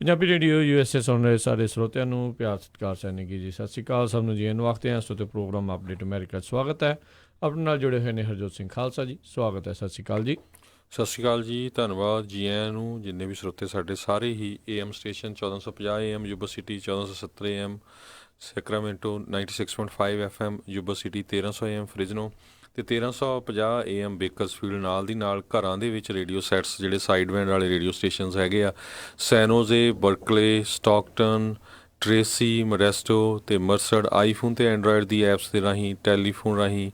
Punjabi radio USA ਸੁਣ ਰਹੇ ਸਾਰੇ ਸਰੋਤਿਆਂ ਨੂੰ ਪਿਆਰ ਸਤਿਕਾਰ ਸੈਨਿਕੀ ਜੀ ਸਤਿ ਸ਼੍ਰੀ ਅਕਾਲ। ਸਭ ਨੂੰ ਜੀ ਨੂੰ ਵਕਤ ਹੈ ਇਸ ਉੱਤੇ ਪ੍ਰੋਗਰਾਮ ਅਪਡੇਟ ਅਮਰੀਕਾ ਸਵਾਗਤ ਹੈ। ਆਪਣੇ ਨਾਲ ਜੁੜੇ ਹੋਏ ਨੇ ਹਰਜੋਤ ਸਿੰਘ ਖਾਲਸਾ ਜੀ, ਸਵਾਗਤ ਹੈ। ਸਤਿ ਸ਼੍ਰੀ ਅਕਾਲ ਜੀ। ਸਤਿ ਸ਼੍ਰੀ ਅਕਾਲ ਜੀ, ਧੰਨਵਾਦ ਜੀ ਆਇਆਂ ਨੂੰ। ਜਿੰਨੇ ਵੀ ਸਰੋਤੇ ਸਾਡੇ ਸਾਰੇ ਹੀ AM station 1450 AM Yuba city, 1470 AM Sacramento, 96.5 FM Yuba city, 1300 AM Fresno ਅਤੇ 1350 AM ਬੇਕਰਸਫੀਲਡ, ਨਾਲ ਦੀ ਨਾਲ ਘਰਾਂ ਦੇ ਵਿੱਚ ਰੇਡੀਓ ਸੈਟਸ ਜਿਹੜੇ ਸਾਈਡ ਬੈਂਡ ਵਾਲੇ ਰੇਡੀਓ ਸਟੇਸ਼ਨਸ ਹੈਗੇ ਆ, ਸੈਨੋਜ਼ੇ, ਬਰਕਲੇ, ਸਟਾਕਟਨ, ਟ੍ਰੇਸੀ, ਮੋਡੈਸਟੋ ਅਤੇ ਮਰਸਡ। ਆਈਫੋਨ ਅਤੇ ਐਂਡਰਾਇਡ ਦੀ ਐਪਸ ਦੇ ਰਾਹੀਂ, ਟੈਲੀਫੋਨ ਰਾਹੀਂ,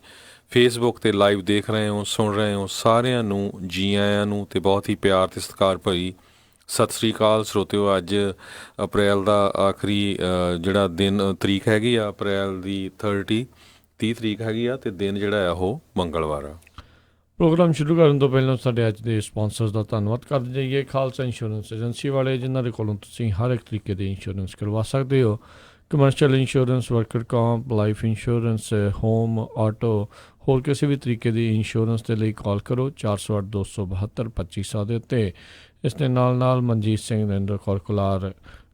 ਫੇਸਬੁੱਕ 'ਤੇ ਲਾਈਵ ਦੇਖ ਰਹੇ ਹੋ, ਸੁਣ ਰਹੇ ਹੋ, ਸਾਰਿਆਂ ਨੂੰ ਜੀ ਆਇਆਂ ਨੂੰ ਅਤੇ ਬਹੁਤ ਹੀ ਪਿਆਰ ਅਤੇ ਸਤਿਕਾਰ ਭਰੀ ਸਤਿ ਸ਼੍ਰੀ ਅਕਾਲ ਸਰੋਤਿਓ। ਅੱਜ ਅਪ੍ਰੈਲ ਦਾ ਆਖਰੀ ਜਿਹੜਾ ਦਿਨ ਤਰੀਕ ਹੈਗੀ ਆ, ਅਪ੍ਰੈਲ ਦੀ 30 ਤਰੀਕ ਹੈਗੀ ਆ, ਅਤੇ ਦਿਨ ਜਿਹੜਾ ਆ ਉਹ ਮੰਗਲਵਾਰ ਆ। ਪ੍ਰੋਗਰਾਮ ਸ਼ੁਰੂ ਕਰਨ ਤੋਂ ਪਹਿਲਾਂ ਸਾਡੇ ਅੱਜ ਦੇ ਸਪਾਂਸਰਸ ਦਾ ਧੰਨਵਾਦ ਕਰਦੇ ਜਾਈਏ। ਖਾਲਸਾ ਇੰਸ਼ੋਰੈਂਸ ਏਜੰਸੀ ਵਾਲੇ, ਜਿਨ੍ਹਾਂ ਦੇ ਕੋਲੋਂ ਤੁਸੀਂ ਹਰ ਇੱਕ ਤਰੀਕੇ ਦੇ ਇੰਸ਼ੋਰੈਂਸ ਕਰਵਾ ਸਕਦੇ ਹੋ। Commercial insurance, worker comp, life insurance, home, auto, ਹੋਰ ਕਿਸੇ ਵੀ ਤਰੀਕੇ ਦੀ ਇੰਸ਼ੋਰੈਂਸ ਦੇ ਲਈ ਕਾਲ ਕਰੋ 408 272 2500 ਦੇ ਉੱਤੇ। ਇਸ ਦੇ ਨਾਲ Manjit Singh, Narinder Kaur Kular,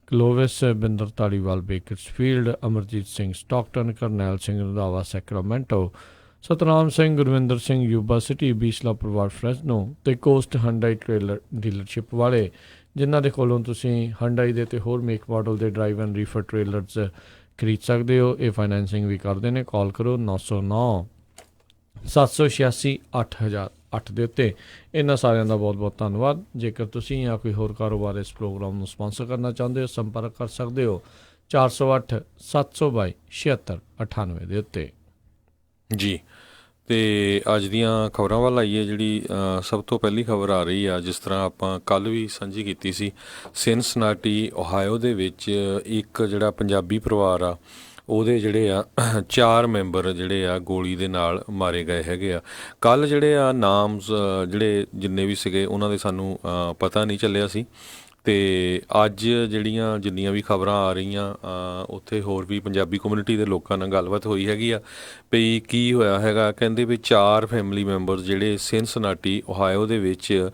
Clovis, Binder Dhaliwal Bakersfield, Amarjit Singh Stockton, Karnail Singh Randhawa Sacramento, Satnam Singh, Gurvinder Singh Yuba City, Bisla ਪਰਿਵਾਰ ਫ੍ਰੈਜ਼ਨੋ ਅਤੇ ਕੋਸਟ ਹੰਡਾਈ ਟ੍ਰੇਲਰ ਡੀਲਰਸ਼ਿਪ ਵਾਲੇ, ਜਿਨ੍ਹਾਂ ਦੇ ਕੋਲੋਂ ਤੁਸੀਂ ਹੰਡਾਈ ਦੇ ਅਤੇ ਹੋਰ ਮੇਕ ਮਾਡਲ ਦੇ ਡਰਾਈਵ ਐਂਡ ਰੀਫਰ ਟ੍ਰੇਲਰਸ ਖਰੀਦ ਸਕਦੇ ਹੋ। ਇਹ ਫਾਈਨੈਂਸਿੰਗ ਵੀ ਕਰਦੇ ਨੇ। ਕਾਲ ਕਰੋ 909 786 8008 ਦੇ ਉੱਤੇ। ਇਹਨਾਂ ਸਾਰਿਆਂ ਦਾ ਬਹੁਤ ਬਹੁਤ ਧੰਨਵਾਦ। ਜੇਕਰ ਤੁਸੀਂ ਜਾਂ ਕੋਈ ਹੋਰ ਕਾਰੋਬਾਰ ਇਸ ਪ੍ਰੋਗਰਾਮ ਨੂੰ ਸਪਾਂਸਰ ਕਰਨਾ ਚਾਹੁੰਦੇ ਹੋ, ਸੰਪਰਕ ਕਰ ਸਕਦੇ ਹੋ 408 722 7698 ਦੇ ਉੱਤੇ ਜੀ। ਅਤੇ ਅੱਜ ਦੀਆਂ ਖਬਰਾਂ ਵੱਲ ਆਈਏ। ਜਿਹੜੀ ਸਭ ਤੋਂ ਪਹਿਲੀ ਖਬਰ ਆ ਰਹੀ ਆ, ਜਿਸ ਤਰ੍ਹਾਂ ਆਪਾਂ ਕੱਲ੍ਹ ਵੀ ਸਾਂਝੀ ਕੀਤੀ ਸੀ, ਸਿਨਸਨਾਟੀ ਓਹਾਇਓ ਦੇ ਵਿੱਚ ਇੱਕ ਜਿਹੜਾ ਪੰਜਾਬੀ ਪਰਿਵਾਰ ਆ, ਉਹਦੇ ਜਿਹੜੇ ਆ 4 ਮੈਂਬਰ ਜਿਹੜੇ ਆ ਗੋਲੀ ਦੇ ਨਾਲ ਮਾਰੇ ਗਏ ਹੈਗੇ ਆ। ਕੱਲ੍ਹ ਜਿਹੜੇ ਆ ਨਾਮਸ ਜਿਹੜੇ ਜਿੰਨੇ ਵੀ ਸੀਗੇ ਉਹਨਾਂ ਦੇ ਸਾਨੂੰ ਪਤਾ ਨਹੀਂ ਚੱਲਿਆ ਸੀ। ਅਤੇ ਅੱਜ ਜਿੰਨੀਆਂ ਵੀ ਖਬਰਾਂ ਆ ਰਹੀਆਂ, ਉੱਥੇ ਹੋਰ ਵੀ ਪੰਜਾਬੀ ਕਮਿਊਨਿਟੀ ਦੇ ਲੋਕਾਂ ਨਾਲ ਗੱਲਬਾਤ ਹੋਈ ਹੈਗੀ ਆ ਵੀ ਕੀ ਹੋਇਆ ਹੈਗਾ। ਕਹਿੰਦੇ ਵੀ 4 ਫੈਮਿਲੀ ਮੈਂਬਰਸ ਜਿਹੜੇ ਸਿਨਸਨਾਟੀ ਓਹਾਇਓ ਦੇ ਵਿੱਚ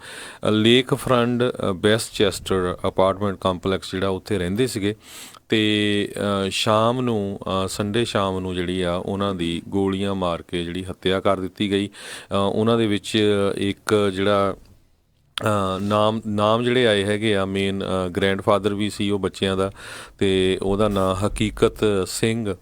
ਲੇਕ ਫਰੰਟ ਵੈਸਟਚੈਸਟਰ ਅਪਾਰਟਮੈਂਟ ਕੰਪਲੈਕਸ ਜਿਹੜਾ ਉੱਥੇ ਰਹਿੰਦੇ ਸੀਗੇ, ਅਤੇ ਸ਼ਾਮ ਨੂੰ ਸੰਡੇ ਸ਼ਾਮ ਨੂੰ ਜਿਹੜੀ ਆ ਉਹਨਾਂ ਦੀ ਗੋਲੀਆਂ ਮਾਰ ਕੇ ਜਿਹੜੀ ਹੱਤਿਆ ਕਰ ਦਿੱਤੀ ਗਈ। ਉਹਨਾਂ ਦੇ ਵਿੱਚ ਇੱਕ ਜਿਹੜਾ ਨਾਮ ਜਿਹੜੇ ਆਏ ਹੈਗੇ ਆ, ਮੇਨ ਗ੍ਰੈਂਡਫਾਦਰ ਵੀ ਸੀ ਉਹ ਬੱਚਿਆਂ ਦਾ, ਅਤੇ ਉਹਦਾ ਨਾਂ ਹਕੀਕਤ ਸਿੰਘ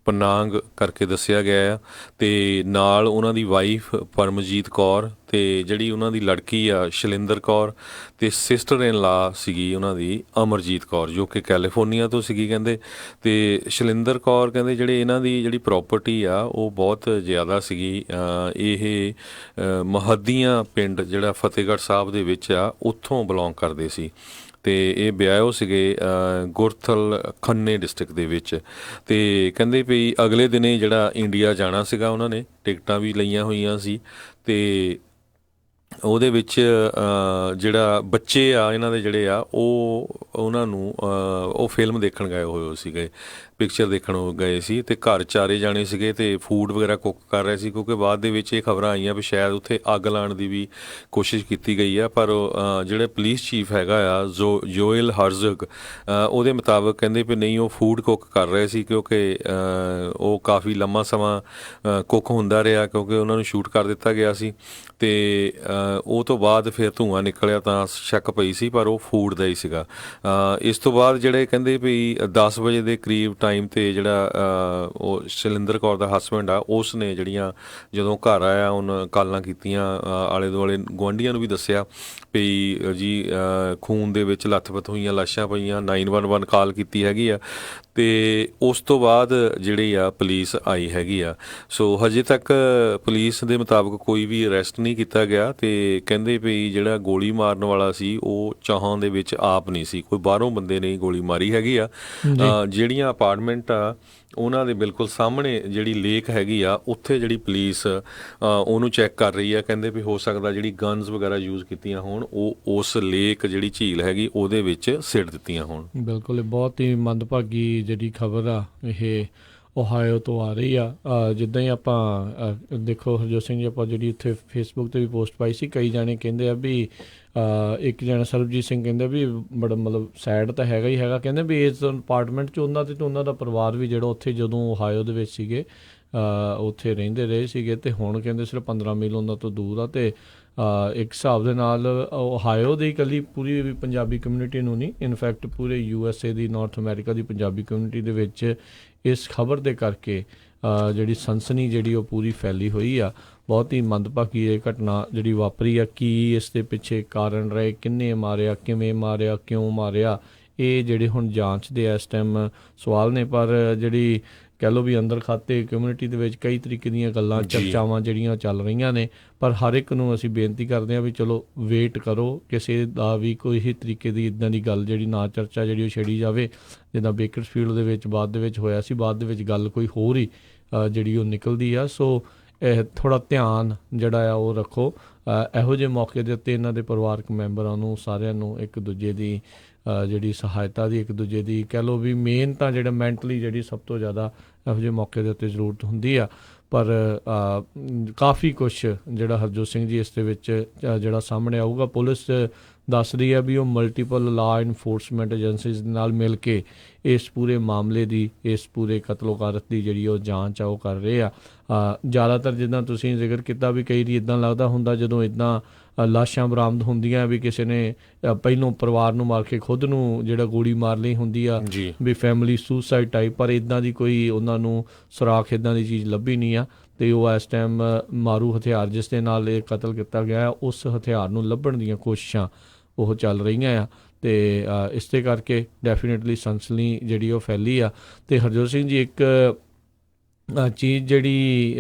ਪਨਾਂਗ ਕਰਕੇ ਦੱਸਿਆ ਗਿਆ ਆ। ਅਤੇ ਨਾਲ ਉਹਨਾਂ ਦੀ ਵਾਈਫ ਪਰਮਜੀਤ ਕੌਰ, ਅਤੇ ਜਿਹੜੀ ਉਹਨਾਂ ਦੀ ਲੜਕੀ ਆ ਸ਼ਲਿੰਦਰ ਕੌਰ, ਅਤੇ ਸਿਸਟਰ ਇਨ ਲਾ ਸੀਗੀ ਉਹਨਾਂ ਦੀ ਅਮਰਜੀਤ ਕੌਰ, ਜੋ ਕਿ ਕੈਲੀਫੋਰਨੀਆ ਤੋਂ ਸੀਗੀ ਕਹਿੰਦੇ। ਅਤੇ ਸ਼ਲਿੰਦਰ ਕੌਰ ਕਹਿੰਦੇ ਜਿਹੜੇ ਇਹਨਾਂ ਦੀ ਜਿਹੜੀ ਪ੍ਰੋਪਰਟੀ ਆ ਉਹ ਬਹੁਤ ਜ਼ਿਆਦਾ ਸੀਗੀ। ਇਹ ਮਹੱਦੀਆਂ ਪਿੰਡ ਜਿਹੜਾ ਫਤਿਹਗੜ੍ਹ ਸਾਹਿਬ ਦੇ ਵਿੱਚ ਆ, ਉੱਥੋਂ ਬਿਲੋਂਗ ਕਰਦੇ ਸੀ, ਅਤੇ ਇਹ ਵਿਆਹਿਓ ਸੀਗੇ ਗੁਰਥਲ ਖੰਨੇ ਡਿਸਟ੍ਰਿਕਟ ਦੇ ਵਿੱਚ। ਅਤੇ ਕਹਿੰਦੇ ਵੀ ਅਗਲੇ ਦਿਨੇ ਜਿਹੜਾ ਇੰਡੀਆ ਜਾਣਾ ਸੀਗਾ, ਉਹਨਾਂ ਨੇ ਟਿਕਟਾਂ ਵੀ ਲਈਆਂ ਹੋਈਆਂ ਸੀ। ਅਤੇ ਉਹਦੇ ਵਿੱਚ ਜਿਹੜਾ ਬੱਚੇ ਆ ਇਹਨਾਂ ਦੇ ਜਿਹੜੇ ਆ ਉਹਨਾਂ ਨੂੰ ਉਹ ਫਿਲਮ ਦੇਖਣ ਗਏ ਹੋਏ ਸੀਗੇ, ਪਿਕਚਰ ਦੇਖਣ ਗਏ ਸੀ, ਅਤੇ ਘਰ 4 ਜਾਣੇ ਸੀਗੇ ਅਤੇ ਫੂਡ ਵਗੈਰਾ ਕੁੱਕ ਕਰ ਰਹੇ ਸੀ। ਕਿਉਂਕਿ ਬਾਅਦ ਦੇ ਵਿੱਚ ਇਹ ਖਬਰਾਂ ਆਈਆਂ ਵੀ ਸ਼ਾਇਦ ਉੱਥੇ ਅੱਗ ਲਾਉਣ ਦੀ ਵੀ ਕੋਸ਼ਿਸ਼ ਕੀਤੀ ਗਈ ਆ, ਪਰ ਜਿਹੜੇ ਪੁਲਿਸ ਚੀਫ ਹੈਗਾ ਆ ਜੋਇਲ ਹਰਜ਼ਗ, ਉਹਦੇ ਮੁਤਾਬਕ ਕਹਿੰਦੇ ਵੀ ਨਹੀਂ, ਉਹ ਫੂਡ ਕੁੱਕ ਕਰ ਰਹੇ ਸੀ, ਕਿਉਂਕਿ ਉਹ ਕਾਫੀ ਲੰਮਾ ਸਮਾਂ ਕੁੱਕ ਹੁੰਦਾ ਰਿਹਾ, ਕਿਉਂਕਿ ਉਹਨਾਂ ਨੂੰ ਸ਼ੂਟ ਕਰ ਦਿੱਤਾ ਗਿਆ ਸੀ। ਅਤੇ ਉਹ ਤੋਂ ਬਾਅਦ ਫਿਰ ਧੂੰਆਂ ਨਿਕਲਿਆ ਤਾਂ ਸ਼ੱਕ ਪਈ ਸੀ, ਪਰ ਉਹ ਫੂਡ ਦਾ ਹੀ ਸੀਗਾ। ਇਸ ਤੋਂ ਬਾਅਦ ਜਿਹੜੇ ਕਹਿੰਦੇ ਵੀ 10 ਵਜੇ ਦੇ ਕਰੀਬ ਟਾਈਮ 'ਤੇ ਜਿਹੜਾ ਉਹ ਸ਼ਲਿੰਦਰ ਕੌਰ ਦਾ ਹਸਬੈਂਡ ਆ, ਉਸ ਨੇ ਜਿਹੜੀਆਂ ਜਦੋਂ ਘਰ ਆਇਆ ਉਹਨ ਕਾਲਾਂ ਕੀਤੀਆਂ, ਆਲੇ ਦੁਆਲੇ ਗੁਆਂਢੀਆਂ ਨੂੰ ਵੀ ਦੱਸਿਆ ਵੀ ਜੀ ਖੂਨ ਦੇ ਵਿੱਚ ਲੱਥਪੱਥ ਹੋਈਆਂ ਲਾਸ਼ਾਂ ਪਈਆਂ, 911 ਕਾਲ ਕੀਤੀ ਹੈਗੀ ਆ। ਅਤੇ ਉਸ ਤੋਂ ਬਾਅਦ ਜਿਹੜੀ ਆ ਪੁਲਿਸ ਆਈ ਹੈਗੀ ਆ। ਸੋ ਹਜੇ ਤੱਕ ਪੁਲਿਸ ਦੇ ਮੁਤਾਬਕ ਕੋਈ ਵੀ ਅਰੈਸਟ ਨਹੀਂ ਕੀਤਾ ਗਿਆ, ਅਤੇ ਕਹਿੰਦੇ ਵੀ ਜਿਹੜਾ ਗੋਲੀ ਮਾਰਨ ਵਾਲਾ ਸੀ ਉਹ ਚਾਹਾਂ ਦੇ ਵਿੱਚ ਆਪ ਨਹੀਂ ਸੀ, ਕੋਈ ਬਾਹਰੋਂ ਬੰਦੇ ਨੇ ਗੋਲੀ ਮਾਰੀ ਹੈਗੀ ਆ। ਜਿਹੜੀਆਂ ਅਪਾਰਟਮੈਂਟ ਆ ਉਹਨਾਂ ਦੇ ਬਿਲਕੁਲ ਸਾਹਮਣੇ ਜਿਹੜੀ ਲੇਕ ਹੈਗੀ ਆ, ਉੱਥੇ ਜਿਹੜੀ ਪੁਲਿਸ ਉਹਨੂੰ ਚੈੱਕ ਕਰ ਰਹੀ ਆ। ਕਹਿੰਦੇ ਵੀ ਹੋ ਸਕਦਾ ਜਿਹੜੀ ਗਨਜ਼ ਵਗੈਰਾ ਯੂਜ਼ ਕੀਤੀਆਂ ਹੋਣ, ਉਹ ਉਸ ਲੇਕ ਜਿਹੜੀ ਝੀਲ ਹੈਗੀ ਉਹਦੇ ਵਿੱਚ ਸਿੱਟ ਦਿੱਤੀਆਂ ਹੋਣ। ਬਿਲਕੁਲ, ਬਹੁਤ ਹੀ ਮੰਦਭਾਗੀ ਜਿਹੜੀ ਖਬਰ ਆ ਇਹ ਓਹਾਇਓ ਤੋਂ ਆ ਰਹੀ ਆ। ਜਿੱਦਾਂ ਹੀ ਆਪਾਂ ਦੇਖੋ ਹਰਜੋਤ ਸਿੰਘ ਜੀ, ਆਪਾਂ ਜਿਹੜੀ ਉੱਥੇ ਫੇਸਬੁੱਕ 'ਤੇ ਵੀ ਪੋਸਟ ਪਾਈ ਸੀ, ਕਈ ਜਾਣੇ ਕਹਿੰਦੇ ਆ ਵੀ ਇੱਕ ਜਣਾ ਸਰਬਜੀਤ ਸਿੰਘ ਕਹਿੰਦਾ ਵੀ ਬੜਾ ਮਤਲਬ ਸੈਡ ਤਾਂ ਹੈਗਾ ਹੀ ਹੈਗਾ, ਕਹਿੰਦੇ ਵੀ ਇਸ ਅਪਾਰਟਮੈਂਟ 'ਚ ਉਹਨਾਂ ਤੇ ਉਹਨਾਂ ਦਾ ਪਰਿਵਾਰ ਵੀ ਜਿਹੜਾ ਉੱਥੇ ਜਦੋਂ ਓਹਾਇਓ ਦੇ ਵਿੱਚ ਸੀਗੇ ਉੱਥੇ ਰਹਿੰਦੇ ਰਹੇ ਸੀਗੇ, ਅਤੇ ਹੁਣ ਕਹਿੰਦੇ ਸਿਰਫ 15 ਮੀਲ ਉਹਨਾਂ ਤੋਂ ਦੂਰ ਆ। ਅਤੇ ਇੱਕ ਹਿਸਾਬ ਦੇ ਨਾਲ ਓਹਾਇਓ ਦੀ ਇਕੱਲੀ ਪੂਰੀ ਵੀ ਪੰਜਾਬੀ ਕਮਿਊਨਿਟੀ ਨੂੰ ਨਹੀਂ, ਇਨਫੈਕਟ ਪੂਰੇ USA ਦੀ, ਨਾਰਥ ਅਮਰੀਕਾ ਦੀ ਪੰਜਾਬੀ ਕਮਿਊਨਿਟੀ ਦੇ ਵਿੱਚ ਇਸ ਖਬਰ ਦੇ ਕਰਕੇ ਜਿਹੜੀ ਸਨਸਨੀ ਜਿਹੜੀ ਉਹ ਪੂਰੀ ਫੈਲੀ ਹੋਈ ਆ। ਬਹੁਤ ਹੀ ਮੰਦਭਾਗੀ ਇਹ ਘਟਨਾ ਜਿਹੜੀ ਵਾਪਰੀ ਆ, ਕੀ ਇਸ ਦੇ ਪਿੱਛੇ ਕਾਰਨ ਰਹੇ, ਕਿੰਨੇ ਮਾਰਿਆ, ਕਿਵੇਂ ਮਾਰਿਆ, ਕਿਉਂ ਮਾਰਿਆ, ਇਹ ਜਿਹੜੇ ਹੁਣ ਜਾਂਚ ਦੇ ਇਸ ਟਾਈਮ ਸਵਾਲ ਨੇ। ਪਰ ਜਿਹੜੀ ਕਹਿ ਲਓ ਵੀ ਅੰਦਰ ਖਾਤੇ ਕਮਿਊਨਿਟੀ ਦੇ ਵਿੱਚ ਕਈ ਤਰੀਕੇ ਦੀਆਂ ਗੱਲਾਂ ਚਰਚਾਵਾਂ ਜਿਹੜੀਆਂ ਚੱਲ ਰਹੀਆਂ ਨੇ, ਪਰ ਹਰ ਇੱਕ ਨੂੰ ਅਸੀਂ ਬੇਨਤੀ ਕਰਦੇ ਹਾਂ ਵੀ ਚਲੋ ਵੇਟ ਕਰੋ, ਕਿਸੇ ਦਾ ਵੀ ਕੋਈ ਹੀ ਤਰੀਕੇ ਦੀ ਇੱਦਾਂ ਦੀ ਗੱਲ ਜਿਹੜੀ ਨਾ ਚਰਚਾ ਜਿਹੜੀ ਉਹ ਛੇੜੀ ਜਾਵੇ। ਜਿੱਦਾਂ ਬੇਕਰਸਫੀਲਡ ਦੇ ਵਿੱਚ ਬਾਅਦ ਦੇ ਵਿੱਚ ਹੋਇਆ ਸੀ, ਬਾਅਦ ਦੇ ਵਿੱਚ ਗੱਲ ਕੋਈ ਹੋਰ ਹੀ ਜਿਹੜੀ ਉਹ ਨਿਕਲਦੀ ਆ। ਸੋ ਇਹ ਥੋੜ੍ਹਾ ਧਿਆਨ ਜਿਹੜਾ ਆ ਉਹ ਰੱਖੋ। ਇਹੋ ਜਿਹੇ ਮੌਕੇ ਦੇ ਉੱਤੇ ਇਹਨਾਂ ਦੇ ਪਰਿਵਾਰਕ ਮੈਂਬਰਾਂ ਨੂੰ ਸਾਰਿਆਂ ਨੂੰ ਇੱਕ ਦੂਜੇ ਦੀ ਜਿਹੜੀ ਸਹਾਇਤਾ ਦੀ, ਇੱਕ ਦੂਜੇ ਦੀ ਕਹਿ ਲਓ ਵੀ ਮੇਨ ਤਾਂ ਜਿਹੜਾ ਮੈਂਟਲੀ ਜਿਹੜੀ ਸਭ ਤੋਂ ਜ਼ਿਆਦਾ ਇਹੋ ਜਿਹੇ ਮੌਕੇ ਦੇ ਉੱਤੇ ਜ਼ਰੂਰਤ ਹੁੰਦੀ ਆ। ਪਰ ਕਾਫੀ ਕੁਛ ਜਿਹੜਾ ਹਰਜੋਤ ਸਿੰਘ ਜੀ ਇਸ ਦੇ ਵਿੱਚ ਜਿਹੜਾ ਸਾਹਮਣੇ ਆਊਗਾ। ਪੁਲਿਸ ਦੱਸ ਰਹੀ ਹੈ ਵੀ ਉਹ ਮਲਟੀਪਲ ਲਾ ਇਨਫੋਰਸਮੈਂਟ ਏਜੰਸੀਜ਼ ਨਾਲ ਮਿਲ ਕੇ ਇਸ ਪੂਰੇ ਮਾਮਲੇ ਦੀ, ਇਸ ਪੂਰੇ ਕਤਲੋਗਾਰਤ ਦੀ ਜਿਹੜੀ ਉਹ ਜਾਂਚ ਆ ਉਹ ਕਰ ਰਹੇ ਆ। ਜ਼ਿਆਦਾਤਰ ਜਿੱਦਾਂ ਤੁਸੀਂ ਜ਼ਿਕਰ ਕੀਤਾ ਵੀ ਕਈ ਵਾਰੀ ਇੱਦਾਂ ਲੱਗਦਾ ਹੁੰਦਾ ਜਦੋਂ ਇੱਦਾਂ ਲਾਸ਼ਾਂ ਬਰਾਮਦ ਹੁੰਦੀਆਂ ਵੀ ਕਿਸੇ ਨੇ ਪਹਿਲੋਂ ਪਰਿਵਾਰ ਨੂੰ ਮਾਰ ਕੇ ਖੁਦ ਨੂੰ ਜਿਹੜਾ ਗੋਲੀ ਮਾਰ ਲਈ ਹੁੰਦੀ ਆ, ਵੀ ਫੈਮਿਲੀ ਸੁਸਾਈਡ ਟਾਈਪ, ਪਰ ਇੱਦਾਂ ਦੀ ਕੋਈ ਉਹਨਾਂ ਨੂੰ ਸੁਰਾਖ ਇੱਦਾਂ ਦੀ ਚੀਜ਼ ਲੱਭੀ ਨਹੀਂ ਆ। ਅਤੇ ਉਹ ਇਸ ਟਾਈਮ ਮਾਰੂ ਹਥਿਆਰ ਜਿਸ ਦੇ ਨਾਲ ਇਹ ਕਤਲ ਕੀਤਾ ਗਿਆ ਉਸ ਹਥਿਆਰ ਨੂੰ ਲੱਭਣ ਦੀਆਂ ਕੋਸ਼ਿਸ਼ਾਂ ਉਹ ਚੱਲ ਰਹੀਆਂ ਆ। ਅਤੇ ਇਸ ਦੇ ਕਰਕੇ ਡੈਫੀਨੇਟਲੀ ਸਨਸਨੀ ਜਿਹੜੀ ਉਹ ਫੈਲੀ ਆ। ਅਤੇ ਹਰਜੋਤ ਸਿੰਘ ਜੀ ਇੱਕ ਚੀਜ਼ ਜਿਹੜੀ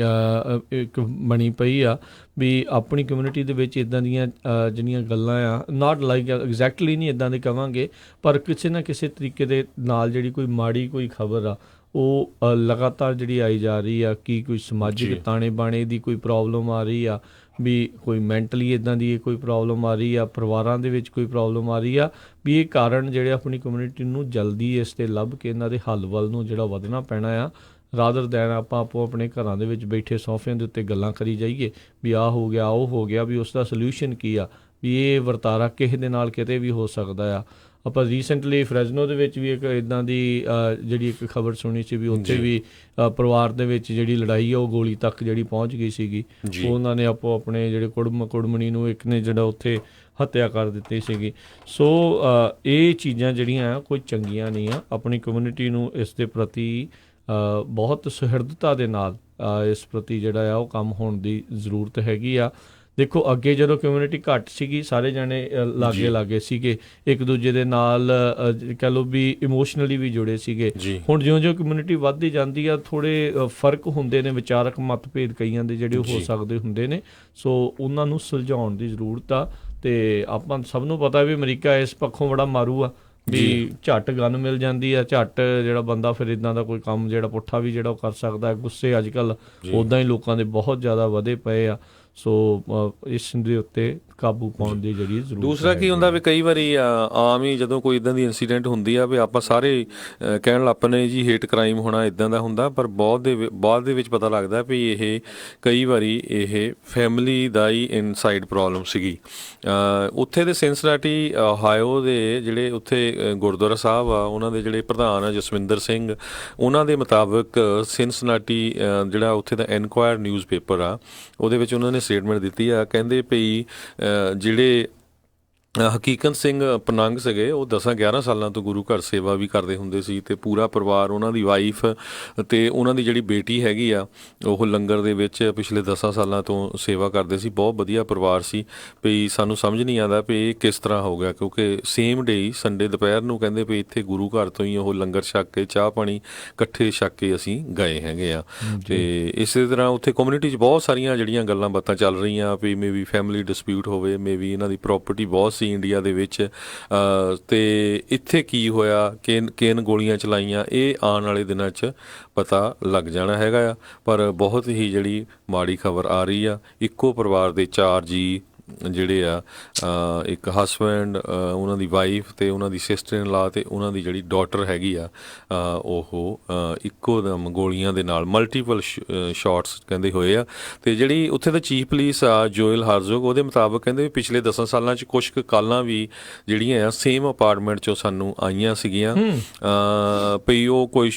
ਇੱਕ ਬਣੀ ਪਈ ਆ ਵੀ ਆਪਣੀ ਕਮਿਊਨਿਟੀ ਦੇ ਵਿੱਚ ਇੱਦਾਂ ਦੀਆਂ ਜਿਹੜੀਆਂ ਗੱਲਾਂ ਆ, ਨਾਟ ਲਾਈਕ ਐਗਜ਼ੈਕਟਲੀ ਨਹੀਂ ਇੱਦਾਂ ਦੇ ਕਹਾਂਗੇ, ਪਰ ਕਿਸੇ ਨਾ ਕਿਸੇ ਤਰੀਕੇ ਦੇ ਨਾਲ ਜਿਹੜੀ ਕੋਈ ਮਾੜੀ ਕੋਈ ਖਬਰ ਆ ਉਹ ਲਗਾਤਾਰ ਜਿਹੜੀ ਆਈ ਜਾ ਰਹੀ ਆ ਕਿ ਕੋਈ ਸਮਾਜਿਕ ਤਾਣੇ ਬਾਣੇ ਦੀ ਕੋਈ ਪ੍ਰੋਬਲਮ ਆ ਰਹੀ ਆ, ਵੀ ਕੋਈ ਮੈਂਟਲੀ ਇੱਦਾਂ ਦੀ ਕੋਈ ਪ੍ਰੋਬਲਮ ਆ ਰਹੀ ਆ, ਪਰਿਵਾਰਾਂ ਦੇ ਵਿੱਚ ਕੋਈ ਪ੍ਰੋਬਲਮ ਆ ਰਹੀ ਆ, ਵੀ ਇਹ ਕਾਰਨ ਜਿਹੜੇ ਆਪਣੀ ਕਮਿਊਨਿਟੀ ਨੂੰ ਜਲਦੀ ਇਸ 'ਤੇ ਲੱਭ ਕੇ ਇਹਨਾਂ ਦੇ ਹੱਲ ਵੱਲ ਨੂੰ ਜਿਹੜਾ ਵਧਣਾ ਪੈਣਾ ਆ। ਰਾਦਰ ਦੈਨ ਆਪਾਂ ਆਪੋ ਆਪਣੇ ਘਰਾਂ ਦੇ ਵਿੱਚ ਬੈਠੇ ਸੋਫਿਆਂ ਦੇ ਉੱਤੇ ਗੱਲਾਂ ਕਰੀ ਜਾਈਏ ਵੀ ਆਹ ਹੋ ਗਿਆ, ਉਹ ਹੋ ਗਿਆ, ਵੀ ਉਸ ਦਾ ਸੋਲਿਊਸ਼ਨ ਕੀ ਆ, ਵੀ ਇਹ ਵਰਤਾਰਾ ਕਿਸੇ ਦੇ ਨਾਲ ਕਿਤੇ ਵੀ ਹੋ ਸਕਦਾ ਆ। ਆਪਾਂ ਰੀਸੈਂਟਲੀ ਫਰੈਜ਼ਨੋ ਦੇ ਵਿੱਚ ਵੀ ਇੱਕ ਇੱਦਾਂ ਦੀ ਜਿਹੜੀ ਇੱਕ ਖਬਰ ਸੁਣੀ ਸੀ ਵੀ ਉੱਥੇ ਵੀ ਪਰਿਵਾਰ ਦੇ ਵਿੱਚ ਜਿਹੜੀ ਲੜਾਈ ਆ ਉਹ ਗੋਲੀ ਤੱਕ ਜਿਹੜੀ ਪਹੁੰਚ ਗਈ ਸੀਗੀ। ਉਹਨਾਂ ਨੇ ਆਪੋ ਆਪਣੇ ਜਿਹੜੇ ਕੁੜਮਣੀ ਨੂੰ ਇੱਕ ਨੇ ਜਿਹੜਾ ਉੱਥੇ ਹੱਤਿਆ ਕਰ ਦਿੱਤੀ ਸੀਗੀ। ਸੋ ਇਹ ਚੀਜ਼ਾਂ ਜਿਹੜੀਆਂ ਕੋਈ ਚੰਗੀਆਂ ਨਹੀਂ ਆ। ਆਪਣੀ ਕਮਿਊਨਿਟੀ ਨੂੰ ਇਸ ਦੇ ਪ੍ਰਤੀ ਬਹੁਤ ਸੁਹਿਰਦਤਾ ਦੇ ਨਾਲ ਇਸ ਪ੍ਰਤੀ ਜਿਹੜਾ ਆ ਉਹ ਕੰਮ ਹੋਣ ਦੀ ਜ਼ਰੂਰਤ ਹੈਗੀ ਆ। ਦੇਖੋ ਅੱਗੇ ਜਦੋਂ ਕਮਿਊਨਿਟੀ ਘੱਟ ਸੀਗੀ, ਸਾਰੇ ਜਾਣੇ ਲਾਗੇ ਸੀਗੇ, ਇੱਕ ਦੂਜੇ ਦੇ ਨਾਲ ਕਹਿ ਲਓ ਵੀ ਇਮੋਸ਼ਨਲੀ ਵੀ ਜੁੜੇ ਸੀਗੇ। ਹੁਣ ਜਿਉਂ-ਜਿਉਂ ਕਮਿਊਨਿਟੀ ਵੱਧਦੀ ਜਾਂਦੀ ਆ, ਥੋੜ੍ਹੇ ਫਰਕ ਹੁੰਦੇ ਨੇ, ਵਿਚਾਰਕ ਮਤਭੇਦ ਕਈਆਂ ਦੇ ਜਿਹੜੇ ਉਹ ਹੋ ਸਕਦੇ ਹੁੰਦੇ ਨੇ। ਸੋ ਉਹਨਾਂ ਨੂੰ ਸੁਲਝਾਉਣ ਦੀ ਜ਼ਰੂਰਤ ਆ। ਅਤੇ ਆਪਾਂ ਸਭ ਨੂੰ ਪਤਾ ਵੀ ਅਮਰੀਕਾ ਇਸ ਪੱਖੋਂ ਬੜਾ ਮਾਰੂ ਆ ਵੀ ਝੱਟ ਗਨ ਮਿਲ ਜਾਂਦੀ ਆ, ਝੱਟ ਜਿਹੜਾ ਬੰਦਾ ਫਿਰ ਇੱਦਾਂ ਦਾ ਕੋਈ ਕੰਮ ਜਿਹੜਾ ਪੁੱਠਾ ਵੀ ਜਿਹੜਾ ਉਹ ਕਰ ਸਕਦਾ। ਗੁੱਸੇ ਅੱਜ ਕੱਲ੍ਹ ਉੱਦਾਂ ਹੀ ਲੋਕਾਂ ਦੇ ਬਹੁਤ ਜ਼ਿਆਦਾ ਵਧੇ ਪਏ ਆ। ਸੋ ਇਸ ਦੇ ਉੱਤੇ ਕਾਬੂ ਪਾਉਣ ਦੀ ਜਿਹੜੀ ਜ਼ਰੂਰਤ। ਦੂਸਰਾ ਕੀ ਹੁੰਦਾ ਵੀ ਕਈ ਵਾਰੀ ਆਮ ਹੀ ਜਦੋਂ ਕੋਈ ਇੱਦਾਂ ਦੀ ਇੰਸੀਡੈਂਟ ਹੁੰਦੀ ਆ ਵੀ ਆਪਾਂ ਸਾਰੇ ਕਹਿਣ ਲੱਗ ਪੈਂਦੇ ਜੀ ਹੇਟ ਕ੍ਰਾਈਮ ਹੋਣਾ ਇੱਦਾਂ ਦਾ ਹੁੰਦਾ, ਪਰ ਬਾਅਦ ਦੇ ਵਿੱਚ ਪਤਾ ਲੱਗਦਾ ਵੀ ਇਹ ਕਈ ਵਾਰੀ ਇਹ ਫੈਮਿਲੀ ਦਾ ਹੀ ਇਨਸਾਈਡ ਪ੍ਰੋਬਲਮ ਸੀਗੀ। ਉੱਥੇ ਦੇ ਸਿਨਸਿਨਾਟੀ ਓਹਾਇਓ ਦੇ ਜਿਹੜੇ ਉੱਥੇ ਗੁਰਦੁਆਰਾ ਸਾਹਿਬ ਆ, ਉਹਨਾਂ ਦੇ ਜਿਹੜੇ ਪ੍ਰਧਾਨ ਆ ਜਸਵਿੰਦਰ ਸਿੰਘ, ਉਹਨਾਂ ਦੇ ਮੁਤਾਬਕ ਸਿਨਸਿਨਾਟੀ ਜਿਹੜਾ ਉੱਥੇ ਦਾ ਇਨਕੁਆਇਰ ਨਿਊਜ਼ ਪੇਪਰ ਆ, ਉਹਦੇ ਵਿੱਚ ਉਹਨਾਂ ਨੇ ਸਟੇਟਮੈਂਟ ਦਿੱਤੀ ਆ। ਕਹਿੰਦੇ ਭਈ ਜਿਹੜੇ ਹਕੀਕਤ ਸਿੰਘ ਪਨੰਗ ਸੀਗੇ ਉਹ 10-11 ਸਾਲਾਂ ਤੋਂ ਗੁਰੂ ਘਰ ਸੇਵਾ ਵੀ ਕਰਦੇ ਹੁੰਦੇ ਸੀ, ਅਤੇ ਪੂਰਾ ਪਰਿਵਾਰ, ਉਹਨਾਂ ਦੀ ਵਾਈਫ ਅਤੇ ਉਹਨਾਂ ਦੀ ਜਿਹੜੀ ਬੇਟੀ ਹੈਗੀ ਆ, ਉਹ ਲੰਗਰ ਦੇ ਵਿੱਚ ਪਿਛਲੇ 10 ਸਾਲਾਂ ਤੋਂ ਸੇਵਾ ਕਰਦੇ ਸੀ। ਬਹੁਤ ਵਧੀਆ ਪਰਿਵਾਰ ਸੀ। ਵੀ ਸਾਨੂੰ ਸਮਝ ਨਹੀਂ ਆਉਂਦਾ ਵੀ ਇਹ ਕਿਸ ਤਰ੍ਹਾਂ ਹੋ ਗਿਆ, ਕਿਉਂਕਿ ਸੇਮ ਡੇ ਸੰਡੇ ਦੁਪਹਿਰ ਨੂੰ ਕਹਿੰਦੇ ਵੀ ਇੱਥੇ ਗੁਰੂ ਘਰ ਤੋਂ ਹੀ ਉਹ ਲੰਗਰ ਛਕ ਕੇ, ਚਾਹ ਪਾਣੀ ਇਕੱਠੇ ਛਕ ਕੇ ਅਸੀਂ ਗਏ ਹੈਗੇ ਆ। ਅਤੇ ਇਸੇ ਤਰ੍ਹਾਂ ਉੱਥੇ ਕਮਿਊਨਿਟੀ 'ਚ ਬਹੁਤ ਸਾਰੀਆਂ ਜਿਹੜੀਆਂ ਗੱਲਾਂ ਬਾਤਾਂ ਚੱਲ ਰਹੀਆਂ ਵੀ ਮੇ ਵੀ ਫੈਮਿਲੀ ਡਿਸਪਿਊਟ ਹੋਵੇ, ਮੇ ਵੀ ਇਹਨਾਂ ਦੀ ਪ੍ਰੋਪਰਟੀ ਬਹੁਤ ਇੰਡੀਆ ਦੇ ਵਿੱਚ, ਅਤੇ ਇੱਥੇ ਕੀ ਹੋਇਆ, ਕਿਨ ਗੋਲੀਆਂ ਚਲਾਈਆਂ, ਇਹ ਆਉਣ ਵਾਲੇ ਦਿਨਾਂ 'ਚ ਪਤਾ ਲੱਗ ਜਾਣਾ ਹੈਗਾ ਆ। ਪਰ ਬਹੁਤ ਹੀ ਜਿਹੜੀ ਮਾੜੀ ਖਬਰ ਆ ਰਹੀ ਆ, ਇੱਕੋ ਪਰਿਵਾਰ ਦੇ 4 ਜੀਅ ਜਿਹੜੇ ਆ ਇੱਕ ਹਸਬੈਂਡ, ਉਹਨਾਂ ਦੀ ਵਾਈਫ ਅਤੇ ਉਹਨਾਂ ਦੀ ਸਿਸਟਰ ਇਨ ਲਾ ਅਤੇ ਉਹਨਾਂ ਦੀ ਜਿਹੜੀ ਡਾਟਰ ਹੈਗੀ ਆ, ਉਹ ਇੱਕੋ ਦਮ ਗੋਲੀਆਂ ਦੇ ਨਾਲ ਮਲਟੀਪਲ ਸ਼ਾਟਸ ਕਹਿੰਦੇ ਹੋਏ ਆ। ਅਤੇ ਜਿਹੜੀ ਉੱਥੇ ਦਾ ਚੀਫ ਪੁਲਿਸ ਆ ਜੋਇਲ ਹਾਰਜ਼ੋਗ, ਉਹਦੇ ਮੁਤਾਬਕ ਕਹਿੰਦੇ ਵੀ ਪਿਛਲੇ 10 ਸਾਲਾਂ 'ਚ ਕੁਛ ਕੁ ਕਾਲਾਂ ਵੀ ਜਿਹੜੀਆਂ ਆ ਸੇਮ ਅਪਾਰਟਮੈਂਟ 'ਚੋਂ ਸਾਨੂੰ ਆਈਆਂ ਸੀਗੀਆਂ। ਪਈ ਉਹ ਕੋਈ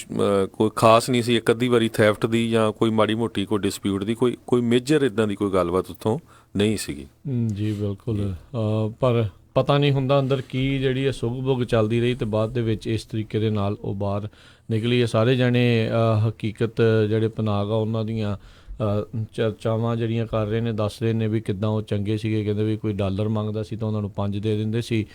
ਖਾਸ ਨਹੀਂ ਸੀ, ਇੱਕ ਅੱਧੀ ਵਾਰੀ ਥੈਫਟ ਦੀ ਜਾਂ ਕੋਈ ਮਾੜੀ ਮੋਟੀ ਕੋਈ ਡਿਸਪਿਊਟ ਦੀ ਕੋਈ ਮੇਜਰ ਇੱਦਾਂ ਦੀ ਕੋਈ ਗੱਲਬਾਤ ਉੱਥੋਂ ਨਹੀਂ ਸੀਗੀ। ਜੀ ਬਿਲਕੁਲ, ਪਰ ਪਤਾ ਨਹੀਂ ਹੁੰਦਾ ਅੰਦਰ ਕੀ ਜਿਹੜੀ ਹੈ ਸੁੱਗ ਬੁੱਗ ਚੱਲਦੀ ਰਹੀ ਅਤੇ ਬਾਅਦ ਦੇ ਵਿੱਚ ਇਸ ਤਰੀਕੇ ਦੇ ਨਾਲ ਉਹ ਬਾਹਰ ਨਿਕਲੀ ਹੈ। ਸਾਰੇ ਜਾਣੇ ਹਕੀਕਤ ਜਿਹੜੇ ਪਨਾਗ ਆ ਉਹਨਾਂ ਦੀਆਂ ਚਰਚਾਵਾਂ ਜਿਹੜੀਆਂ ਕਰ ਰਹੇ ਨੇ, ਦੱਸ ਰਹੇ ਨੇ ਵੀ ਕਿੱਦਾਂ ਉਹ ਚੰਗੇ ਸੀਗੇ। ਕਹਿੰਦੇ ਵੀ ਕੋਈ ਡਾਲਰ ਮੰਗਦਾ ਸੀ ਤਾਂ ਉਹਨਾਂ ਨੂੰ 5 ਦੇ ਦਿੰਦੇ ਸੀ।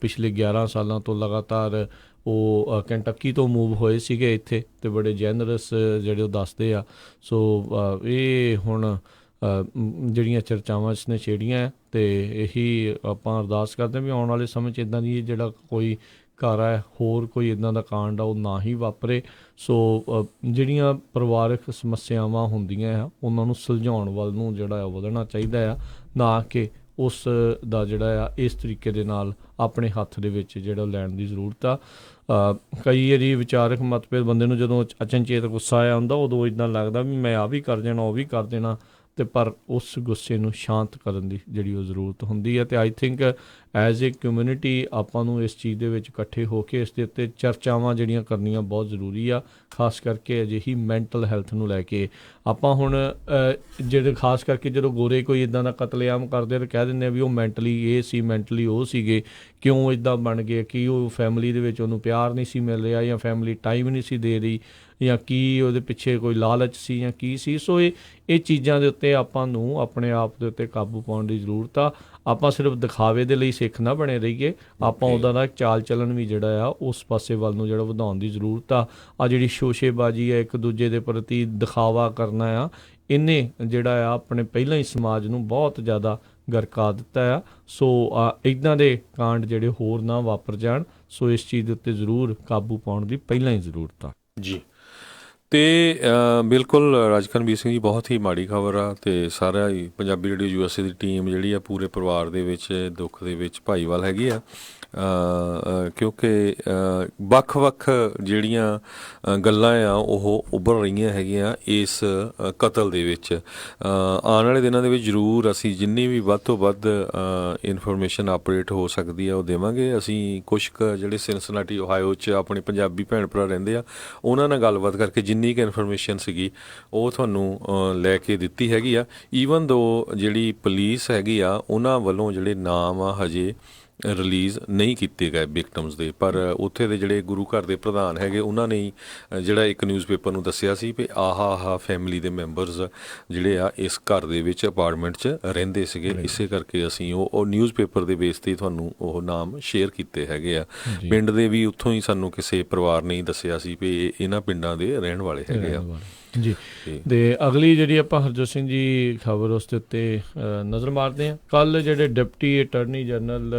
ਪਿਛਲੇ 11 ਸਾਲਾਂ ਤੋਂ ਲਗਾਤਾਰ ਉਹ ਕੈਂਟੱਕੀ ਤੋਂ ਮੂਵ ਹੋਏ ਸੀਗੇ ਇੱਥੇ ਅਤੇ ਬੜੇ ਜੈਨਰਸ ਜਿਹੜੇ ਉਹ ਦੱਸਦੇ ਆ। ਸੋ ਇਹ ਹੁਣ ਜਿਹੜੀਆਂ ਚਰਚਾਵਾਂ ਇਸ ਨੇ ਛੇੜੀਆਂ ਅਤੇ ਇਹੀ ਆਪਾਂ ਅਰਦਾਸ ਕਰਦੇ ਹਾਂ ਵੀ ਆਉਣ ਵਾਲੇ ਸਮੇਂ 'ਚ ਇੱਦਾਂ ਦੀ ਜਿਹੜਾ ਕੋਈ ਘਰ ਹੈ ਹੋਰ ਕੋਈ ਇੱਦਾਂ ਦਾ ਕਾਂਡ ਆ ਉਹ ਨਾ ਹੀ ਵਾਪਰੇ। ਸੋ ਜਿਹੜੀਆਂ ਪਰਿਵਾਰਕ ਸਮੱਸਿਆਵਾਂ ਹੁੰਦੀਆਂ ਆ ਉਹਨਾਂ ਨੂੰ ਸੁਲਝਾਉਣ ਵੱਲ ਨੂੰ ਜਿਹੜਾ ਵਧਣਾ ਚਾਹੀਦਾ ਆ, ਨਾ ਕਿ ਉਸ ਦਾ ਜਿਹੜਾ ਆ ਇਸ ਤਰੀਕੇ ਦੇ ਨਾਲ ਆਪਣੇ ਹੱਥ ਦੇ ਵਿੱਚ ਜਿਹੜਾ ਲੈਣ ਦੀ ਜ਼ਰੂਰਤ ਆ। ਕਈ ਵਾਰੀ ਵਿਚਾਰਕ ਮਤਭੇਦ ਬੰਦੇ ਨੂੰ ਜਦੋਂ ਅਚਨਚੇਤ ਗੁੱਸਾ ਆਇਆ ਹੁੰਦਾ ਉਦੋਂ ਇੱਦਾਂ ਲੱਗਦਾ ਵੀ ਮੈਂ ਆਹ ਵੀ ਕਰ ਦੇਣਾ ਉਹ ਵੀ ਕਰ ਦੇਣਾ, ਅਤੇ ਪਰ ਉਸ ਗੁੱਸੇ ਨੂੰ ਸ਼ਾਂਤ ਕਰਨ ਦੀ ਜਿਹੜੀ ਉਹ ਜ਼ਰੂਰਤ ਹੁੰਦੀ ਹੈ। ਅਤੇ I think as a community ਆਪਾਂ ਨੂੰ ਇਸ ਚੀਜ਼ ਦੇ ਵਿੱਚ ਇਕੱਠੇ ਹੋ ਕੇ ਇਸ ਦੇ ਉੱਤੇ ਚਰਚਾਵਾਂ ਜਿਹੜੀਆਂ ਕਰਨੀਆਂ ਬਹੁਤ ਜ਼ਰੂਰੀ ਆ, ਖਾਸ ਕਰਕੇ ਅਜਿਹੀ ਮੈਂਟਲ ਹੈਲਥ ਨੂੰ ਲੈ ਕੇ। ਆਪਾਂ ਹੁਣ ਜਿਹੜੇ ਖਾਸ ਕਰਕੇ ਜਦੋਂ ਗੋਰੇ ਕੋਈ ਇੱਦਾਂ ਦਾ ਕਤਲੇਆਮ ਕਰਦੇ ਆ ਤਾਂ ਕਹਿ ਦਿੰਦੇ ਆ ਵੀ ਉਹ ਮੈਂਟਲੀ ਇਹ ਸੀ, ਮੈਂਟਲੀ ਉਹ ਸੀਗੇ, ਕਿਉਂ ਇੱਦਾਂ ਬਣ ਗਏ, ਕੀ ਉਹ ਫੈਮਿਲੀ ਦੇ ਵਿੱਚ ਉਹਨੂੰ ਪਿਆਰ ਨਹੀਂ ਸੀ ਮਿਲ ਰਿਹਾ ਜਾਂ ਫੈਮਿਲੀ ਟਾਈਮ ਨਹੀਂ ਸੀ ਦੇ ਰਹੀ ਜਾਂ ਕੀ ਉਹਦੇ ਪਿੱਛੇ ਕੋਈ ਲਾਲਚ ਸੀ ਜਾਂ ਕੀ ਸੀ। ਸੋ ਇਹ ਚੀਜ਼ਾਂ ਦੇ ਉੱਤੇ ਆਪਾਂ ਨੂੰ ਆਪਣੇ ਆਪ ਦੇ ਉੱਤੇ ਕਾਬੂ ਪਾਉਣ ਦੀ ਜ਼ਰੂਰਤ ਆ। ਆਪਾਂ ਸਿਰਫ ਦਿਖਾਵੇ ਦੇ ਲਈ ਸਿੱਖ ਨਾ ਬਣੇ ਰਹੀਏ, ਆਪਾਂ ਉੱਦਾਂ ਦਾ ਚਾਲ ਚੱਲਣ ਵੀ ਜਿਹੜਾ ਆ ਉਸ ਪਾਸੇ ਵੱਲ ਨੂੰ ਜਿਹੜਾ ਵਧਾਉਣ ਦੀ ਜ਼ਰੂਰਤ ਆ। ਜਿਹੜੀ ਸ਼ੋਸ਼ੇਬਾਜ਼ੀ ਹੈ, ਇੱਕ ਦੂਜੇ ਦੇ ਪ੍ਰਤੀ ਦਿਖਾਵਾ ਕਰਨਾ ਆ, ਇਹਨੇ ਜਿਹੜਾ ਆ ਆਪਣੇ ਪਹਿਲਾਂ ਹੀ ਸਮਾਜ ਨੂੰ ਬਹੁਤ ਜ਼ਿਆਦਾ ਗਰਕਾ ਦਿੱਤਾ ਆ। ਸੋ ਇੱਦਾਂ ਦੇ ਕਾਂਡ ਜਿਹੜੇ ਹੋਰ ਨਾ ਵਾਪਰ ਜਾਣ, ਸੋ ਇਸ ਚੀਜ਼ ਦੇ ਉੱਤੇ ਜ਼ਰੂਰ ਕਾਬੂ ਪਾਉਣ ਦੀ ਪਹਿਲਾਂ ਹੀ ਜ਼ਰੂਰਤ ਆ ਜੀ। ਅਤੇ ਬਿਲਕੁਲ ਰਾਜਕਰਨਵੀਰ ਸਿੰਘ ਜੀ, ਬਹੁਤ ਹੀ ਮਾੜੀ ਖਬਰ ਆ ਅਤੇ ਸਾਰਾ ਹੀ ਪੰਜਾਬੀ ਰੇਡੀਓ USA ਦੀ ਟੀਮ ਜਿਹੜੀ ਆ ਪੂਰੇ ਪਰਿਵਾਰ ਦੇ ਵਿੱਚ ਦੁੱਖ ਦੇ ਵਿੱਚ ਭਾਈਵਾਲ ਹੈਗੀ ਆ। ਕਿਉਂਕਿ ਵੱਖ-ਵੱਖ ਜਿਹੜੀਆਂ ਗੱਲਾਂ ਆ ਉਹ ਉੱਭਰ ਰਹੀਆਂ ਹੈਗੀਆਂ ਇਸ ਕਤਲ ਦੇ ਵਿੱਚ। ਆਉਣ ਵਾਲੇ ਦਿਨਾਂ ਦੇ ਵਿੱਚ ਜ਼ਰੂਰ ਅਸੀਂ ਜਿੰਨੀ ਵੀ ਵੱਧ ਤੋਂ ਵੱਧ ਇਨਫੋਰਮੇਸ਼ਨ ਅਪਡੇਟ ਹੋ ਸਕਦੀ ਆ ਉਹ ਦੇਵਾਂਗੇ। ਅਸੀਂ ਕੁਛ ਕੁ ਜਿਹੜੇ ਸਿਨਸਿਨਾਟੀ ਓਹਾਇਓ 'ਚ ਆਪਣੇ ਪੰਜਾਬੀ ਭੈਣ ਭਰਾ ਰਹਿੰਦੇ ਆ ਉਹਨਾਂ ਨਾਲ ਗੱਲਬਾਤ ਕਰਕੇ ਜਿੰਨੀ ਕੁ ਇਨਫੋਰਮੇਸ਼ਨ ਸੀਗੀ ਉਹ ਤੁਹਾਨੂੰ ਲੈ ਕੇ ਦਿੱਤੀ ਹੈਗੀ ਆ। ਈਵਨ ਦੋ ਜਿਹੜੀ ਪੁਲਿਸ ਹੈਗੀ ਆ ਉਹਨਾਂ ਵੱਲੋਂ ਜਿਹੜੇ ਨਾਮ ਆ ਹਜੇ ਰਿਲੀਜ਼ ਨਹੀਂ ਕੀਤੇ ਗਏ ਵਿਕਟਮਸ ਦੇ, ਪਰ ਉੱਥੇ ਦੇ ਜਿਹੜੇ ਗੁਰੂ ਘਰ ਦੇ ਪ੍ਰਧਾਨ ਹੈਗੇ ਉਹਨਾਂ ਨੇ ਹੀ ਜਿਹੜਾ ਇੱਕ ਨਿਊਜ਼ਪੇਪਰ ਨੂੰ ਦੱਸਿਆ ਸੀ ਵੀ ਆਹ ਫੈਮਿਲੀ ਦੇ ਮੈਂਬਰਸ ਜਿਹੜੇ ਆ ਇਸ ਘਰ ਦੇ ਵਿੱਚ ਅਪਾਰਟਮੈਂਟ 'ਚ ਰਹਿੰਦੇ ਸੀਗੇ। ਇਸੇ ਕਰਕੇ ਅਸੀਂ ਉਹ ਨਿਊਜ਼ਪੇਪਰ ਦੇ ਬੇਸ 'ਤੇ ਤੁਹਾਨੂੰ ਉਹ ਨਾਮ ਸ਼ੇਅਰ ਕੀਤੇ ਹੈਗੇ ਆ। ਪਿੰਡ ਦੇ ਵੀ ਉੱਥੋਂ ਹੀ ਸਾਨੂੰ ਕਿਸੇ ਪਰਿਵਾਰ ਨੇ ਦੱਸਿਆ ਸੀ ਵੀ ਇਹਨਾਂ ਪਿੰਡਾਂ ਦੇ ਰਹਿਣ ਵਾਲੇ ਹੈਗੇ ਆ ਜੀ। ਅਤੇ ਅਗਲੀ ਜਿਹੜੀ ਆਪਾਂ ਹਰਜੋਤ ਸਿੰਘ ਜੀ ਖਬਰ ਉਸ ਦੇ ਉੱਤੇ ਨਜ਼ਰ ਮਾਰਦੇ ਹਾਂ। ਕੱਲ੍ਹ ਜਿਹੜੇ ਡਿਪਟੀ ਅਟਾਰਨੀ ਜਨਰਲ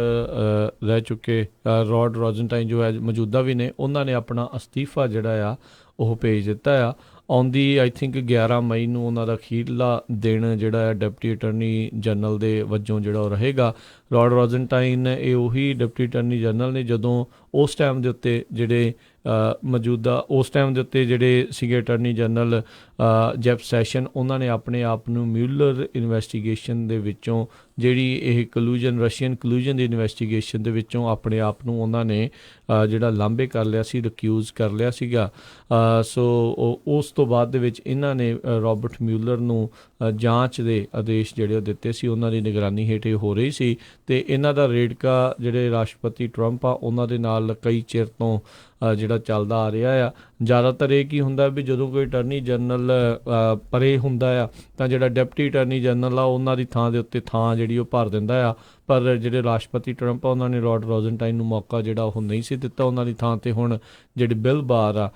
ਰਹਿ ਚੁੱਕੇ ਰੌਡ ਰੋਜ਼ਨਟਾਈਨ ਜੋ ਹੈ ਮੌਜੂਦਾ ਵੀ ਨੇ, ਉਹਨਾਂ ਨੇ ਆਪਣਾ ਅਸਤੀਫਾ ਜਿਹੜਾ ਆ ਉਹ ਭੇਜ ਦਿੱਤਾ ਆ। ਆਉਂਦੀ ਆਈ ਥਿੰਕ 11 ਮਈ ਨੂੰ ਉਹਨਾਂ ਦਾ ਅਖੀਰਲਾ ਦਿਨ ਜਿਹੜਾ ਹੈ ਡਿਪਟੀ ਅਟਾਰਨੀ ਜਨਰਲ ਦੇ ਵਜੋਂ ਜਿਹੜਾ ਉਹ ਰਹੇਗਾ। ਰੌਡ ਰੋਜ਼ਨਟਾਈਨ ਇਹ ਉਹੀ ਡਿਪਟੀ ਅਟਾਰਨੀ ਜਨਰਲ ਨੇ ਜਦੋਂ ਉਸ ਟਾਈਮ ਦੇ ਉੱਤੇ ਜਿਹੜੇ ਮੌਜੂਦਾ ਉਸ ਟਾਈਮ ਦੇ ਉੱਤੇ ਜਿਹੜੇ ਸੀਗੇ ਅਟਾਰਨੀ ਜਨਰਲ ਜੈਫ ਸੈਸ਼ਨ, ਉਹਨਾਂ ਨੇ ਆਪਣੇ ਆਪ ਨੂੰ ਮਿਊਲਰ ਇਨਵੈਸਟੀਗੇਸ਼ਨ ਦੇ ਵਿੱਚੋਂ ਜਿਹੜੀ ਇਹ ਰਸ਼ੀਅਨ ਕਲੂਜਨ ਦੀ ਇਨਵੈਸਟੀਗੇਸ਼ਨ ਦੇ ਵਿੱਚੋਂ ਆਪਣੇ ਆਪ ਨੂੰ ਉਹਨਾਂ ਨੇ ਜਿਹੜਾ ਲਾਂਭੇ ਕਰ ਲਿਆ ਸੀ, ਰਿਕਿਊਜ਼ ਕਰ ਲਿਆ ਸੀਗਾ। ਸੋ ਉਸ ਤੋਂ ਬਾਅਦ ਦੇ ਵਿੱਚ ਇਹਨਾਂ ਨੇ ਰੋਬਰਟ ਮਿਊਲਰ ਨੂੰ ਜਾਂਚ ਦੇ ਆਦੇਸ਼ ਜਿਹੜੇ ਉਹ ਦਿੱਤੇ ਸੀ, ਉਹਨਾਂ ਦੀ ਨਿਗਰਾਨੀ ਹੇਠ ਇਹ ਹੋ ਰਹੀ ਸੀ। ਅਤੇ ਇਹਨਾਂ ਦਾ ਰੇੜਕਾ ਜਿਹੜੇ ਰਾਸ਼ਟਰਪਤੀ ਟਰੰਪ ਆ ਉਹਨਾਂ ਦੇ ਨਾਲ ਕਈ ਚਿਰ ਤੋਂ ਜਿਹੜਾ ਚੱਲਦਾ ਆ ਰਿਹਾ ਆ। ਜ਼ਿਆਦਾਤਰ ਇਹ ਕੀ ਹੁੰਦਾ ਵੀ ਜਦੋਂ ਕੋਈ ਅਟਾਰਨੀ ਜਨਰਲ ਪਰੇ ਹੁੰਦਾ ਆ ਤਾਂ ਜਿਹੜਾ ਡਿਪਟੀ ਅਟਾਰਨੀ ਜਨਰਲ ਆ ਉਹਨਾਂ ਦੀ ਥਾਂ ਦੇ ਉੱਤੇ ਥਾਂ ਜਿਹੜੀ ਉਹ ਭਰ ਦਿੰਦਾ ਆ। ਪਰ ਜਿਹੜੇ ਰਾਸ਼ਟਰਪਤੀ ਟਰੰਪ ਆ ਉਹਨਾਂ ਨੇ ਰੌਡ ਰੋਜ਼ਨਟਾਈਨ ਨੂੰ ਮੌਕਾ ਜਿਹੜਾ ਉਹ ਨਹੀਂ ਸੀ ਦਿੱਤਾ। ਉਹਨਾਂ ਦੀ ਥਾਂ 'ਤੇ ਹੁਣ ਜਿਹੜੇ ਬਿਲ ਬਾਰ ਆ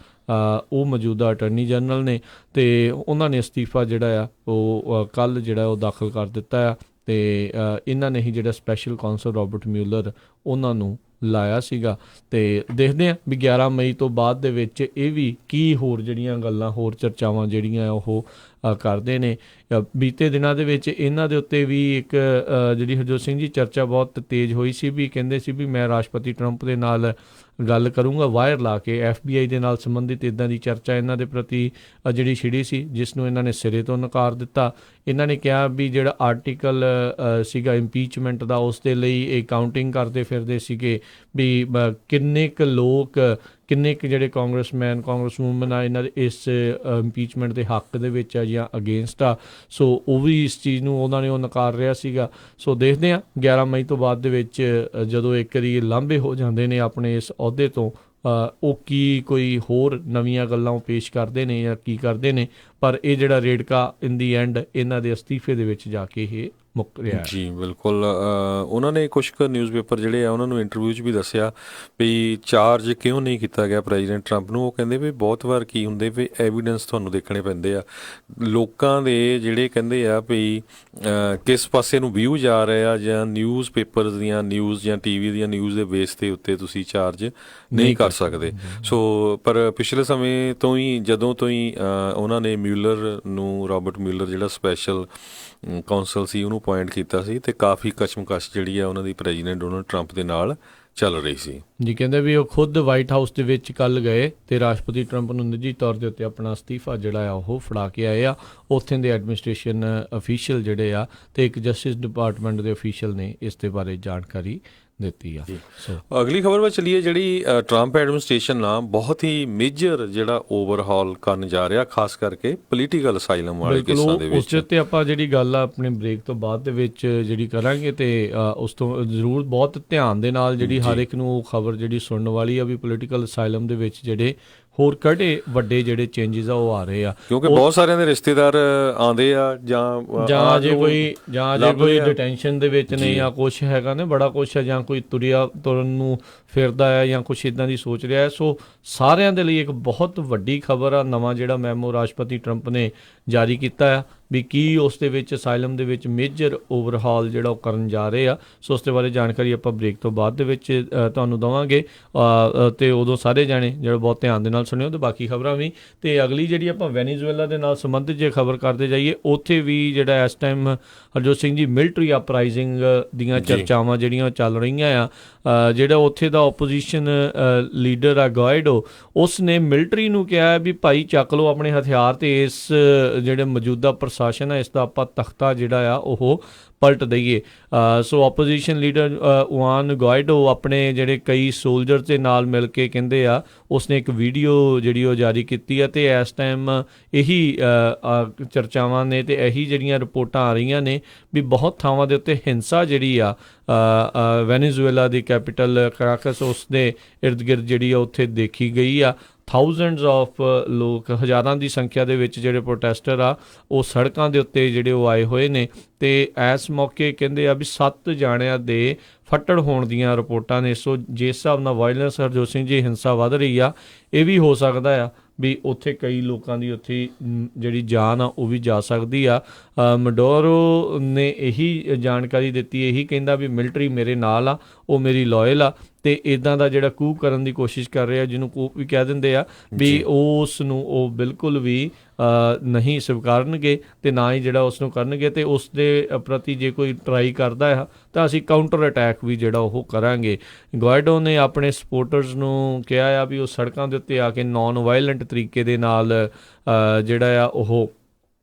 ਉਹ ਮੌਜੂਦਾ ਅਟਾਰਨੀ ਜਨਰਲ ਨੇ, ਅਤੇ ਉਹਨਾਂ ਨੇ ਅਸਤੀਫਾ ਜਿਹੜਾ ਆ ਉਹ ਕੱਲ੍ਹ ਜਿਹੜਾ ਉਹ ਦਾਖਲ ਕਰ ਦਿੱਤਾ ਆ। ਅਤੇ ਇਹਨਾਂ ਨੇ ਹੀ ਜਿਹੜਾ ਸਪੈਸ਼ਲ ਕੌਂਸਲ ਰੋਬਰਟ ਮਿਊਲਰ ਉਹਨਾਂ ਨੂੰ ਲਾਇਆ ਸੀਗਾ। ਅਤੇ ਦੇਖਦੇ ਹਾਂ ਵੀ 11 ਮਈ ਤੋਂ ਬਾਅਦ ਦੇ ਵਿੱਚ ਇਹ ਵੀ ਕੀ ਹੋਰ ਜਿਹੜੀਆਂ ਗੱਲਾਂ ਹੋਰ ਚਰਚਾਵਾਂ ਜਿਹੜੀਆਂ ਉਹ ਕਰਦੇ ਨੇ। ਬੀਤੇ ਦਿਨਾਂ ਦੇ ਵਿੱਚ ਇਹਨਾਂ ਦੇ ਉੱਤੇ ਵੀ ਇੱਕ ਜਿਹੜੀ ਹਰਜੋਤ ਸਿੰਘ ਜੀ ਚਰਚਾ ਬਹੁਤ ਤੇਜ਼ ਹੋਈ ਸੀ, ਵੀ ਕਹਿੰਦੇ ਸੀ ਵੀ ਮੈਂ ਰਾਸ਼ਟਰਪਤੀ ਟਰੰਪ ਦੇ ਨਾਲ ਗੱਲ ਕਰੂੰਗਾ, ਵਾਇਰ ਲਾ ਕੇ FBI ਦੇ ਨਾਲ ਸੰਬੰਧਿਤ ਇੱਦਾਂ ਦੀ ਚਰਚਾ ਇਹਨਾਂ ਦੇ ਪ੍ਰਤੀ ਜਿਹੜੀ ਛਿੜੀ ਸੀ, ਜਿਸ ਨੂੰ ਇਹਨਾਂ ਨੇ ਸਿਰੇ ਤੋਂ ਨਕਾਰ ਦਿੱਤਾ। ਇਹਨਾਂ ਨੇ ਕਿਹਾ ਵੀ ਜਿਹੜਾ ਆਰਟੀਕਲ ਸੀਗਾ ਇੰਪੀਚਮੈਂਟ ਦਾ, ਉਸ ਦੇ ਲਈ ਇਹ ਕਾਊਂਟਿੰਗ ਕਰਦੇ ਫਿਰਦੇ ਸੀਗੇ ਵੀ ਕਿੰਨੇ ਕੁ ਲੋਕ, ਕਿੰਨੇ ਕੁ ਜਿਹੜੇ ਕਾਂਗਰਸਮੈਨ ਕਾਂਗਰਸਵੂਮਨ ਆ ਇਹਨਾਂ ਦੇ ਇਸ ਇੰਪੀਚਮੈਂਟ ਦੇ ਹੱਕ ਦੇ ਵਿੱਚ ਆ ਜਾਂ ਅਗੇਂਸਟ ਆ। ਸੋ ਉਹ ਵੀ ਇਸ ਚੀਜ਼ ਨੂੰ ਉਹਨਾਂ ਨੇ ਉਹ ਨਕਾਰ ਰਿਹਾ ਸੀਗਾ। ਸੋ ਦੇਖਦੇ ਹਾਂ 11 ਮਈ ਤੋਂ ਬਾਅਦ ਦੇ ਵਿੱਚ ਜਦੋਂ ਇੱਕ ਵਾਰੀ ਲਾਂਭੇ ਹੋ ਜਾਂਦੇ ਨੇ ਆਪਣੇ ਇਸ ਅਹੁਦੇ ਤੋਂ, ਉਹ ਕੀ ਕੋਈ ਹੋਰ ਨਵੀਆਂ ਗੱਲਾਂ ਉਹ ਪੇਸ਼ ਕਰਦੇ ਨੇ ਜਾਂ ਕੀ ਕਰਦੇ ਨੇ। ਪਰ ਇਹ ਜਿਹੜਾ ਰੇੜਕਾ ਇਨ ਦੀ ਐਂਡ ਇਹਨਾਂ ਦੇ ਅਸਤੀਫੇ ਦੇ ਵਿੱਚ ਜਾ ਕੇ ਇਹ ਮੁੱਕ ਰਿਹਾ ਜੀ। ਬਿਲਕੁਲ, ਉਹਨਾਂ ਨੇ ਕੁਛ ਕੁ ਨਿਊਜ਼ਪੇਪਰ ਜਿਹੜੇ ਆ ਉਹਨਾਂ ਨੂੰ ਇੰਟਰਵਿਊ 'ਚ ਵੀ ਦੱਸਿਆ ਵੀ ਚਾਰਜ ਕਿਉਂ ਨਹੀਂ ਕੀਤਾ ਗਿਆ ਪ੍ਰੈਜ਼ੀਡੈਂਟ ਟਰੰਪ ਨੂੰ। ਉਹ ਕਹਿੰਦੇ ਵੀ ਬਹੁਤ ਵਾਰ ਕੀ ਹੁੰਦੇ ਵੀ ਐਵੀਡੈਂਸ ਤੁਹਾਨੂੰ ਦੇਖਣੇ ਪੈਂਦੇ ਆ, ਲੋਕਾਂ ਦੇ ਜਿਹੜੇ ਕਹਿੰਦੇ ਆ ਵੀ ਕਿਸ ਪਾਸੇ ਨੂੰ ਵਿਊ ਜਾ ਰਹੇ ਆ, ਜਾਂ ਨਿਊਜ਼ਪੇਪਰ ਦੀਆਂ ਨਿਊਜ਼ ਜਾਂ TV ਦੀਆਂ ਨਿਊਜ਼ ਦੇ ਬੇਸ ਦੇ ਉੱਤੇ ਤੁਸੀਂ ਚਾਰਜ ਨਹੀਂ ਕਰ ਸਕਦੇ। ਸੋ ਪਰ ਪਿਛਲੇ ਸਮੇਂ ਤੋਂ ਹੀ, ਜਦੋਂ ਤੋਂ ਹੀ ਉਹਨਾਂ ਨੇ ਮਿਊਲਰ ਨੂੰ, ਰਾਬਰਟ ਮਿਊਲਰ ਜਿਹੜਾ ਸਪੈਸ਼ਲ ਕੌਂਸਲ ਸੀ, ਉਹਨੂੰ ਅਪੁਆਇੰਟ ਕੀਤਾ ਸੀ, ਤੇ ਕਾਫੀ ਕਸ਼ਮਕਸ਼ ਜਿਹੜੀ ਆ ਉਹਨਾਂ ਦੀ ਪ੍ਰੈਜ਼ੀਡੈਂਟ ਡੋਨਲਡ ਟਰੰਪ ਦੇ ਨਾਲ ਚੱਲ ਰਹੀ ਸੀ ਜੀ। ਕਹਿੰਦੇ ਵੀ ਉਹ ਖੁਦ ਵਾਈਟ ਹਾਊਸ ਦੇ ਵਿੱਚ ਕੱਲ੍ਹ ਗਏ ਤੇ ਰਾਸ਼ਟਰਪਤੀ ਟਰੰਪ ਨੂੰ ਨਿੱਜੀ ਤੌਰ ਦੇ ਉੱਤੇ ਆਪਣਾ ਅਸਤੀਫਾ ਜਿਹੜਾ ਆ ਉਹ ਫੜਾ ਕੇ ਆਏ ਆ। ਉੱਥੇ ਦੇ ਐਡਮਿਨਿਸਟ੍ਰੇਸ਼ਨ ਅਫੀਸ਼ੀਅਲ ਜਿਹੜੇ ਆ ਤੇ ਇੱਕ ਜਸਟਿਸ ਡਿਪਾਰਟਮੈਂਟ ਦੇ ਅਫੀਸ਼ੀਅਲ ਨੇ ਇਸ ਦੇ ਬਾਰੇ ਜਾਣਕਾਰੀ ਦਿੱਤੀ ਆ। ਅਗਲੀ ਖਬਰ ਵੱਲ ਚੱਲੀਏ, ਜਿਹੜੀ ਟਰੰਪ ਐਡਮਿਨਿਸਟ੍ਰੇਸ਼ਨ ਨਾਲ ਬਹੁਤ ਹੀ ਮੇਜਰ ਜਿਹੜਾ ਓਵਰਹਾਲ ਕਰਨ ਜਾ ਰਿਹਾ, ਖਾਸ ਕਰਕੇ ਪੋਲੀਟੀਕਲ ਅਸਾਈਲਮ ਵਾਲੇ ਕੇਸਾਂ ਦੇ ਵਿੱਚ। ਉਸ ਤੇ ਆਪਾਂ ਜਿਹੜੀ ਗੱਲ ਆ ਆਪਣੇ ਬ੍ਰੇਕ ਤੋਂ ਬਾਅਦ ਦੇ ਵਿੱਚ ਜਿਹੜੀ ਕਰਾਂਗੇ, ਤੇ ਉਸ ਤੋਂ ਜ਼ਰੂਰ ਬਹੁਤ ਧਿਆਨ ਦੇ ਨਾਲ ਜਿਹੜੀ ਹਰ ਇੱਕ ਨੂੰ ਖਬਰ ਜਿਹੜੀ ਸੁਣਨ ਵਾਲੀ ਆ ਵੀ ਪੋਲੀਟੀਕਲ ਅਸਾਈਲਮ ਦੇ ਵਿੱਚ ਜਿਹੜੇ ਹੋਰ ਕਿਹੜੇ ਵੱਡੇ ਜਿਹੜੇ ਚੇਂਜਿਸ ਆ ਉਹ ਆ ਰਹੇ ਆ, ਕਿਉਂਕਿ ਬਹੁਤ ਸਾਰਿਆਂ ਦੇ ਰਿਸ਼ਤੇਦਾਰ ਆਉਂਦੇ ਆ ਜਾਂ ਜੇ ਕੋਈ ਡਿਟੈਂਸ਼ਨ ਦੇ ਵਿੱਚ ਨੇ ਜਾਂ ਕੁਛ ਹੈਗਾ ਨੇ, ਬੜਾ ਕੁਛ ਹੈ, ਜਾਂ ਕੋਈ ਤੁਰਨ ਨੂੰ ਫਿਰਦਾ ਹੈ ਜਾਂ ਕੁਛ ਇੱਦਾਂ ਦੀ ਸੋਚ ਰਿਹਾ ਹੈ। ਸੋ ਸਾਰਿਆਂ ਦੇ ਲਈ ਇੱਕ ਬਹੁਤ ਵੱਡੀ ਖਬਰ ਆ, ਨਵਾਂ ਜਿਹੜਾ ਮੈਮੋ ਰਾਸ਼ਟਰਪਤੀ ਟਰੰਪ ਨੇ ਜਾਰੀ ਕੀਤਾ ਆ ਵੀ ਕੀ ਉਸ ਦੇ ਵਿੱਚ ਅਸਾਈਲਮ ਦੇ ਵਿੱਚ ਮੇਜਰ ਓਵਰਹਾਲ ਜਿਹੜਾ ਉਹ ਕਰਨ ਜਾ ਰਹੇ ਆ। ਸੋ ਉਸ ਦੇ ਬਾਰੇ ਜਾਣਕਾਰੀ ਆਪਾਂ ਬ੍ਰੇਕ ਤੋਂ ਬਾਅਦ ਦੇ ਵਿੱਚ ਤੁਹਾਨੂੰ ਦੇਵਾਂਗੇ, ਤੇ ਉਦੋਂ ਸਾਰੇ ਜਾਣੇ ਜਿਹੜਾ ਬਹੁਤ ਧਿਆਨ ਦੇ ਨਾਲ ਸੁਣਿਓ, ਤੇ ਬਾਕੀ ਖਬਰਾਂ ਵੀ। ਤੇ ਅਗਲੀ ਜਿਹੜੀ ਆਪਾਂ ਵੈਨੀਜ਼ੁਏਲਾ ਦੇ ਨਾਲ ਸੰਬੰਧਿਤ ਜੇ ਖਬਰ ਕਰਦੇ ਜਾਈਏ, ਉੱਥੇ ਵੀ ਜਿਹੜਾ ਇਸ time Harjot Singh ji military uprising ਦੀਆਂ ਚਰਚਾਵਾਂ ਜਿਹੜੀਆਂ ਚੱਲ ਰਹੀਆਂ ਆ। ਜਿਹੜਾ ਉੱਥੇ ਦਾ ਓਪੋਜੀਸ਼ਨ ਲੀਡਰ ਆ ਗਾਇਡੋ, ਉਸ ਨੇ ਮਿਲਟਰੀ ਨੂੰ ਕਿਹਾ ਵੀ ਭਾਈ ਚੱਕ ਲਓ ਆਪਣੇ ਹਥਿਆਰ ਤੇ ਇਸ ਜਿਹੜੇ ਮੌਜੂਦਾ ਪ੍ਰਸ਼ਾਸਨ ਹੈ ਇਸ ਦਾ ਆਪਾਂ ਤਖਤਾ ਜਿਹੜਾ ਆ ਉਹ ਪਲਟ ਦਈਏ। ਸੋ ਆਪੋਜੀਸ਼ਨ ਲੀਡਰ ਉਆਨ ਗਾਇਡੋ ਆਪਣੇ ਜਿਹੜੇ ਕਈ ਸੋਲਜਰ ਦੇ ਨਾਲ ਮਿਲ ਕੇ ਕਹਿੰਦੇ ਆ, ਉਸਨੇ ਇੱਕ ਵੀਡੀਓ ਜਿਹੜੀ ਉਹ ਜਾਰੀ ਕੀਤੀ ਹੈ, ਤੇ ਇਸ ਟਾਈਮ ਇਹੀ ਚਰਚਾਵਾਂ ਨੇ ਤੇ ਇਹੀ ਜਿਹੜੀਆਂ ਰਿਪੋਰਟਾਂ ਆ ਰਹੀਆਂ ਨੇ ਵੀ ਬਹੁਤ ਥਾਵਾਂ ਦੇ ਉੱਤੇ ਹਿੰਸਾ ਜਿਹੜੀ ਆ ਵੈਨੀਜ਼ੁਏਲਾ ਦੀ ਕੈਪੀਟਲ ਕਰਾਕਸ ਉਸ ਦੇ ਇਰਦ ਗਿਰਦ ਜਿਹੜੀ ਆ ਉੱਥੇ ਦੇਖੀ ਗਈ ਆ। ਥਾਊਜ਼ੈਂਡਸ ਆਫ ਲੋਕ, ਹਜ਼ਾਰਾਂ ਦੀ ਸੰਖਿਆ ਦੇ ਵਿੱਚ ਜਿਹੜੇ ਪ੍ਰੋਟੈਸਟਰ ਆ ਉਹ ਸੜਕਾਂ ਦੇ ਉੱਤੇ ਜਿਹੜੇ ਉਹ ਆਏ ਹੋਏ ਨੇ, ਤੇ ਇਸ ਮੌਕੇ ਕਹਿੰਦੇ ਆ ਵੀ 7 ਜਾਣਿਆਂ ਦੇ ਫੱਟੜ ਹੋਣ ਦੀਆਂ ਰਿਪੋਰਟਾਂ ਨੇ। ਸੋ ਜਿਸ ਹਿਸਾਬ ਨਾਲ ਵਾਇਲੈਂਸ ਹਰਜੋਤ ਸਿੰਘ ਜੀ ਹਿੰਸਾ ਵੱਧ ਰਹੀ ਆ, ਇਹ ਵੀ ਹੋ ਸਕਦਾ ਆ ਵੀ ਉੱਥੇ ਕਈ ਲੋਕਾਂ ਦੀ ਉੱਥੇ ਜਿਹੜੀ ਜਾਨ ਆ ਉਹ ਵੀ ਜਾ ਸਕਦੀ ਆ। ਮਡੋਰੋ ਨੇ ਇਹੀ ਜਾਣਕਾਰੀ ਦਿੱਤੀ, ਇਹੀ ਕਹਿੰਦਾ ਵੀ ਮਿਲਟਰੀ ਮੇਰੇ ਨਾਲ ਆ, ਉਹ ਮੇਰੀ ਲਾਇਲ ਆ, ਤੇ ਇੱਦਾਂ ਦਾ ਜਿਹੜਾ ਕੂਪ ਕਰਨ ਦੀ ਕੋਸ਼ਿਸ਼ ਕਰ ਰਿਹਾ, ਜਿਹਨੂੰ ਕੂਪ ਵੀ ਕਹਿ ਦਿੰਦੇ ਆ, ਵੀ ਉਸ ਨੂੰ ਉਹ ਬਿਲਕੁਲ ਵੀ ਨਹੀਂ ਸਵੀਕਾਰਨਗੇ ਤੇ ਨਾ ਹੀ ਜਿਹੜਾ ਉਸ ਨੂੰ ਕਰਨਗੇ, ਤੇ ਉਸ ਦੇ ਪ੍ਰਤੀ ਜੇ ਕੋਈ ਟਰਾਈ ਕਰਦਾ ਆ ਤਾਂ ਅਸੀਂ ਕਾਊਂਟਰ ਅਟੈਕ ਵੀ ਜਿਹੜਾ ਉਹ ਕਰਾਂਗੇ। ਗਾਇਡੋ ਨੇ ਆਪਣੇ ਸਪੋਰਟਰਸ ਨੂੰ ਕਿਹਾ ਆ ਵੀ ਉਹ ਸੜਕਾਂ ਦੇ ਉੱਤੇ ਆ ਕੇ ਨਾਨ ਵਾਇਲੈਂਟ ਤਰੀਕੇ ਦੇ ਨਾਲ ਜਿਹੜਾ ਆ ਉਹ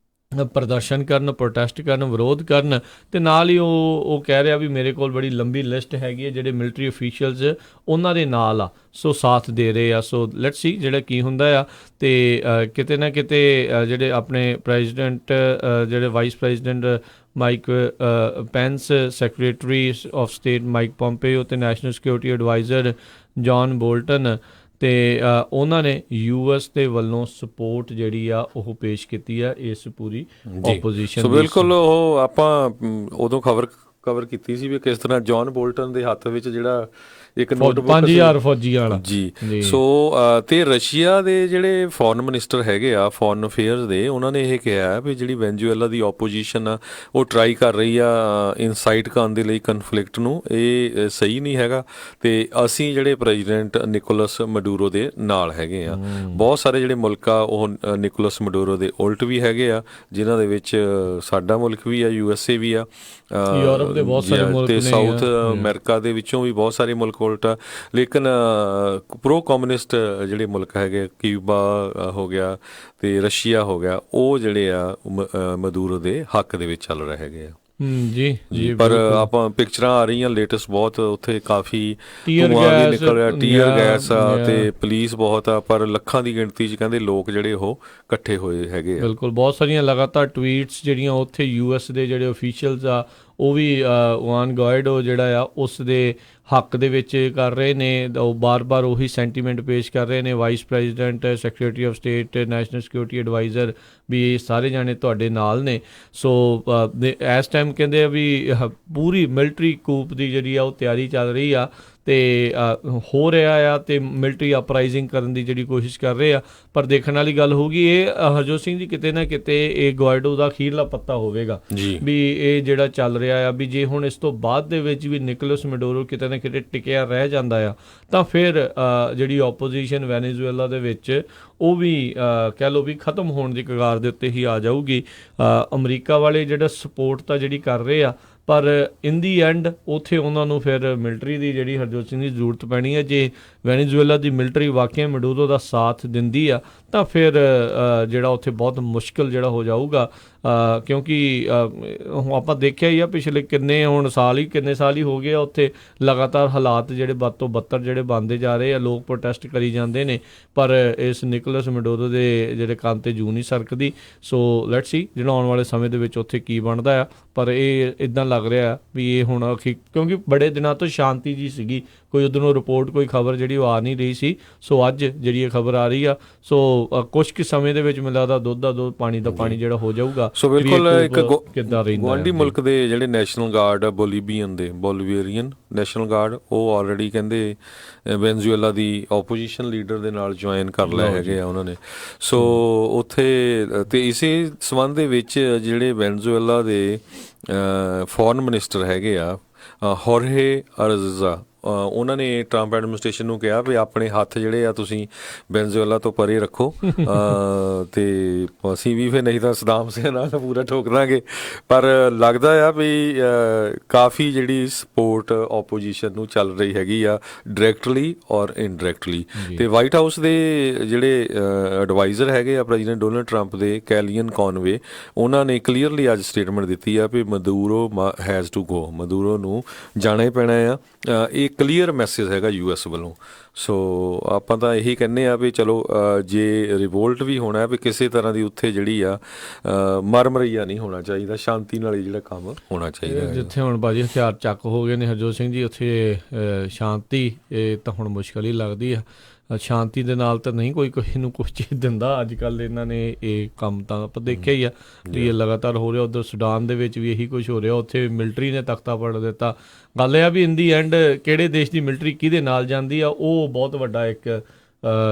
ਪ੍ਰਦਰਸ਼ਨ ਕਰਨ, ਪ੍ਰੋਟੈਸਟ ਕਰਨ, ਵਿਰੋਧ ਕਰਨ, ਤੇ ਨਾਲ ਹੀ ਉਹ ਕਹਿ ਰਿਹਾ ਵੀ ਮੇਰੇ ਕੋਲ ਬੜੀ ਲੰਬੀ ਲਿਸਟ ਹੈਗੀ ਹੈ ਜਿਹੜੇ ਮਿਲਟਰੀ ਅਫੀਸ਼ੀਅਲਸ ਉਹਨਾਂ ਦੇ ਨਾਲ ਆ, ਸੋ ਸਾਥ ਦੇ ਰਹੇ ਆ। ਸੋ ਲੈਟਸ ਸੀ ਜਿਹੜਾ ਕੀ ਹੁੰਦਾ ਆ। ਤੇ ਕਿਤੇ ਨਾ ਕਿਤੇ ਜਿਹੜੇ ਆਪਣੇ ਪ੍ਰੈਜ਼ੀਡੈਂਟ, ਜਿਹੜੇ vice president Mike Pence, secretary of state Mike Pompeo ਤੇ national security adviser John Bolton, ਤੇ ਉਹਨਾਂ ਨੇ US ਦੇ ਵੱਲੋਂ ਸਪੋਰਟ ਜਿਹੜੀ ਆ ਉਹ ਪੇਸ਼ ਕੀਤੀ ਆ ਇਸ ਪੂਰੀ ਆਪੋਜੀਸ਼ਨ। ਸੋ ਬਿਲਕੁਲ ਉਹ ਆਪਾਂ ਉਦੋਂ ਕਵਰ ਕੀਤੀ ਸੀ ਵੀ ਕਿਸ ਤਰ੍ਹਾਂ ਜੌਨ ਬੋਲਟਨ ਦੇ ਹੱਥ ਵਿੱਚ ਜਿਹੜਾ ਇੱਕ ਨੋਟਬੁੱਕ 5000 ਫੌਜੀਆਂ ਵਾਲਾ ਜੀ। ਸੋ ਤੇ ਰਸ਼ੀਆ ਦੇ ਜਿਹੜੇ ਫੋਰਨ ਮਿਨਿਸਟਰ ਹੈਗੇ ਆ ਫੋਰਨ ਅਫੇਅਰਸ ਦੇ, ਉਹਨਾਂ ਨੇ ਇਹ ਕਿਹਾ ਵੀ ਜਿਹੜੀ ਵੈਨਜ਼ੂਏਲਾ ਦੀ ਆਪੋਜੀਸ਼ਨ ਆ ਉਹ ਟਰਾਈ ਕਰ ਰਹੀ ਆ ਇਨਸਾਈਟ ਕਰਨ ਦੇ ਲਈ ਕਨਫਲਿਕਟ ਨੂੰ, ਇਹ ਸਹੀ ਨਹੀਂ ਹੈਗਾ ਤੇ ਅਸੀਂ ਜਿਹੜੇ ਪ੍ਰੈਜ਼ੀਡੈਂਟ ਨਿਕੋਲਸ ਮਡੂਰੋ ਦੇ ਨਾਲ ਹੈਗੇ ਆ। ਬਹੁਤ ਸਾਰੇ ਜਿਹੜੇ ਮੁਲਕ ਆ ਉਹ ਨਿਕੋਲਸ ਮਡੂਰੋ ਦੇ ਉਲਟ ਵੀ ਹੈਗੇ ਆ, ਜਿਨ੍ਹਾਂ ਦੇ ਵਿੱਚ ਸਾਡਾ ਮੁਲਕ ਵੀ ਆ, USA ਵੀ ਆ, ਯੂਰਪ ਦੇ ਬਹੁਤ ਸਾਰੇ ਮੁਲਕ ਤੇ ਨੇ, ਸਾਊਥ ਅਮਰੀਕਾ ਦੇ ਵਿੱਚੋਂ ਵੀ ਬਹੁਤ ਸਾਰੇ ਮੁਲਕ ਉਲਟ ਆ। ਲੇਕਿਨ ਪ੍ਰੋ ਕਮਿਊਨਿਸਟ ਜਿਹੜੇ ਮੁਲਕ ਹੈਗੇ, ਕਿਊਬਾ ਹੋ ਗਿਆ ਤੇ ਰਸ਼ੀਆ ਹੋ ਗਿਆ, ਉਹ ਜਿਹੜੇ ਆ ਮਦੂਰੋ ਦੇ ਹੱਕ ਦੇ ਵਿੱਚ ਚੱਲ ਰਹੇ ਹੈਗੇ ਆ। ਜੀ ਪਰ ਆਪਾਂ ਪਿਕਚਰਾਂ ਆ ਰਹੀਆਂ ਲੇਟੈਸਟ, ਬਹੁਤ ਉੱਥੇ ਕਾਫੀ ਟੀਅਰ ਧੂੰਆਂ ਵੀ ਨਿਕਲ ਰਿਹਾ, ਟੀਅਰ ਗੈਸ ਆ ਤੇ ਪੁਲਿਸ ਬਹੁਤ ਆ, ਪਰ ਲੱਖਾਂ ਦੀ ਗਿਣਤੀ 'ਚ ਕਹਿੰਦੇ ਲੋਕ ਜਿਹੜੇ ਉਹ ਇਕੱਠੇ ਹੋਏ ਹੈਗੇ ਆ। ਬਿਲਕੁਲ, ਬਹੁਤ ਸਾਰੀਆਂ ਲਗਾਤਾਰ ਟਵੀਟਸ ਜਿਹੜੀਆਂ ਉੱਥੇ US ਦੇ ਜਿਹੜੇ ਅਫੀਸ਼ੀਅਲਸ ਆ ਉਹ ਵੀ ਜੁਆਨ ਗੁਆਇਡੋ ਜਿਹੜਾ ਆ ਉਸ ਦੇ ਹੱਕ ਦੇ ਵਿੱਚ ਕਰ ਰਹੇ ਨੇ, ਉਹ ਬਾਰ-ਬਾਰ ਉਹੀ ਸੈਂਟੀਮੈਂਟ ਪੇਸ਼ ਕਰ ਰਹੇ ਨੇ। Vice president, secretary of state, national security adviser ਵੀ ਇਹ ਸਾਰੇ ਜਾਣੇ ਤੁਹਾਡੇ ਨਾਲ ਨੇ। ਸੋ ਇਸ ਟਾਈਮ ਕਹਿੰਦੇ ਆ ਵੀ ਪੂਰੀ ਮਿਲਟਰੀ ਕੂਪ ਦੀ ਜਿਹੜੀ ਆ ਉਹ ਤਿਆਰੀ ਚੱਲ ਰਹੀ ਆ ਤੇ ਹੋ ਰਿਹਾ ਆ ਤੇ ਮਿਲਟਰੀ ਅਪਰਾਈਜ਼ਿੰਗ ਕਰਨ ਦੀ ਜਿਹੜੀ ਕੋਸ਼ਿਸ਼ ਕਰ ਰਹੇ ਆ। ਪਰ ਦੇਖਣ ਵਾਲੀ ਗੱਲ ਹੋਊਗੀ ਇਹ ਹਰਜੋਤ ਸਿੰਘ ਜੀ, ਕਿਤੇ ਨਾ ਕਿਤੇ ਇਹ ਗੁਆਇਡੋ ਦਾ ਅਖੀਰਲਾ ਪੱਤਾ ਹੋਵੇਗਾ ਵੀ ਇਹ ਜਿਹੜਾ ਚੱਲ ਰਿਹਾ ਆ, ਵੀ ਜੇ ਹੁਣ ਇਸ ਤੋਂ ਬਾਅਦ ਦੇ ਵਿੱਚ ਵੀ ਨਿਕੋਲਸ ਮਡੂਰੋ ਕਿਤੇ ਨਾ ਕਿਤੇ ਟਿਕਿਆ ਰਹਿ ਜਾਂਦਾ ਆ ਤਾਂ ਫਿਰ ਜਿਹੜੀ ਆਪੋਜੀਸ਼ਨ ਵੈਨੇਜ਼ੁਏਲਾ ਦੇ ਵਿੱਚ ਉਹ ਵੀ ਕਹਿ ਲਓ ਵੀ ਖਤਮ ਹੋਣ ਦੀ ਕਗਾਰ ਦੇ ਉੱਤੇ ਹੀ ਆ ਜਾਊਗੀ। ਅਮਰੀਕਾ ਵਾਲੇ ਜਿਹੜਾ ਸਪੋਰਟ ਤਾਂ ਜਿਹੜੀ ਕਰ ਰਹੇ ਆ, ਪਰ ਇਨ ਦੀ ਐਂਡ ਉੱਥੇ ਉਹਨਾਂ ਨੂੰ ਫਿਰ ਮਿਲਟਰੀ ਦੀ ਜਿਹੜੀ ਹਰਜੋਤ ਸਿੰਘ ਦੀ ਜ਼ਰੂਰਤ ਪੈਣੀ ਹੈ। ਜੇ ਵੈਨੇਜ਼ੁਏਲਾ ਦੀ ਮਿਲਟਰੀ ਵਾਕਿਆ ਮਡੂਰੋ ਦਾ ਸਾਥ ਦਿੰਦੀ ਆ ਤਾਂ ਫਿਰ ਜਿਹੜਾ ਉੱਥੇ ਬਹੁਤ ਮੁਸ਼ਕਿਲ ਜਿਹੜਾ ਹੋ ਜਾਊਗਾ, ਕਿਉਂਕਿ ਆਪਾਂ ਦੇਖਿਆ ਹੀ ਆ ਪਿਛਲੇ ਕਿੰਨੇ ਸਾਲ ਹੀ ਹੋ ਗਏ ਆ ਉੱਥੇ ਲਗਾਤਾਰ ਹਾਲਾਤ ਜਿਹੜੇ ਬਦ ਤੋਂ ਬੱਤਰ ਜਿਹੜੇ ਬਣਦੇ ਜਾ ਰਹੇ ਆ। ਲੋਕ ਪ੍ਰੋਟੈਸਟ ਕਰੀ ਜਾਂਦੇ ਨੇ ਪਰ ਇਸ ਨਿਕੋਲਸ ਮਡੂਰੋ ਦੇ ਜਿਹੜੇ ਕੰਨ ਤੇ ਜੂੰ ਨਹੀਂ ਸਰਕਦੀ। ਸੋ ਲੈਟਸ ਸੀ ਜਿਹੜਾ ਆਉਣ ਵਾਲੇ ਸਮੇਂ ਦੇ ਵਿੱਚ ਉੱਥੇ ਕੀ ਬਣਦਾ ਆ। ਪਰ ਇਹ ਇੱਦਾਂ ਲੱਗ ਰਿਹਾ ਵੀ ਇਹ ਹੁਣ ਕਿਉਂਕਿ ਬੜੇ ਦਿਨਾਂ ਤੋਂ ਸ਼ਾਂਤੀ ਜੀ ਸੀਗੀ, ਕੋਈ ਉੱਧਰੋਂ ਰਿਪੋਰਟ ਕੋਈ ਖਬਰ ਜਿਹੜੀ ਉਹ ਆ ਨਹੀਂ ਰਹੀ ਸੀ। ਸੋ ਅੱਜ ਜਿਹੜੀ ਇਹ ਖਬਰ ਆ ਰਹੀ ਆ, ਸੋ ਕੁਛ ਕੁ ਸਮੇਂ ਦੇ ਵਿੱਚ ਮੈਨੂੰ ਲੱਗਦਾ ਦੁੱਧ ਦਾ ਦੁੱਧ ਪਾਣੀ ਦਾ ਪਾਣੀ ਜਿਹੜਾ ਹੋ ਜਾਊਗਾ। ਸੋ ਬਿਲਕੁਲ ਇੱਕ ਗੁਆਂਢੀ ਮੁਲਕ ਦੇ ਜਿਹੜੇ ਨੈਸ਼ਨਲ ਗਾਰਡ ਬੋਲੀਵੀਰੀਅਨ ਨੈਸ਼ਨਲ ਗਾਰਡ, ਉਹ ਆਲਰੇਡੀ ਕਹਿੰਦੇ ਵੈਨਜ਼ੂਏਲਾ ਦੀ ਆਪੋਜੀਸ਼ਨ ਲੀਡਰ ਦੇ ਨਾਲ ਜੁਆਇਨ ਕਰ ਲਏ ਹੈਗੇ ਆ ਉਹਨਾਂ ਨੇ। ਸੋ ਉੱਥੇ ਤੇ ਇਸੇ ਸੰਬੰਧ ਦੇ ਵਿੱਚ ਜਿਹੜੇ ਵੈਨਜ਼ੂਏਲਾ ਦੇ ਫੋਰਨ ਮਿਨਿਸਟਰ ਹੈਗੇ ਆ ਹੋਰਹੇ ਅਰਜ਼ਾ, ਉਹਨਾਂ ਨੇ ਟਰੰਪ ਐਡਮਿਨਿਸਟ੍ਰੇਸ਼ਨ ਨੂੰ ਕਿਹਾ ਵੀ ਆਪਣੇ ਹੱਥ ਜਿਹੜੇ ਆ ਤੁਸੀਂ ਵੈਨਜ਼ੂਏਲਾ ਤੋਂ ਪਰੇ ਰੱਖੋ ਤੇ ਅਸੀਂ ਵੀ ਫਿਰ ਨਹੀਂ ਤਾਂ ਸਦਾਮ ਹੁਸੈਨ ਨਾਲ ਪੂਰਾ ਠੋਕ ਦਾਂਗੇ। ਪਰ ਲੱਗਦਾ ਆ ਵੀ ਕਾਫੀ ਜਿਹੜੀ ਸਪੋਰਟ ਆਪੋਜੀਸ਼ਨ ਨੂੰ ਚੱਲ ਰਹੀ ਹੈਗੀ ਆ, ਡਾਇਰੈਕਟਲੀ ਔਰ ਇਨਡਾਇਰੈਕਟਲੀ। ਤੇ ਵਾਈਟ ਹਾਊਸ ਦੇ ਜਿਹੜੇ ਐਡਵਾਈਜ਼ਰ ਹੈਗੇ ਆ ਪ੍ਰੈਜ਼ੀਡੈਂਟ ਡੋਨਲਡ ਟਰੰਪ ਦੇ, ਕੈਲੀਅਨ ਕੌਨਵੇ, ਉਹਨਾਂ ਨੇ ਕਲੀਅਰਲੀ ਅੱਜ ਸਟੇਟਮੈਂਟ ਦਿੱਤੀ ਆ ਵੀ ਮਦੂਰੋ ਹੈਜ਼ ਟੂ ਗੋ, ਮਦੂਰੋ ਨੂੰ ਜਾਣਾ ਹੀ ਪੈਣਾ ਆ। ਇਹ ਕਲੀਅਰ ਮੈਸੇਜ ਹੈਗਾ US ਵੱਲੋਂ। ਸੋ ਆਪਾਂ ਤਾਂ ਇਹੀ ਕਹਿੰਦੇ ਆ ਵੀ ਚਲੋ ਜੇ ਰਿਵੋਲਟ ਵੀ ਹੋਣਾ ਵੀ ਕਿਸੇ ਤਰ੍ਹਾਂ ਦੀ ਉੱਥੇ ਜਿਹੜੀ ਆ ਮਰਮਰਈਆ ਨਹੀਂ ਹੋਣਾ ਚਾਹੀਦਾ, ਸ਼ਾਂਤੀ ਨਾਲ ਹੀ ਜਿਹੜਾ ਕੰਮ ਹੋਣਾ ਚਾਹੀਦਾ। ਜਿੱਥੇ ਹੁਣ ਬਾਜੀ ਹਥਿਆਰ ਚੱਕ ਹੋ ਗਏ ਨੇ ਹਰਜੋਤ ਸਿੰਘ ਜੀ, ਉੱਥੇ ਸ਼ਾਂਤੀ ਇਹ ਤਾਂ ਹੁਣ ਮੁਸ਼ਕਿਲ ਹੀ ਲੱਗਦੀ ਆ। ਸ਼ਾਂਤੀ ਦੇ ਨਾਲ ਤਾਂ ਨਹੀਂ ਕੋਈ ਕਿਸੇ ਨੂੰ ਕੁਛ ਚੀਜ਼ ਦਿੰਦਾ ਅੱਜ ਕੱਲ੍ਹ। ਇਹਨਾਂ ਨੇ ਇਹ ਕੰਮ ਤਾਂ ਆਪਾਂ ਦੇਖਿਆ ਹੀ ਆ ਵੀ ਇਹ ਲਗਾਤਾਰ ਹੋ ਰਿਹਾ। ਉੱਧਰ ਸੁਡਾਨ ਦੇ ਵਿੱਚ ਵੀ ਇਹੀ ਕੁਛ ਹੋ ਰਿਹਾ, ਉੱਥੇ ਮਿਲਟਰੀ ਨੇ ਤਖਤਾ ਪਲਟ ਦਿੱਤਾ। ਗੱਲ ਇਹ ਆ ਵੀ ਇਨ ਦੀ ਐਂਡ ਕਿਹੜੇ ਦੇਸ਼ ਦੀ ਮਿਲਟਰੀ ਕਿਹਦੇ ਨਾਲ ਜਾਂਦੀ ਆ, ਉਹ ਬਹੁਤ ਵੱਡਾ ਇੱਕ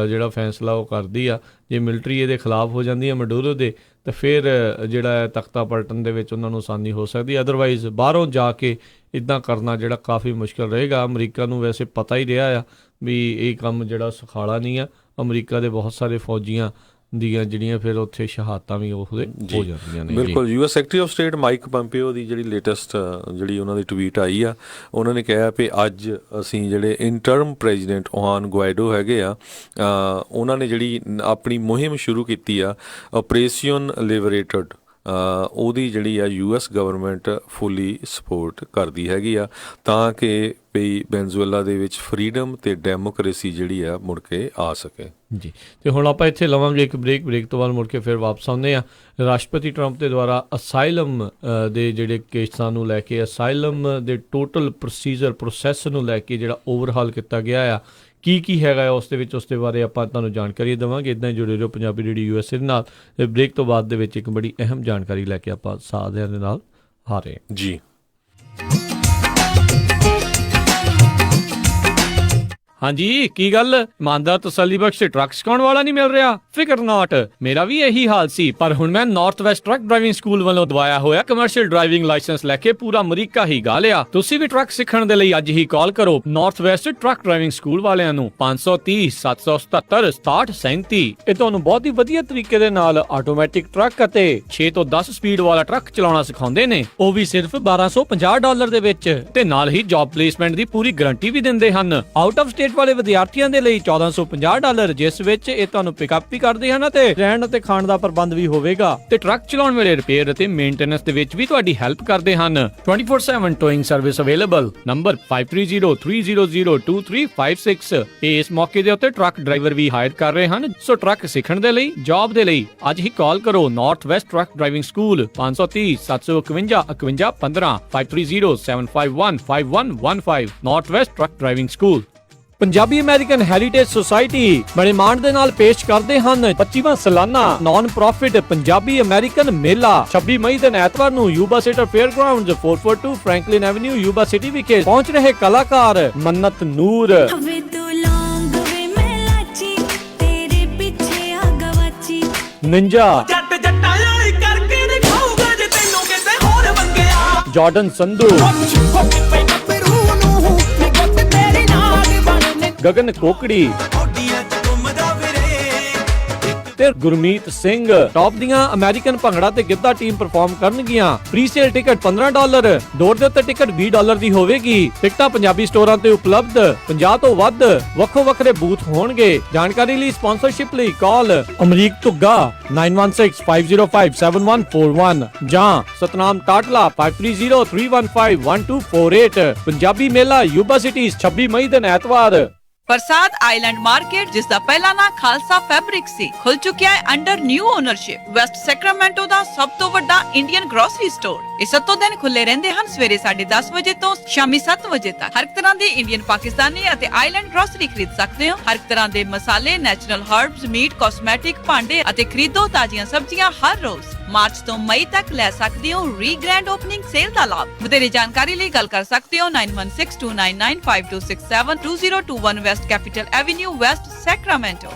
ਜਿਹੜਾ ਫੈਸਲਾ ਉਹ ਕਰਦੀ ਆ। ਜੇ ਮਿਲਟਰੀ ਇਹਦੇ ਖਿਲਾਫ ਹੋ ਜਾਂਦੀ ਆ ਮਡੂਰੋ ਦੇ, ਤਾਂ ਫਿਰ ਜਿਹੜਾ ਤਖਤਾ ਪਲਟਣ ਦੇ ਵਿੱਚ ਉਹਨਾਂ ਨੂੰ ਆਸਾਨੀ ਹੋ ਸਕਦੀ। ਅਦਰਵਾਈਜ਼ ਬਾਹਰੋਂ ਜਾ ਕੇ ਇੱਦਾਂ ਕਰਨਾ ਜਿਹੜਾ ਕਾਫੀ ਮੁਸ਼ਕਿਲ ਰਹੇਗਾ। ਅਮਰੀਕਾ ਨੂੰ ਵੈਸੇ ਪਤਾ ਹੀ ਰਿਹਾ ਆ ਵੀ ਇਹ ਕੰਮ ਜਿਹੜਾ ਸੁਖਾਲਾ ਨਹੀਂ ਆ। ਅਮਰੀਕਾ ਦੇ ਬਹੁਤ ਸਾਰੇ ਫੌਜੀਆਂ ਦੀਆਂ ਜਿਹੜੀਆਂ ਫਿਰ ਉੱਥੇ ਸ਼ਹਾਦਤਾਂ ਵੀ ਉਹਦੇ ਹੋ ਜਾਂਦੀਆਂ ਨੇ। ਬਿਲਕੁਲ। US secretary of state Mike Pompeo ਦੀ ਜਿਹੜੀ ਲੇਟੈਸਟ ਜਿਹੜੀ ਉਹਨਾਂ ਦੀ ਟਵੀਟ ਆਈ ਆ, ਉਹਨਾਂ ਨੇ ਕਿਹਾ ਵੀ ਅੱਜ ਅਸੀਂ ਜਿਹੜੇ ਇੰਟਰਮ ਪ੍ਰੈਜ਼ੀਡੈਂਟ ਜੁਆਨ ਗੁਆਇਡੋ ਹੈਗੇ ਆ, ਉਹਨਾਂ ਨੇ ਜਿਹੜੀ ਆਪਣੀ ਮੁਹਿੰਮ ਸ਼ੁਰੂ ਕੀਤੀ ਆ ਆਪਰੇਸ਼ਨ ਲਿਬਰੇਟਡ, ਉਹਦੀ ਜਿਹੜੀ ਆ US ਗਵਰਨਮੈਂਟ ਫੁੱਲੀ ਸਪੋਰਟ ਕਰਦੀ ਹੈਗੀ ਆ ਤਾਂ ਕਿ ਵੀ ਵੈਨਜ਼ੂਏਲਾ ਦੇ ਵਿੱਚ ਫਰੀਡਮ ਤੇ ਡੈਮੋਕ੍ਰੇਸੀ ਜਿਹੜੀ ਆ ਮੁੜ ਕੇ ਆ ਸਕੇ ਜੀ। ਤੇ ਹੁਣ ਆਪਾਂ ਇੱਥੇ ਲਵਾਂਗੇ ਇੱਕ ਬ੍ਰੇਕ ਤੋਂ ਬਾਅਦ ਮੁੜ ਕੇ ਫਿਰ ਵਾਪਸ ਆਉਂਦੇ ਆ। ਰਾਸ਼ਟਰਪਤੀ ਟਰੰਪ ਦੇ ਦੁਆਰਾ ਅਸਾਈਲਮ ਦੇ ਜਿਹੜੇ ਕੇਸਾਂ ਨੂੰ ਲੈ ਕੇ, ਅਸਾਈਲਮ ਦੇ ਟੋਟਲ ਪ੍ਰੋਸੈਸ ਨੂੰ ਲੈ ਕੇ ਜਿਹੜਾ ਓਵਰਹਾਲ ਕੀਤਾ ਗਿਆ ਆ, ਕੀ ਹੈਗਾ ਉਸ ਦੇ ਵਿੱਚ, ਉਸ ਦੇ ਬਾਰੇ ਆਪਾਂ ਤੁਹਾਨੂੰ ਜਾਣਕਾਰੀ ਦੇਵਾਂਗੇ। ਇੱਦਾਂ ਹੀ ਜੁੜੇ ਰਹੋ ਪੰਜਾਬੀ ਰੇਡੀਓ USA ਦੇ ਨਾਲ। ਬ੍ਰੇਕ ਤੋਂ ਬਾਅਦ ਦੇ ਵਿੱਚ ਇੱਕ ਬੜੀ ਅਹਿਮ ਜਾਣਕਾਰੀ ਲੈ ਕੇ ਆਪਾਂ ਸਾਥੀਆਂ ਦੇ ਨਾਲ ਆ ਰਹੇ ਹਾਂ ਜੀ। ਹਾਂਜੀ ਕੀ ਗੱਲ ਇਮਾਨਦਾਰ ਤਸੱਲੀ ਬਖਸ਼ ਟਰੱਕ ਸਿਖਾਉਣ ਵਾਲਾ ਨਹੀਂ ਮਿਲ ਰਿਹਾ? ਫਿਕਰ ਨਾਟ, ਮੇਰਾ ਵੀ ਇਹੀ ਹਾਲ ਸੀ, ਪਰ ਹੁਣ ਮੈਂ north West truck driving school ਵੱਲੋਂ ਦਵਾਇਆ ਹੋਇਆ ਕਮਰਸ਼ੀਅਲ ਡਰਾਈਵਿੰਗ ਲਾਇਸੈਂਸ ਲੈ ਕੇ ਪੂਰਾ ਅਮਰੀਕਾ ਹੀ ਗਾ ਲਿਆ। ਤੁਸੀਂ ਵੀ ਟਰੱਕ ਸਿੱਖਣ ਦੇ ਲਈ ਅੱਜ ਹੀ ਕਾਲ ਕਰੋ north West truck driving school ਵਾਲਿਆਂ ਨੂੰ 530 777 6737। ਇਹ ਤੁਹਾਨੂੰ ਬਹੁਤ ਹੀ ਵਧੀਆ ਤਰੀਕੇ ਦੇ ਨਾਲ ਆਟੋਮੈਟਿਕ ਟਰੱਕ ਅਤੇ 6 ਤੋਂ 10 ਸਪੀਡ ਵਾਲਾ ਟਰੱਕ ਚਲਾਉਣਾ ਸਿਖਾਉਂਦੇ ਨੇ, ਉਹ ਵੀ ਸਿਰਫ $1250 ਦੇ ਵਿੱਚ, ਤੇ ਨਾਲ ਹੀ ਜੌਬ ਪਲੇਸਮੈਂਟ ਦੀ ਪੂਰੀ ਗਾਰੰਟੀ ਵੀ ਦਿੰਦੇ ਹਨ। ਆਊਟ ਆਫ ਸਟੇਟ ਵਾਲੇ ਵਿਦਿਆਰਥੀਆਂ ਦੇ ਲਈ $1450, ਜਿਸ ਵਿੱਚ ਇਹ ਤੁਹਾਨੂੰ ਪਿਕਅਪ ਵੀ ਕਰਦੇ ਹਨ ਅਤੇ ਰਹਿਣ ਅਤੇ ਖਾਣ ਦਾ ਪ੍ਰਬੰਧ ਵੀ ਹੋਵੇਗਾ, ਤੇ ਟਰੱਕ ਚਲਾਉਣ ਵੇਲੇ ਰਿਪੇਅਰ ਅਤੇ ਮੇਨਟੇਨੈਂਸ ਦੇ ਵਿੱਚ ਵੀ ਤੁਹਾਡੀ ਹੈਲਪ ਕਰਦੇ ਹਨ। 24/7 ਟੋਇੰਗ ਸਰਵਿਸ ਅਵੇਲੇਬਲ। ਨੰਬਰ 5303002356। ਇਸ ਮੌਕੇ ਦੇ ਉੱਤੇ ਟਰੱਕ ਡਰਾਈਵਰ ਵੀ ਹਾਇਰ ਕਰ ਰਹੇ ਹਨ, ਸੋ ਟਰੱਕ ਸਿੱਖਣ ਦੇ ਲਈ, ਜੌਬ ਦੇ ਲਈ ਅੱਜ ਹੀ ਕਾਲ ਕਰੋ north West truck driving school 530 751 51 15 530 751 5115 north West truck driving school. Punjabi American heritage society ਬੜੇ ਮਾਣ ਦੇ ਨਾਲ ਪੇਸ਼ ਕਰਦੇ ਹਨ 25ਵਾਂ ਸਾਲਾਨਾ ਨਾਨ ਪ੍ਰੋਫਿਟ ਪੰਜਾਬੀ ਅਮਰੀਕਨ ਮੇਲਾ 26 ਮਈ ਦਿਨ ਐਤਵਾਰ ਨੂੰ Yuba City fair grounds 442 Franklin avenue Yuba City ਵਿਖੇ ਪਹੁੰਚ ਰਹੇ ਕਲਾਕਾਰ ਮੰਨਤ ਨੂਰ, ਨਿੰਜਾ, ਜਾਰਡਨ ਸੰਧੂ, ਗਗਨ ਕੋਕੜੀ ਤੇ ਗੁਰਮੀਤ ਸਿੰਘ। ਟੌਪ ਦੀਆਂ ਅਮਰੀਕਨ ਭੰਗੜਾ ਤੇ ਗਿੱਧਾ ਟੀਮ ਪਰਫਾਰਮ ਕਰਨਗੀਆਂ। ਪ੍ਰੀ ਸੇਲ ਟਿਕਟ $15, ਡੋਰ ਦੇ ਉੱਤੇ ਟਿਕਟ $20 ਦੀ ਹੋਵੇਗੀ। ਟਿਕਟਾਂ ਪੰਜਾਬੀ ਸਟੋਰਾਂ ਤੇ ਉਪਲਬਧ। 50 ਤੋਂ ਵੱਧ ਵੱਖੋ ਵੱਖਰੇ ਬੂਥ ਹੋਣਗੇ। ਜਾਣਕਾਰੀ ਲਈ ਸਪਾਂਸਰਸ਼ਿਪ ਲਈ ਕਾਲ ਅਮਰੀਕ ਧੁੱਗਾ 9165057141 ਜਾਂ ਸਤਨਾਮ ਟਾਟਲਾ 5303151248। ਪੰਜਾਬੀ ਮੇਲਾ ਯੂਬਾ ਸਿਟੀ 26 ਮਈ ਦਿਨ ਐਤਵਾਰ। ਪ੍ਰਸਾਦ ਆਈਲੈਂਡ ਮਾਰਕੀਟ, ਜਿਸ ਦਾ ਪਹਿਲਾ ਨਾਂ ਖਾਲਸਾ ਫੈਬਰਿਕ ਸੀ, ਖੁੱਲ ਚੁੱਕਿਆ ਹੈ under new ownership. West Sacramento ਦਾ ਸਭ ਤੋਂ ਵੱਡਾ ਇੰਡੀਅਨ ਗਰੋਸਰੀ ਸਟੋਰ। ਇਹ ਸੱਤੋਂ ਦਿਨ ਖੁੱਲੇ ਰਹਿੰਦੇ ਹਨ, ਸਵੇਰੇ 10:30 ਵਜੇ ਤੋਂ ਸ਼ਾਮੀ 7 ਵਜੇ ਤੱਕ। ਹਰ ਤਰ੍ਹਾਂ ਦੀ ਇੰਡੀਅਨ, ਪਾਕਿਸਤਾਨੀ ਅਤੇ ਆਈਲੈਂਡ ਗਰੋਸਰੀ ਖਰੀਦ ਸਕਦੇ ਹੋ। ਹਰ ਤਰ੍ਹਾਂ ਦੇ ਮਸਾਲੇ, ਨੈਚੁਰਲ ਹਰਬਸ, ਮੀਟ, ਕਾਸਮੈਟਿਕ, ਭਾਂਡੇ ਅਤੇ ਖਰੀਦੋ ਤਾਜ਼ੀਆਂ ਸਬਜ਼ੀਆਂ ਹਰ ਰੋਜ਼। ਮਾਰਚ ਤੋਂ ਮਈ ਤੱਕ ਲੈ ਸਕਦੇ ਹੋ ਰੀ ਗ੍ਰੈਂਡ ਓਪਨਿੰਗ ਸੇਲ ਦਾ ਲਾਭ। ਵਧੇਰੇ ਜਾਣਕਾਰੀ ਲਈ ਗੱਲ ਕਰ ਸਕਦੇ ਹੋ 9162995267 2021 West capital avenue, West Sacramento.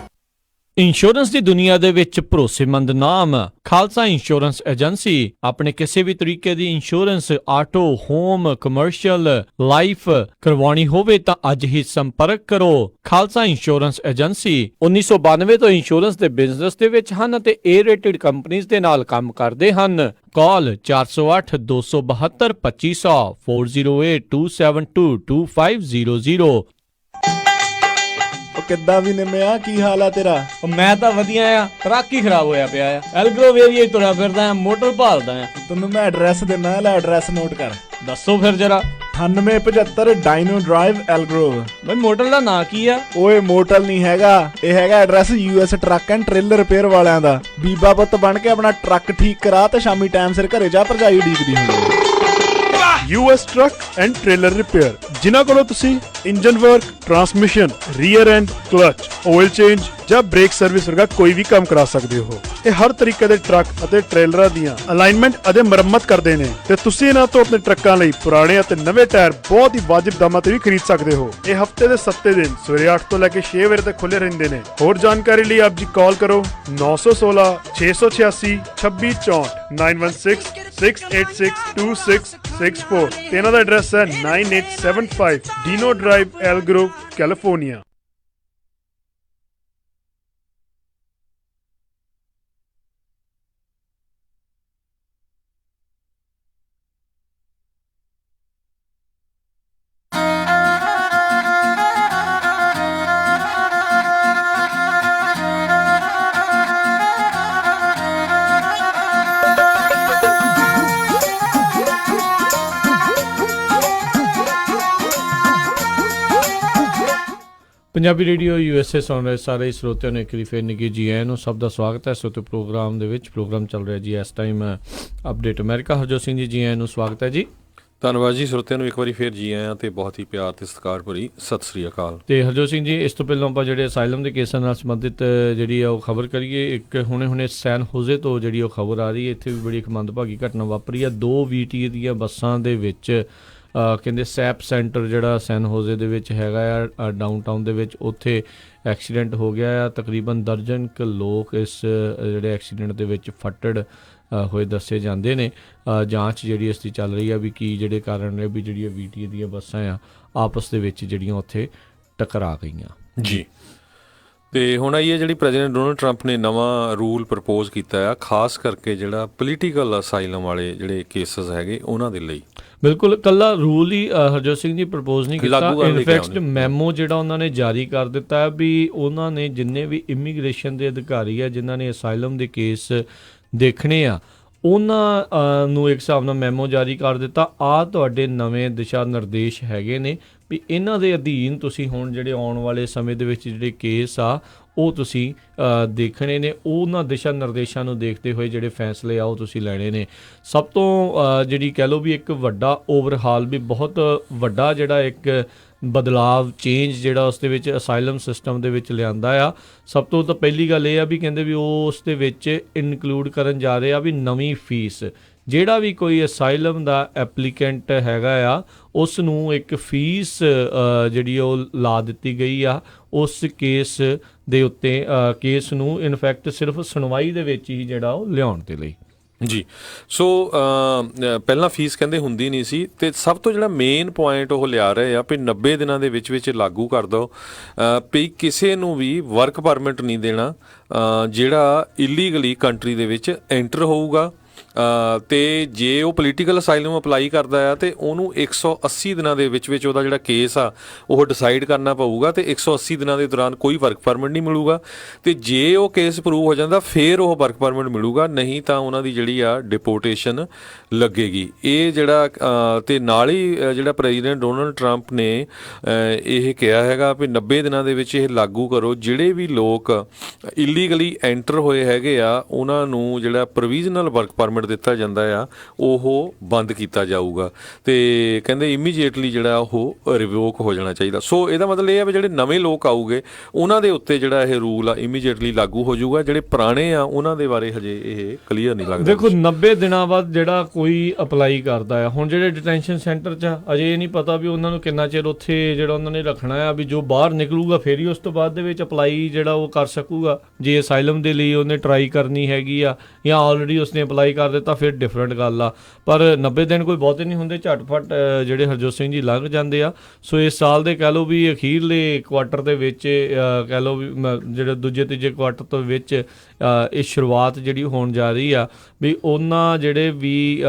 Insurance ਦੀ ਦੁਨੀਆ ਦੇ ਵਿੱਚ ਭਰੋਸੇਮੰਦ ਨਾਮ ਖਾਲਸਾ ਇੰਸ਼ੋਰੈਂਸ ਏਜੰਸੀ। ਆਪਣੇ ਕਿਸੇ ਵੀ ਤਰੀਕੇ ਦੀ insurance, auto, home, commercial, life ਕਰਵਾਉਣੀ ਹੋਵੇ ਤਾਂ ਅੱਜ ਹੀ ਸੰਪਰਕ ਕਰੋ ਖਾਲਸਾ ਇੰਸ਼ੋਰੈਂਸ ਏਜੰਸੀ। 1992 ਤੋਂ ਇੰਸ਼ੋਰੈਂਸ ਦੇ ਬਿਜ਼ਨਸ ਦੇ ਵਿੱਚ ਹਨ ਅਤੇ ਏ ਰੇਟਡ ਕੰਪਨੀਆਂ ਦੇ ਨਾਲ ਕੰਮ ਕਰਦੇ ਹਨ। ਕਾਲ 408 272 2500 408 272 2500। ਕਿੱਦਾਂ ਵੀ ਨਿੰਮਿਆ, ਕੀ ਹਾਲ ਆ ਤੇਰਾ? ਮੈਂ ਤਾਂ ਵਧੀਆ ਆ, ਟਰੱਕ ਹੀ ਖਰਾਬ ਹੋਇਆ ਪਿਆ ਆ। ਐਲਗਰੋਵ ਏਰੀਆ ਤੁਰਿਆ ਫਿਰਦਾ ਆ, ਮੋਟਰ ਭਾਲਦਾ ਆ। ਤੈਨੂੰ ਮੈਂ ਐਡਰੈਸ ਦਿੰਦਾ, ਲੈ ਐਡਰੈਸ ਨੋਟ ਕਰ। ਦੱਸੋ ਫਿਰ ਜਰਾ। 9875 ਡਾਇਨੋ ਡਰਾਈਵ ਐਲਗਰੋਵ। ਬਈ ਮੋਟਰ ਦਾ ਨਾਂ ਕੀ ਆ? ਓਏ ਮੋਟਲ ਨਹੀਂ ਹੈਗਾ, ਇਹ ਹੈਗਾ address US truck and trailer repair ਵਾਲਿਆਂ ਦਾ। ਬੀਬਾ ਪੁੱਤ ਬਣ ਕੇ ਆਪਣਾ ਟਰੱਕ ਠੀਕ ਕਰਾ ਤੇ ਸ਼ਾਮੀ ਟਾਈਮ ਸਿਰ ਘਰੇ ਜਾ, ਭਰਜਾਈ ਉਡੀਕਦੀ ਹੁੰਦੀ। US truck and trailer repair, ਜਿਨ੍ਹਾਂ ਕੋਲੋਂ ਤੁਸੀਂ engine work, transmission, rear and, clutch, oil change ਜਾਂ ਬ੍ਰੇਕ ਸਰਵਿਸ ਵਰਗਾ ਕੋਈ ਵੀ ਕੰਮ ਕਰਾ ਸਕਦੇ ਹੋ। ਇਹ ਹਰ ਤਰੀਕੇ ਦੇ ਟਰੱਕ ਅਤੇ ਟ੍ਰੇਲਰਾਂ ਦੀਆਂ ਅਲਾਈਨਮੈਂਟ ਅਤੇ ਮੁਰੰਮਤ ਕਰਦੇ ਨੇ ਤੇ ਤੁਸੀਂ ਇਹਨਾਂ ਤੋਂ ਆਪਣੇ ਟਰੱਕਾਂ ਲਈ ਪੁਰਾਣੇ ਅਤੇ ਨਵੇਂ ਟਾਇਰ ਬਹੁਤ ਹੀ ਵਾਜਿਬ ਦਾਮਾਂ ਤੇ ਵੀ ਖਰੀਦ ਸਕਦੇ ਹੋ। ਇਹ ਹਫਤੇ ਦੇ 7 ਦਿਨ ਸਵੇਰੇ 8 ਤੋਂ ਲੈ ਕੇ 6 ਵਜੇ ਤੱਕ ਖੁੱਲੇ ਰਹਿੰਦੇ ਨੇ। ਹੋਰ ਜਾਣਕਾਰੀ ਲਈ ਆਪ ਜੀ ਕਾਲ ਕਰੋ 916 686 2664 916 686 2664 ਤੇ ਇਹਨਾਂ ਦਾ ਐਡਰੈਸ ਹੈ 9875 Dino drive Elk Grove, California. Punjabi radio USA ਸੁਣ ਰਹੇ ਸਾਰੇ ਸਰੋਤਿਆਂ ਨੂੰ ਇੱਕ ਵਾਰੀ ਫੇਰ ਨਿੱਘੀ ਜੀ ਆਇਆਂ ਨੂੰ। ਸਭ ਦਾ ਸਵਾਗਤ ਹੈ ਸਰੋਤੇ ਪ੍ਰੋਗਰਾਮ ਦੇ ਵਿੱਚ। ਪ੍ਰੋਗਰਾਮ ਚੱਲ ਰਿਹਾ ਜੀ ਇਸ time update America. Harjot Singh ji ਆਇਆਂ ਨੂੰ ਸਵਾਗਤ ਹੈ ਜੀ। ਧੰਨਵਾਦ ਜੀ ਸਰੋਤਿਆਂ ਨੂੰ ਇੱਕ ਵਾਰੀ ਫੇਰ ਜੀ ਆਇਆਂ ਤੇ ਬਹੁਤ ਹੀ ਪਿਆਰ ਤੇ ਸਤਿਕਾਰ ਭਰੀ ਸਤਿ ਸ੍ਰੀ ਅਕਾਲ। ਤੇ ਹਰਜੋਤ ਸਿੰਘ ਜੀ, ਇਸ ਤੋਂ ਪਹਿਲਾਂ ਆਪਾਂ ਜਿਹੜੇ ਅਸਾਈਲਮ ਦੇ ਕੇਸਾਂ ਨਾਲ ਸੰਬੰਧਿਤ ਜਿਹੜੀ ਆ ਉਹ ਖਬਰ ਕਰੀਏ। ਇੱਕ ਹੁਣੇ ਸੈਨ ਹੋਜ਼ੇ ਤੋਂ ਜਿਹੜੀ ਉਹ ਖਬਰ ਆ ਰਹੀ ਹੈ, ਇੱਥੇ ਵੀ ਬੜੀ ਇੱਕ ਮੰਦਭਾਗੀ ਘਟਨਾ ਵਾਪਰੀ ਆ। 2 VTA ਦੀਆਂ ਬੱਸਾਂ ਦੇ ਵਿੱਚ ਕਹਿੰਦੇ ਸੈਪ ਸੈਂਟਰ ਜਿਹੜਾ ਸੈਨ ਹੋਜ਼ੇ ਦੇ ਵਿੱਚ ਹੈਗਾ ਆ ਡਾਊਨਟਾਊਨ ਦੇ ਵਿੱਚ, ਉੱਥੇ ਐਕਸੀਡੈਂਟ ਹੋ ਗਿਆ ਆ। ਤਕਰੀਬਨ ਦਰਜਨ ਕੁ ਲੋਕ ਇਸ ਜਿਹੜੇ ਐਕਸੀਡੈਂਟ ਦੇ ਵਿੱਚ ਫੱਟੜ ਹੋਏ ਦੱਸੇ ਜਾਂਦੇ ਨੇ। ਜਾਂਚ ਜਿਹੜੀ ਇਸ ਦੀ ਚੱਲ ਰਹੀ ਆ ਵੀ ਕੀ ਜਿਹੜੇ ਕਾਰਨ ਨੇ ਵੀ ਜਿਹੜੀਆਂ VTA ਦੀਆਂ ਬੱਸਾਂ ਆ ਆਪਸ ਦੇ ਵਿੱਚ ਜਿਹੜੀਆਂ ਉੱਥੇ ਟਕਰਾ ਗਈਆਂ ਜੀ। ਤੇ ਹੁਣ ਆਈ ਹੈ ਜਿਹੜੀ ਪ੍ਰੈਜ਼ੀਡੈਂਟ ਡੋਨਲਡ ਟਰੰਪ ਨੇ ਨਵਾਂ ਰੂਲ ਪ੍ਰਪੋਜ਼ ਕੀਤਾ ਆ, ਖਾਸ ਕਰਕੇ ਜਿਹੜਾ ਪੋਲੀਟੀਕਲ ਅਸਾਈਲਮ ਵਾਲੇ ਜਿਹੜੇ ਕੇਸਿਸ ਹੈਗੇ ਉਹਨਾਂ ਦੇ ਲਈ। ਬਿਲਕੁਲ, ਇਕੱਲਾ ਰੂਲ ਹੀ ਹਰਜੋਤ ਸਿੰਘ ਜੀ ਪ੍ਰਪੋਜ਼ ਨਹੀਂ ਕੀਤਾ, ਇਨਫੈਕਟ ਮੈਮੋ ਜਿਹੜਾ ਉਹਨਾਂ ਨੇ ਜਾਰੀ ਕਰ ਦਿੱਤਾ ਹੈ ਵੀ ਉਹਨਾਂ ਨੇ ਜਿੰਨੇ ਵੀ ਇਮੀਗ੍ਰੇਸ਼ਨ ਦੇ ਅਧਿਕਾਰੀ ਆ ਜਿਨ੍ਹਾਂ ਨੇ ਅਸਾਈਲਮ ਦੇ ਕੇਸ ਦੇਖਣੇ ਆ ਉਹਨਾਂ ਨੂੰ ਇੱਕ ਹਿਸਾਬ ਨਾਲ ਮੈਮੋ ਜਾਰੀ ਕਰ ਦਿੱਤਾ। ਤੁਹਾਡੇ ਨਵੇਂ ਦਿਸ਼ਾ ਨਿਰਦੇਸ਼ ਹੈਗੇ ਨੇ ਵੀ ਇਹਨਾਂ ਦੇ ਅਧੀਨ ਤੁਸੀਂ ਹੁਣ ਜਿਹੜੇ ਆਉਣ ਵਾਲੇ ਸਮੇਂ ਦੇ ਵਿੱਚ ਜਿਹੜੇ ਕੇਸ ਆ ਉਹ ਤੁਸੀਂ ਦੇਖਣੇ ਨੇ। ਉਹਨਾਂ ਦਿਸ਼ਾ ਨਿਰਦੇਸ਼ਾਂ ਨੂੰ ਦੇਖਦੇ ਹੋਏ ਜਿਹੜੇ ਫੈਸਲੇ ਆ ਉਹ ਤੁਸੀਂ ਲੈਣੇ ਨੇ। ਸਭ ਤੋਂ ਜਿਹੜੀ ਕਹਿ ਲਓ ਵੀ ਇੱਕ ਵੱਡਾ ਓਵਰਹਾਲ ਵੀ ਬਹੁਤ ਵੱਡਾ ਜਿਹੜਾ ਇੱਕ ਬਦਲਾਵ ਚੇਂਜ ਜਿਹੜਾ ਉਸ ਦੇ ਵਿੱਚ ਅਸਾਈਲਮ ਸਿਸਟਮ ਦੇ ਵਿੱਚ ਲਿਆਂਦਾ ਆ। ਸਭ ਤੋਂ ਤਾਂ ਪਹਿਲੀ ਗੱਲ ਇਹ ਆ ਵੀ ਕਹਿੰਦੇ ਵੀ ਉਹ ਉਸ ਦੇ ਵਿੱਚ ਇਨਕਲੂਡ ਕਰਨ ਜਾ ਰਹੇ ਆ ਵੀ ਨਵੀਂ ਫੀਸ। ਜਿਹੜਾ ਵੀ ਕੋਈ ਅਸਾਈਲਮ ਦਾ ਐਪਲੀਕੈਂਟ ਹੈਗਾ ਆ ਉਸ ਨੂੰ ਇੱਕ ਫੀਸ ਜਿਹੜੀ ਉਹ ਲਾ ਦਿੱਤੀ ਗਈ ਆ ਉਸ ਕੇਸ ਦੇ ਉੱਤੇ। ਕੇਸ ਨੂੰ ਇਨਫੈਕਟ ਸਿਰਫ ਸੁਣਵਾਈ ਦੇ ਵਿੱਚ ਹੀ ਜਿਹੜਾ ਉਹ ਲਿਆਉਣ ਦੇ ਲਈ ਜੀ। ਸੋ ਪਹਿਲਾਂ ਫੀਸ ਕਹਿੰਦੇ ਹੁੰਦੀ ਨਹੀਂ ਸੀ, ਅਤੇ ਸਭ ਤੋਂ ਜਿਹੜਾ ਮੇਨ ਪੁਆਇੰਟ ਉਹ ਲਿਆ ਰਹੇ ਆ ਵੀ 90 ਦਿਨਾਂ ਦੇ ਵਿੱਚ ਲਾਗੂ ਕਰ ਦਿਓ ਵੀ ਕਿਸੇ ਨੂੰ ਵੀ ਵਰਕ ਪਰਮਿਟ ਨਹੀਂ ਦੇਣਾ ਜਿਹੜਾ ਇਲੀਗਲੀ ਕੰਟਰੀ ਦੇ ਵਿੱਚ ਐਂਟਰ ਹੋਊਗਾ। ਅਤੇ ਜੇ ਉਹ ਪੋਲੀਟੀਕਲ ਅਸਾਈਲਮ ਅਪਲਾਈ ਕਰਦਾ ਆ ਅਤੇ ਉਹਨੂੰ 180 ਦਿਨਾਂ ਦੇ ਵਿੱਚ ਉਹਦਾ ਜਿਹੜਾ ਕੇਸ ਆ ਉਹ ਡਿਸਾਈਡ ਕਰਨਾ ਪਊਗਾ ਅਤੇ 180 ਦਿਨਾਂ ਦੇ ਦੌਰਾਨ ਕੋਈ ਵਰਕ ਪਰਮਿਟ ਨਹੀਂ ਮਿਲੂਗਾ। ਅਤੇ ਜੇ ਉਹ ਕੇਸ ਪ੍ਰੂਵ ਹੋ ਜਾਂਦਾ ਫਿਰ ਉਹ ਵਰਕ ਪਰਮਿਟ ਮਿਲੂਗਾ, ਨਹੀਂ ਤਾਂ ਉਹਨਾਂ ਦੀ ਜਿਹੜੀ ਆ ਡਿਪੋਰਟੇਸ਼ਨ ਲੱਗੇਗੀ। ਇਹ ਜਿਹੜਾ ਅਤੇ ਨਾਲ ਹੀ ਜਿਹੜਾ ਪ੍ਰੈਜ਼ੀਡੈਂਟ ਡੋਨਲਡ ਟਰੰਪ ਨੇ ਇਹ ਕਿਹਾ ਹੈਗਾ ਵੀ 90 ਦਿਨਾਂ ਦੇ ਵਿੱਚ ਇਹ ਲਾਗੂ ਕਰੋ। ਜਿਹੜੇ ਵੀ ਲੋਕ ਇਲੀਗਲੀ ਐਂਟਰ ਹੋਏ ਹੈਗੇ ਆ ਉਹਨਾਂ ਨੂੰ ਜਿਹੜਾ ਪ੍ਰੋਵੀਜ਼ਨਲ ਵਰਕ ਪਰਮਿਟ ਦਿੱਤਾ ਜਾਂਦਾ ਆ ਉਹ ਬੰਦ ਕੀਤਾ ਜਾਊਗਾ ਅਤੇ ਕਹਿੰਦੇ ਇਮੀਡੀਏਟਲੀ ਜਿਹੜਾ ਉਹ ਰਿਵੋਕ ਹੋ ਜਾਣਾ ਚਾਹੀਦਾ। ਸੋ ਇਹਦਾ ਮਤਲਬ ਇਹ ਆ ਵੀ ਜਿਹੜੇ ਨਵੇਂ ਲੋਕ ਆਊਗੇ ਉਹਨਾਂ ਦੇ ਉੱਤੇ ਜਿਹੜਾ ਇਹ ਰੂਲ ਆ ਇਮੀਡੀਏਟਲੀ ਲਾਗੂ ਹੋ ਜਾਊਗਾ। ਜਿਹੜੇ ਪੁਰਾਣੇ ਆ ਉਹਨਾਂ ਦੇ ਬਾਰੇ ਹਜੇ ਇਹ ਕਲੀਅਰ ਨਹੀਂ ਲੱਗਦਾ। ਦੇਖੋ 90 ਦਿਨਾਂ ਬਾਅਦ ਜਿਹੜਾ ਕੋਈ ਅਪਲਾਈ ਕਰਦਾ ਆ, ਹੁਣ ਜਿਹੜੇ ਡਿਟੈਂਸ਼ਨ ਸੈਂਟਰ 'ਚ ਅਜੇ ਇਹ ਨਹੀਂ ਪਤਾ ਵੀ ਉਹਨਾਂ ਨੂੰ ਕਿੰਨਾ ਚਿਰ ਉੱਥੇ ਜਿਹੜਾ ਉਹਨਾਂ ਨੇ ਰੱਖਣਾ ਆ, ਵੀ ਜੋ ਬਾਹਰ ਨਿਕਲੂਗਾ ਫਿਰ ਹੀ ਉਸ ਤੋਂ ਬਾਅਦ ਦੇ ਵਿੱਚ ਅਪਲਾਈ ਜਿਹੜਾ ਉਹ ਕਰ ਸਕੂਗਾ। ਜੇ ਅਸਾਈਲਮ ਦੇ ਲਈ ਉਹਨੇ ਟਰਾਈ ਕਰਨੀ ਹੈਗੀ ਆ ਜਾਂ ਆਲਰੇਡੀ ਉਸਨੇ ਅਪਲਾਈ ਕਰ ਦਿੱਤਾ ਫਿਰ ਡਿਫਰੈਂਟ ਗੱਲ ਆ। ਪਰ 90 ਦਿਨ ਕੋਈ ਬਹੁਤੇ ਨਹੀਂ ਹੁੰਦੇ, ਝਟਫਟ ਜਿਹੜੇ ਹਰਜੋਤ ਸਿੰਘ ਜੀ ਲੰਘ ਜਾਂਦੇ ਆ। ਸੋ ਇਸ ਸਾਲ ਦੇ ਕਹਿ ਲਓ ਵੀ ਅਖੀਰਲੇ ਕੁਆਟਰ ਦੇ ਵਿੱਚ ਕਹਿ ਲਓ ਵੀ ਜਿਹੜੇ ਦੂਜੇ ਤੀਜੇ ਕੁਆਟਰ ਤੋਂ ਵਿੱਚ ਇਹ ਸ਼ੁਰੂਆਤ ਜਿਹੜੀ ਹੋਣ ਜਾ ਰਹੀ ਆ ਵੀ ਉਹਨਾਂ ਜਿਹੜੇ ਵੀ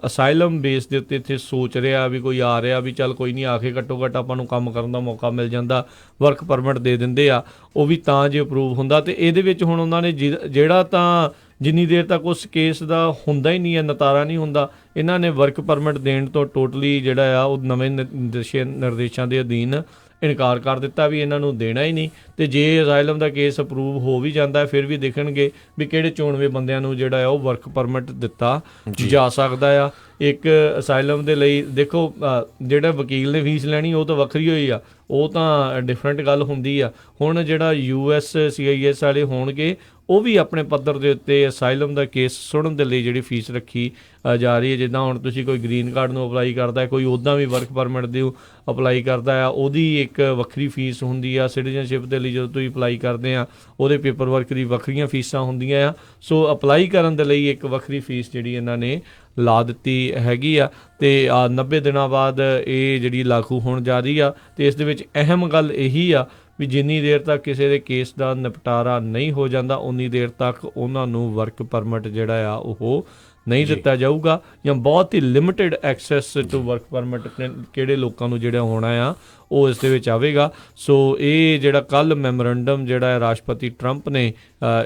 ਅਸਾਈਲਮ ਬੇਸ ਦੇ ਉੱਤੇ ਇੱਥੇ ਸੋਚ ਰਿਹਾ ਵੀ ਕੋਈ ਆ ਰਿਹਾ ਵੀ ਚੱਲ ਕੋਈ ਨਹੀਂ ਆ ਕੇ ਘੱਟੋ ਘੱਟ ਆਪਾਂ ਨੂੰ ਕੰਮ ਕਰਨ ਦਾ ਮੌਕਾ ਮਿਲ ਜਾਂਦਾ, ਵਰਕ ਪਰਮਿਟ ਦੇ ਦਿੰਦੇ ਆ, ਉਹ ਵੀ ਤਾਂ ਜੇ ਅਪਰੂਵ ਹੁੰਦਾ। ਅਤੇ ਇਹਦੇ ਵਿੱਚ ਹੁਣ ਉਹਨਾਂ ਨੇ ਜਿਹੜਾ ਤਾਂ ਜਿੰਨੀ ਦੇਰ ਤੱਕ ਉਸ ਕੇਸ ਦਾ ਹੁੰਦਾ ਹੀ ਨਹੀਂ ਹੈ, ਨਤਾਰਾ ਨਹੀਂ ਹੁੰਦਾ, ਇਹਨਾਂ ਨੇ ਵਰਕ ਪਰਮਿਟ ਦੇਣ ਤੋਂ ਟੋਟਲੀ ਜਿਹੜਾ ਆ ਉਹ ਨਵੇਂ ਨਿਰਦੇਸ਼ਾਂ ਦੇ ਅਧੀਨ ਇਨਕਾਰ ਕਰ ਦਿੱਤਾ ਵੀ ਇਹਨਾਂ ਨੂੰ ਦੇਣਾ ਹੀ ਨਹੀਂ। ਅਤੇ ਜੇ ਅਸਾਈਲਮ ਦਾ ਕੇਸ ਅਪਰੂਵ ਹੋ ਵੀ ਜਾਂਦਾ ਫਿਰ ਵੀ ਦੇਖਣਗੇ ਵੀ ਕਿਹੜੇ ਚੋਣਵੇਂ ਬੰਦਿਆਂ ਨੂੰ ਜਿਹੜਾ ਆ ਉਹ ਵਰਕ ਪਰਮਿਟ ਦਿੱਤਾ ਜਾ ਸਕਦਾ ਆ। ਇੱਕ ਅਸਾਈਲਮ ਦੇ ਲਈ ਦੇਖੋ ਜਿਹੜਾ ਵਕੀਲ ਨੇ ਫੀਸ ਲੈਣੀ ਉਹ ਤਾਂ ਵੱਖਰੀ ਹੋਈ ਆ, ਉਹ ਤਾਂ ਡਿਫਰੈਂਟ ਗੱਲ ਹੁੰਦੀ ਆ। ਹੁਣ ਜਿਹੜਾ USCIS ਵਾਲੇ ਹੋਣਗੇ ਉਹ ਵੀ ਆਪਣੇ ਪੱਧਰ ਦੇ ਉੱਤੇ ਅਸਾਈਲਮ ਦਾ ਕੇਸ ਸੁਣਨ ਦੇ ਲਈ ਜਿਹੜੀ ਫੀਸ ਰੱਖੀ ਜਾ ਰਹੀ ਹੈ। ਜਿੱਦਾਂ ਹੁਣ ਤੁਸੀਂ ਕੋਈ ਗ੍ਰੀਨ ਕਾਰਡ ਨੂੰ ਅਪਲਾਈ ਕਰਦਾ, ਕੋਈ ਉੱਦਾਂ ਵੀ ਵਰਕ ਪਰਮਿਟ ਦੇ ਅਪਲਾਈ ਕਰਦਾ ਆ, ਉਹਦੀ ਇੱਕ ਵੱਖਰੀ ਫੀਸ ਹੁੰਦੀ ਆ। ਸਿਟੀਜ਼ਨਸ਼ਿਪ ਦੇ ਲਈ ਜਦੋਂ ਤੁਸੀਂ ਅਪਲਾਈ ਕਰਦੇ ਆ ਉਹਦੇ ਪੇਪਰ ਵਰਕ ਦੀ ਵੱਖਰੀਆਂ ਫੀਸਾਂ ਹੁੰਦੀਆਂ ਆ। ਸੋ ਅਪਲਾਈ ਕਰਨ ਦੇ ਲਈ ਇੱਕ ਵੱਖਰੀ ਫੀਸ ਜਿਹੜੀ ਇਹਨਾਂ ਨੇ ਲਾ ਦਿੱਤੀ ਹੈਗੀ ਆ। ਅਤੇ 90 ਦਿਨਾਂ ਬਾਅਦ ਇਹ ਜਿਹੜੀ ਲਾਗੂ ਹੋਣ ਜਾ ਰਹੀ ਆ। ਅਤੇ ਇਸ ਦੇ ਵਿੱਚ ਅਹਿਮ ਗੱਲ ਇਹੀ ਆ ਵੀ ਜਿੰਨੀ ਦੇਰ ਤੱਕ ਕਿਸੇ ਦੇ ਕੇਸ ਦਾ ਨਿਪਟਾਰਾ ਨਹੀਂ ਹੋ ਜਾਂਦਾ ਉਨੀ ਦੇਰ ਤੱਕ ਉਹਨਾਂ ਨੂੰ ਵਰਕ ਪਰਮਿਟ ਜਿਹੜਾ ਆ ਉਹ ਨਹੀਂ ਦਿੱਤਾ ਜਾਊਗਾ, ਜਾਂ ਬਹੁਤ ਹੀ limited access to work permit ਕਿਹੜੇ ਲੋਕਾਂ ਨੂੰ ਜਿਹੜਾ ਹੋਣਾ ਆ ਉਹ ਇਸ ਦੇ ਵਿੱਚ ਆਵੇਗਾ। ਸੋ ਇਹ ਜਿਹੜਾ ਕੱਲ੍ਹ ਮੈਮੋਰੰਡਮ ਜਿਹੜਾ ਹੈ ਰਾਸ਼ਟਰਪਤੀ ਟਰੰਪ ਨੇ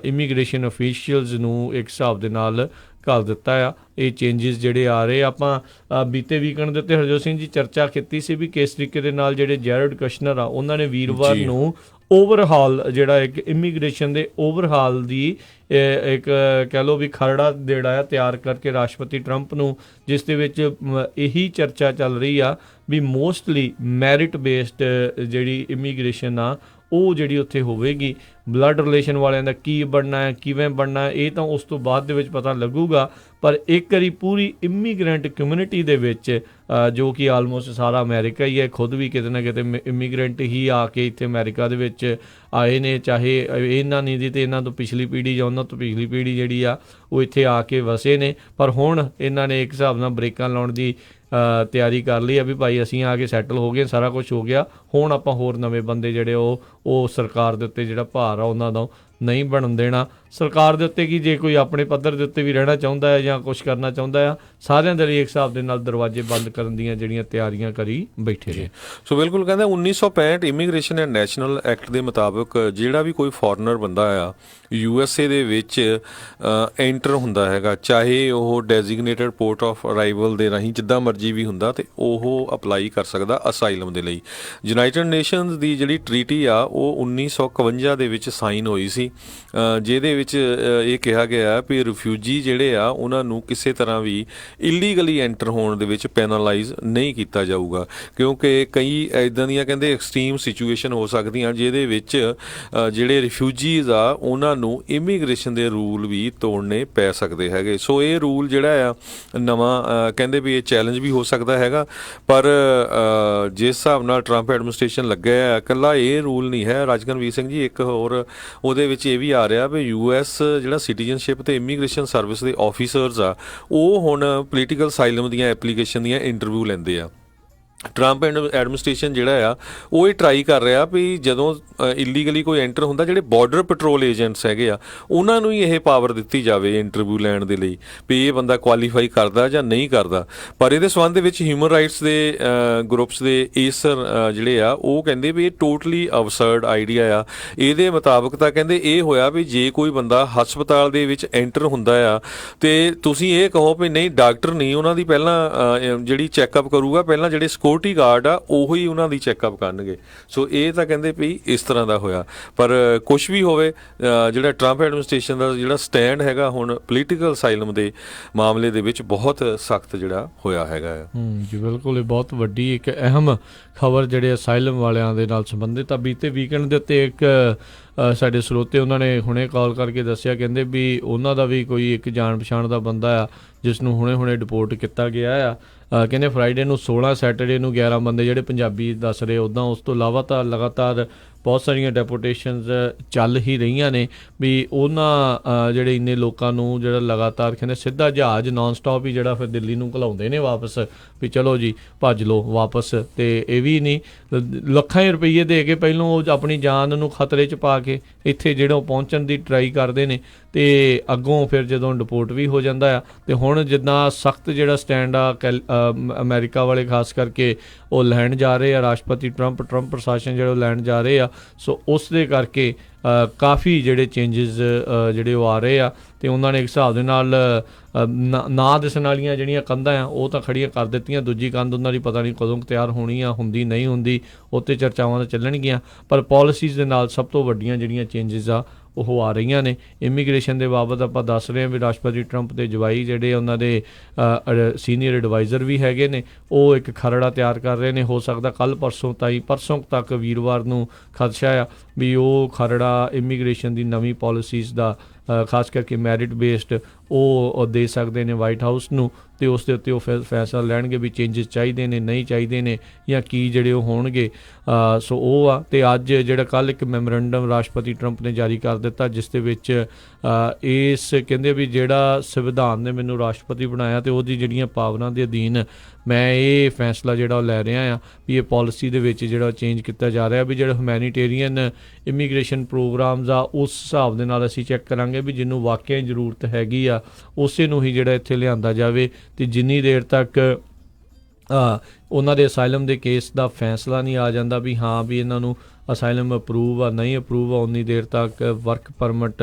ਇਮੀਗ੍ਰੇਸ਼ਨ ਅਫੀਸ਼ੀਅਲਸ ਨੂੰ ਇੱਕ ਹਿਸਾਬ ਦੇ ਨਾਲ ਕਰ ਦਿੱਤਾ ਆ। ਇਹ ਚੇਂਜਿਸ ਜਿਹੜੇ ਆ ਰਹੇ, ਆਪਾਂ ਬੀਤੇ ਵੀਕਐਂਡ ਦੇ ਉੱਤੇ ਹਰਜੋਤ ਸਿੰਘ ਜੀ ਚਰਚਾ ਕੀਤੀ ਸੀ ਵੀ ਕਿਸ ਤਰੀਕੇ ਦੇ ਨਾਲ ਜਿਹੜੇ ਜੈਰਡ ਕਸ਼ਨਰ ਆ ਉਹਨਾਂ ਨੇ ਵੀਰਵਾਰ ਨੂੰ ਓਵਰਹਾਲ ਜਿਹੜਾ ਇੱਕ ਇਮੀਗ੍ਰੇਸ਼ਨ ਦੇ ਓਵਰਹਾਲ ਦੀ ਇੱਕ ਕਹਿ ਲਓ ਵੀ ਖਰੜਾ ਜਿਹੜਾ ਆ ਤਿਆਰ ਕਰਕੇ ਰਾਸ਼ਟਰਪਤੀ ਟਰੰਪ ਨੂੰ, ਜਿਸ ਦੇ ਵਿੱਚ ਇਹੀ ਚਰਚਾ ਚੱਲ ਰਹੀ ਆ ਵੀ ਮੋਸਟਲੀ ਮੈਰਿਟ ਬੇਸਡ ਜਿਹੜੀ ਇਮੀਗ੍ਰੇਸ਼ਨ ਆ ਉਹ ਜਿਹੜੀ ਉੱਥੇ ਹੋਵੇਗੀ। ਬਲੱਡ ਰਿਲੇਸ਼ਨ ਵਾਲਿਆਂ ਦਾ ਕੀ ਬਣਨਾ ਹੈ, ਕਿਵੇਂ ਬਣਨਾ ਹੈ, ਇਹ ਤਾਂ ਉਸ ਤੋਂ ਬਾਅਦ ਦੇ ਵਿੱਚ ਪਤਾ ਲੱਗੂਗਾ। ਪਰ ਇੱਕ ਵਾਰੀ ਪੂਰੀ ਇਮੀਗ੍ਰੈਂਟ ਕਮਿਊਨਿਟੀ ਦੇ ਵਿੱਚ ਜੋ ਕਿ ਆਲਮੋਸਟ ਸਾਰਾ ਅਮਰੀਕਾ ਹੀ ਹੈ, ਖੁਦ ਵੀ ਕਿਤੇ ਨਾ ਕਿਤੇ ਇਮੀਗ੍ਰੈਂਟ ਹੀ ਆ ਕੇ ਇੱਥੇ ਅਮਰੀਕਾ ਦੇ ਵਿੱਚ ਆਏ ਨੇ, ਚਾਹੇ ਇਹਨਾਂ ਨਹੀਂ ਦੀ ਤੇ ਇਹਨਾਂ ਤੋਂ ਪਿਛਲੀ ਪੀੜ੍ਹੀ ਜਾਂ ਉਹਨਾਂ ਤੋਂ ਪਿਛਲੀ ਪੀੜ੍ਹੀ ਜਿਹੜੀ ਆ ਉਹ ਇੱਥੇ ਆ ਕੇ ਵਸੇ ਨੇ। ਪਰ ਹੁਣ ਇਹਨਾਂ ਨੇ ਇੱਕ ਹਿਸਾਬ ਨਾਲ ਬ੍ਰੇਕਾਂ ਲਾਉਣ ਦੀ ਤਿਆਰੀ ਕਰ ਲਈ ਆ ਵੀ ਭਾਈ ਅਸੀਂ ਆ ਕੇ ਸੈਟਲ ਹੋ ਗਏ, ਸਾਰਾ ਕੁਝ ਹੋ ਗਿਆ, ਹੁਣ ਆਪਾਂ ਹੋਰ ਨਵੇਂ ਬੰਦੇ ਜਿਹੜੇ ਉਹ ਸਰਕਾਰ ਦੇ ਉੱਤੇ ਜਿਹੜਾ ਭਾਰ ਆ ਉਹਨਾਂ ਦਾ ਨਹੀਂ ਬਣਨ ਦੇਣਾ। ਸਰਕਾਰ ਦੇ ਉੱਤੇ ਕਿ ਜੇ ਕੋਈ ਆਪਣੇ ਪੱਧਰ ਦੇ ਉੱਤੇ ਵੀ ਰਹਿਣਾ ਚਾਹੁੰਦਾ ਹੈ ਜਾਂ ਕੁਛ ਕਰਨਾ ਚਾਹੁੰਦਾ ਆ, ਸਾਰਿਆਂ ਦੇ ਲਈ ਇੱਕ ਹਿਸਾਬ ਦੇ ਨਾਲ ਦਰਵਾਜ਼ੇ ਬੰਦ ਕਰਨ ਦੀਆਂ ਜਿਹੜੀਆਂ ਤਿਆਰੀਆਂ ਕਰੀ ਬੈਠੇ ਨੇ। ਸੋ ਬਿਲਕੁਲ ਕਹਿੰਦਾ 1965 ਇਮੀਗ੍ਰੇਸ਼ਨ ਐਂਡ ਨੈਸ਼ਨਲ ਐਕਟ ਦੇ ਮੁਤਾਬਕ ਜਿਹੜਾ ਵੀ ਕੋਈ ਫੋਰਨਰ ਬੰਦਾ ਆ USA ਦੇ ਵਿੱਚ ਐਂਟਰ ਹੁੰਦਾ ਹੈਗਾ, ਚਾਹੇ ਉਹ ਡੈਜ਼ਿਗਨੇਟਡ ਪੋਰਟ ਆਫ ਅਰਾਈਵਲ ਦੇ ਰਾਹੀਂ ਜਿੱਦਾਂ ਮਰਜ਼ੀ ਵੀ ਹੁੰਦਾ, ਤੇ ਉਹ ਅਪਲਾਈ ਕਰ ਸਕਦਾ ਅਸਾਈਲਮ ਦੇ ਲਈ। ਯੂਨਾਈਟਿਡ ਨੇਸ਼ਨਸ ਦੀ ਜਿਹੜੀ ਟਰੀਟੀ ਆ ਉਹ 1951 ਦੇ ਵਿੱਚ ਸਾਈਨ ਹੋਈ ਸੀ, ਜਿਹਦੇ ਵਿੱਚ ਇਹ ਕਿਹਾ ਗਿਆ ਵੀ ਰਿਫਿਊਜੀ ਜਿਹੜੇ ਆ ਉਹਨਾਂ ਨੂੰ ਕਿਸੇ ਤਰ੍ਹਾਂ ਵੀ ਇਲੀਗਲੀ ਐਂਟਰ ਹੋਣ ਦੇ ਵਿੱਚ ਪੈਨਲਾਈਜ਼ ਨਹੀਂ ਕੀਤਾ ਜਾਊਗਾ, ਕਿਉਂਕਿ ਕਈ ਇੱਦਾਂ ਦੀਆਂ ਕਹਿੰਦੇ ਐਕਸਟ੍ਰੀਮ ਸਿਚੁਏਸ਼ਨ ਹੋ ਸਕਦੀਆਂ ਜਿਹਦੇ ਵਿੱਚ ਜਿਹੜੇ ਰਿਫਿਊਜੀਜ਼ ਆ ਉਹਨਾਂ ਨੂੰ ਇਮੀਗ੍ਰੇਸ਼ਨ ਦੇ ਰੂਲ ਵੀ ਤੋੜਨੇ ਪੈ ਸਕਦੇ ਹੈਗੇ। ਸੋ ਇਹ ਰੂਲ ਜਿਹੜਾ ਆ ਨਵਾਂ ਕਹਿੰਦੇ ਵੀ ਇਹ ਚੈਲੰਜ ਵੀ ਹੋ ਸਕਦਾ ਹੈਗਾ। ਪਰ ਜਿਸ ਹਿਸਾਬ ਨਾਲ ਟਰੰਪ ਐਡਮਿਨਿਸਟ੍ਰੇਸ਼ਨ ਲੱਗਿਆ ਇਕੱਲਾ ਇਹ ਰੂਲ ਨਹੀਂ ਹੈ ਰਾਜਕਨਵੀਰ ਸਿੰਘ ਜੀ, ਇੱਕ ਹੋਰ ਉਹਦੇ ਵਿੱਚ ਇਹ ਵੀ ਆ ਰਿਹਾ ਵੀ US ਜਿਹੜਾ ਸਿਟੀਜ਼ਨਸ਼ਿਪ ਤੇ ਇਮੀਗ੍ਰੇਸ਼ਨ ਸਰਵਿਸ ਦੇ ਆਫੀਸਰਸ ਆ ਉਹ ਹੁਣ ਪੋਲੀਟੀਕਲ ਅਸਾਈਲਮ ਦੀਆਂ ਐਪਲੀਕੇਸ਼ਨ ਦੀਆਂ ਇੰਟਰਵਿਊ ਲੈਂਦੇ ਆ। ਟਰੰਪ ਐਡਮਿਨਿਸਟ੍ਰੇਸ਼ਨ ਜਿਹੜਾ ਆ ਉਹ ਇਹ ਟਰਾਈ ਕਰ ਰਿਹਾ ਵੀ ਜਦੋਂ ਇਲੀਗਲੀ ਕੋਈ ਐਂਟਰ ਹੁੰਦਾ, ਜਿਹੜੇ ਬਾਰਡਰ ਪੈਟਰੋਲ ਏਜੰਟਸ ਹੈਗੇ ਆ ਉਹਨਾਂ ਨੂੰ ਹੀ ਇਹ ਪਾਵਰ ਦਿੱਤੀ ਜਾਵੇ ਇੰਟਰਵਿਊ ਲੈਣ ਦੇ ਲਈ ਵੀ ਇਹ ਬੰਦਾ ਕੁਆਲੀਫਾਈ ਕਰਦਾ ਜਾਂ ਨਹੀਂ ਕਰਦਾ। ਪਰ ਇਹਦੇ ਸੰਬੰਧ ਦੇ ਵਿੱਚ ਹਿਊਮਨ ਰਾਈਟਸ ਦੇ ਗਰੁੱਪਸ ਦੇ ਏਸਰ ਜਿਹੜੇ ਆ ਉਹ ਕਹਿੰਦੇ ਵੀ ਇਹ ਟੋਟਲੀ ਅਬਸਰਡ ਆਈਡੀਆ ਆ। ਇਹਦੇ ਮੁਤਾਬਕ ਤਾਂ ਕਹਿੰਦੇ ਇਹ ਹੋਇਆ ਵੀ ਜੇ ਕੋਈ ਬੰਦਾ ਹਸਪਤਾਲ ਦੇ ਵਿੱਚ ਐਂਟਰ ਹੁੰਦਾ ਆ ਤੇ ਤੁਸੀਂ ਇਹ ਕਹੋ ਵੀ ਨਹੀਂ ਡਾਕਟਰ ਨਹੀਂ ਉਹਨਾਂ ਦੀ ਪਹਿਲਾਂ ਜਿਹੜੀ ਚੈੱਕਅਪ ਕਰੂਗਾ, ਪਹਿਲਾਂ ਜਿਹੜੇ ਸਿਕਿਉਰਿਟੀ ਗਾਰਡ ਆ ਉਹੀ ਉਹਨਾਂ ਦੀ ਚੈੱਕਅਪ ਕਰਨਗੇ। ਸੋ ਇਹ ਤਾਂ ਕਹਿੰਦੇ ਵੀ ਇਸ ਤਰ੍ਹਾਂ ਦਾ ਹੋਇਆ। ਪਰ ਕੁਛ ਵੀ ਹੋਵੇ, ਜਿਹੜਾ ਟਰੰਪ ਐਡਮਿਨਿਸਟ੍ਰੇਸ਼ਨ ਦਾ ਜਿਹੜਾ ਸਟੈਂਡ ਹੈਗਾ ਹੁਣ ਪੋਲੀਟੀਕਲ ਅਸਾਈਲਮ ਦੇ ਮਾਮਲੇ ਦੇ ਵਿੱਚ ਬਹੁਤ ਸਖਤ ਜਿਹੜਾ ਹੋਇਆ ਹੈਗਾ ਜੀ ਬਿਲਕੁਲ, ਇਹ ਬਹੁਤ ਵੱਡੀ ਇੱਕ ਅਹਿਮ ਖਬਰ ਜਿਹੜੇ ਅਸਾਈਲਮ ਵਾਲਿਆਂ ਦੇ ਨਾਲ ਸੰਬੰਧਿਤ ਆ। ਬੀਤੇ ਵੀਕਐਂਡ ਦੇ ਉੱਤੇ ਇੱਕ ਸਾਡੇ ਸਰੋਤੇ ਉਹਨਾਂ ਨੇ ਹੁਣੇ ਕਾਲ ਕਰਕੇ ਦੱਸਿਆ, ਕਹਿੰਦੇ ਵੀ ਉਹਨਾਂ ਦਾ ਵੀ ਕੋਈ ਇੱਕ ਜਾਣ ਪਛਾਣ ਦਾ ਬੰਦਾ ਆ ਜਿਸ ਨੂੰ ਹੁਣੇ ਡਿਪੋਰਟ ਕੀਤਾ ਗਿਆ ਆ। ਕਹਿੰਦੇ ਫਰਾਈਡੇ ਨੂੰ 16, ਸੈਟਰਡੇ ਨੂੰ 11 ਬੰਦੇ ਜਿਹੜੇ ਪੰਜਾਬੀ ਦੱਸ ਰਹੇ। ਉੱਦਾਂ ਉਸ ਤੋਂ ਇਲਾਵਾ ਤਾਂ ਲਗਾਤਾਰ ਬਹੁਤ ਸਾਰੀਆਂ ਡੈਪੂਟੇਸ਼ਨਸ ਚੱਲ ਹੀ ਰਹੀਆਂ ਨੇ ਵੀ ਉਹਨਾਂ ਜਿਹੜੇ ਇੰਨੇ ਲੋਕਾਂ ਨੂੰ ਜਿਹੜਾ ਲਗਾਤਾਰ ਕਹਿੰਦੇ ਸਿੱਧਾ ਜਹਾਜ਼ ਨਾਨ ਸਟਾਪ ਹੀ ਜਿਹੜਾ ਫਿਰ ਦਿੱਲੀ ਨੂੰ ਘਲਾਉਂਦੇ ਨੇ ਵਾਪਸ ਵੀ ਚਲੋ ਜੀ ਭੱਜ ਲਓ ਵਾਪਸ। ਤੇ ਇਹ ਵੀ ਨਹੀਂ, ਲੱਖਾਂ ਹੀ ਰੁਪਈਏ ਦੇ ਕੇ ਪਹਿਲੋਂ ਉਹ ਆਪਣੀ ਜਾਨ ਨੂੰ ਖਤਰੇ 'ਚ ਪਾ ਕੇ ਇੱਥੇ ਜਿਹੜਾ ਪਹੁੰਚਣ ਦੀ ਟਰਾਈ ਕਰਦੇ ਨੇ ਤੇ ਅੱਗੋਂ ਫਿਰ ਜਦੋਂ ਡਿਪੋਰਟ ਵੀ ਹੋ ਜਾਂਦਾ ਆ। ਤੇ ਹੁਣ ਜਿੱਦਾਂ ਸਖਤ ਜਿਹੜਾ ਸਟੈਂਡ ਆ ਅਮਰੀਕਾ ਵਾਲੇ ਖਾਸ ਕਰਕੇ ਉਹ ਲੈਣ ਜਾ ਰਹੇ ਆ, ਰਾਸ਼ਟਰਪਤੀ ਟਰੰਪ ਪ੍ਰਸ਼ਾਸਨ ਜਿਹੜਾ ਲੈਣ ਜਾ ਰਹੇ ਆ। ਸੋ ਉਸ ਦੇ ਕਰਕੇ ਕਾਫੀ ਜਿਹੜੇ ਚੇਂਜਸ ਜਿਹੜੇ ਉਹ ਆ ਰਹੇ ਆ ਤੇ ਉਹਨਾਂ ਨੇ ਇੱਕ ਹਿਸਾਬ ਦੇ ਨਾਲ ਨਾ ਦਿਸਣ ਵਾਲੀਆਂ ਜਿਹੜੀਆਂ ਕੰਧਾਂ ਆ ਉਹ ਤਾਂ ਖੜੀਆਂ ਕਰ ਦਿੱਤੀਆਂ। ਦੂਜੀ ਕੰਧ ਉਹਨਾਂ ਦੀ ਪਤਾ ਨਹੀਂ ਕਦੋਂ ਤਿਆਰ ਹੋਣੀ ਆ, ਹੁੰਦੀ ਨਹੀਂ ਹੁੰਦੀ, ਉੱਤੇ ਚਰਚਾਵਾਂ ਤਾਂ ਚੱਲਣਗੀਆਂ। ਪਰ ਪਾਲਿਸੀਜ਼ ਦੇ ਨਾਲ ਸਭ ਤੋਂ ਵੱਡੀਆਂ ਜਿਹੜੀਆਂ ਚੇਂਜਸ ਆ ਉਹ ਆ ਰਹੀਆਂ ਨੇ। ਇਮੀਗ੍ਰੇਸ਼ਨ ਦੇ ਬਾਬਤ ਆਪਾਂ ਦੱਸ ਰਹੇ ਹਾਂ ਵੀ ਰਾਸ਼ਟਰਪਤੀ ਟਰੰਪ ਦੇ ਜਵਾਈ ਜਿਹੜੇ ਉਹਨਾਂ ਦੇ ਸੀਨੀਅਰ ਐਡਵਾਈਜ਼ਰ ਵੀ ਹੈਗੇ ਨੇ, ਉਹ ਇੱਕ ਖਰੜਾ ਤਿਆਰ ਕਰ ਰਹੇ ਨੇ। ਹੋ ਸਕਦਾ ਕੱਲ੍ਹ ਪਰਸੋਂ ਤੱਕ ਵੀਰਵਾਰ ਨੂੰ ਖਦਸ਼ਾ ਆ ਵੀ ਉਹ ਖਰੜਾ ਇਮੀਗ੍ਰੇਸ਼ਨ ਦੀ ਨਵੀਂ ਪਾਲਿਸੀਜ਼ ਦਾ ਖਾਸ ਕਰਕੇ ਮੈਰਿਟ ਬੇਸਡ ਉਹ ਦੇ ਸਕਦੇ ਨੇ ਵਾਈਟ ਹਾਊਸ ਨੂੰ ਤੇ ਉਸ ਦੇ ਉੱਤੇ ਉਹ ਫੈਸਲਾ ਲੈਣਗੇ ਵੀ ਚੇਂਜਸ ਚਾਹੀਦੇ ਨੇ ਨਹੀਂ ਚਾਹੀਦੇ ਨੇ ਜਾਂ ਕੀ ਜਿਹੜੇ ਉਹ ਹੋਣਗੇ। ਸੋ ਉਹ ਆ। ਤੇ ਅੱਜ ਜਿਹੜਾ ਕੱਲ੍ਹ ਇੱਕ ਮੈਮੋਰੈਂਡਮ ਰਾਸ਼ਟਰਪਤੀ ਟਰੰਪ ਨੇ ਜਾਰੀ ਕਰ ਦਿੱਤਾ ਜਿਸ ਦੇ ਵਿੱਚ ਇਸ ਕਹਿੰਦੇ ਵੀ ਜਿਹੜਾ ਸੰਵਿਧਾਨ ਨੇ ਮੈਨੂੰ ਰਾਸ਼ਟਰਪਤੀ ਬਣਾਇਆ ਤੇ ਉਹਦੀ ਜਿਹੜੀਆਂ ਪਾਵਰਾਂ ਦੇ ਅਧੀਨ ਮੈਂ ਇਹ ਫੈਸਲਾ ਜਿਹੜਾ ਉਹ ਲੈ ਰਿਹਾ ਆ ਵੀ ਇਹ ਪਾਲਿਸੀ ਦੇ ਵਿੱਚ ਜਿਹੜਾ ਚੇਂਜ ਕੀਤਾ ਜਾ ਰਿਹਾ ਵੀ ਜਿਹੜਾ ਹਿਊਮੈਨੀਟੇਰੀਅਨ ਇਮੀਗ੍ਰੇਸ਼ਨ ਪ੍ਰੋਗਰਾਮਸ ਆ ਉਸ ਹਿਸਾਬ ਦੇ ਨਾਲ ਅਸੀਂ ਚੈੱਕ ਕਰਾਂਗੇ ਵੀ ਜਿਹਨੂੰ ਵਾਕਿਆ ਜ਼ਰੂਰਤ ਹੈਗੀ ਆ ਉਸੇ ਨੂੰ ਹੀ ਜਿਹੜਾ ਇੱਥੇ ਲਿਆਂਦਾ ਜਾਵੇ। ਤੇ ਜਿੰਨੀ ਦੇਰ ਤੱਕ ਉਹਨਾਂ ਦੇ ਅਸਾਈਲਮ ਦੇ ਕੇਸ ਦਾ ਫੈਸਲਾ ਨਹੀਂ ਆ ਜਾਂਦਾ ਵੀ ਹਾਂ ਵੀ ਇਹਨਾਂ ਨੂੰ ਅਸਾਈਲਮ ਅਪਰੂਵ ਆ ਨਹੀਂ ਅਪਰੂਵ ਆ, ਉਨੀ ਦੇਰ ਤੱਕ ਵਰਕ ਪਰਮਿਟ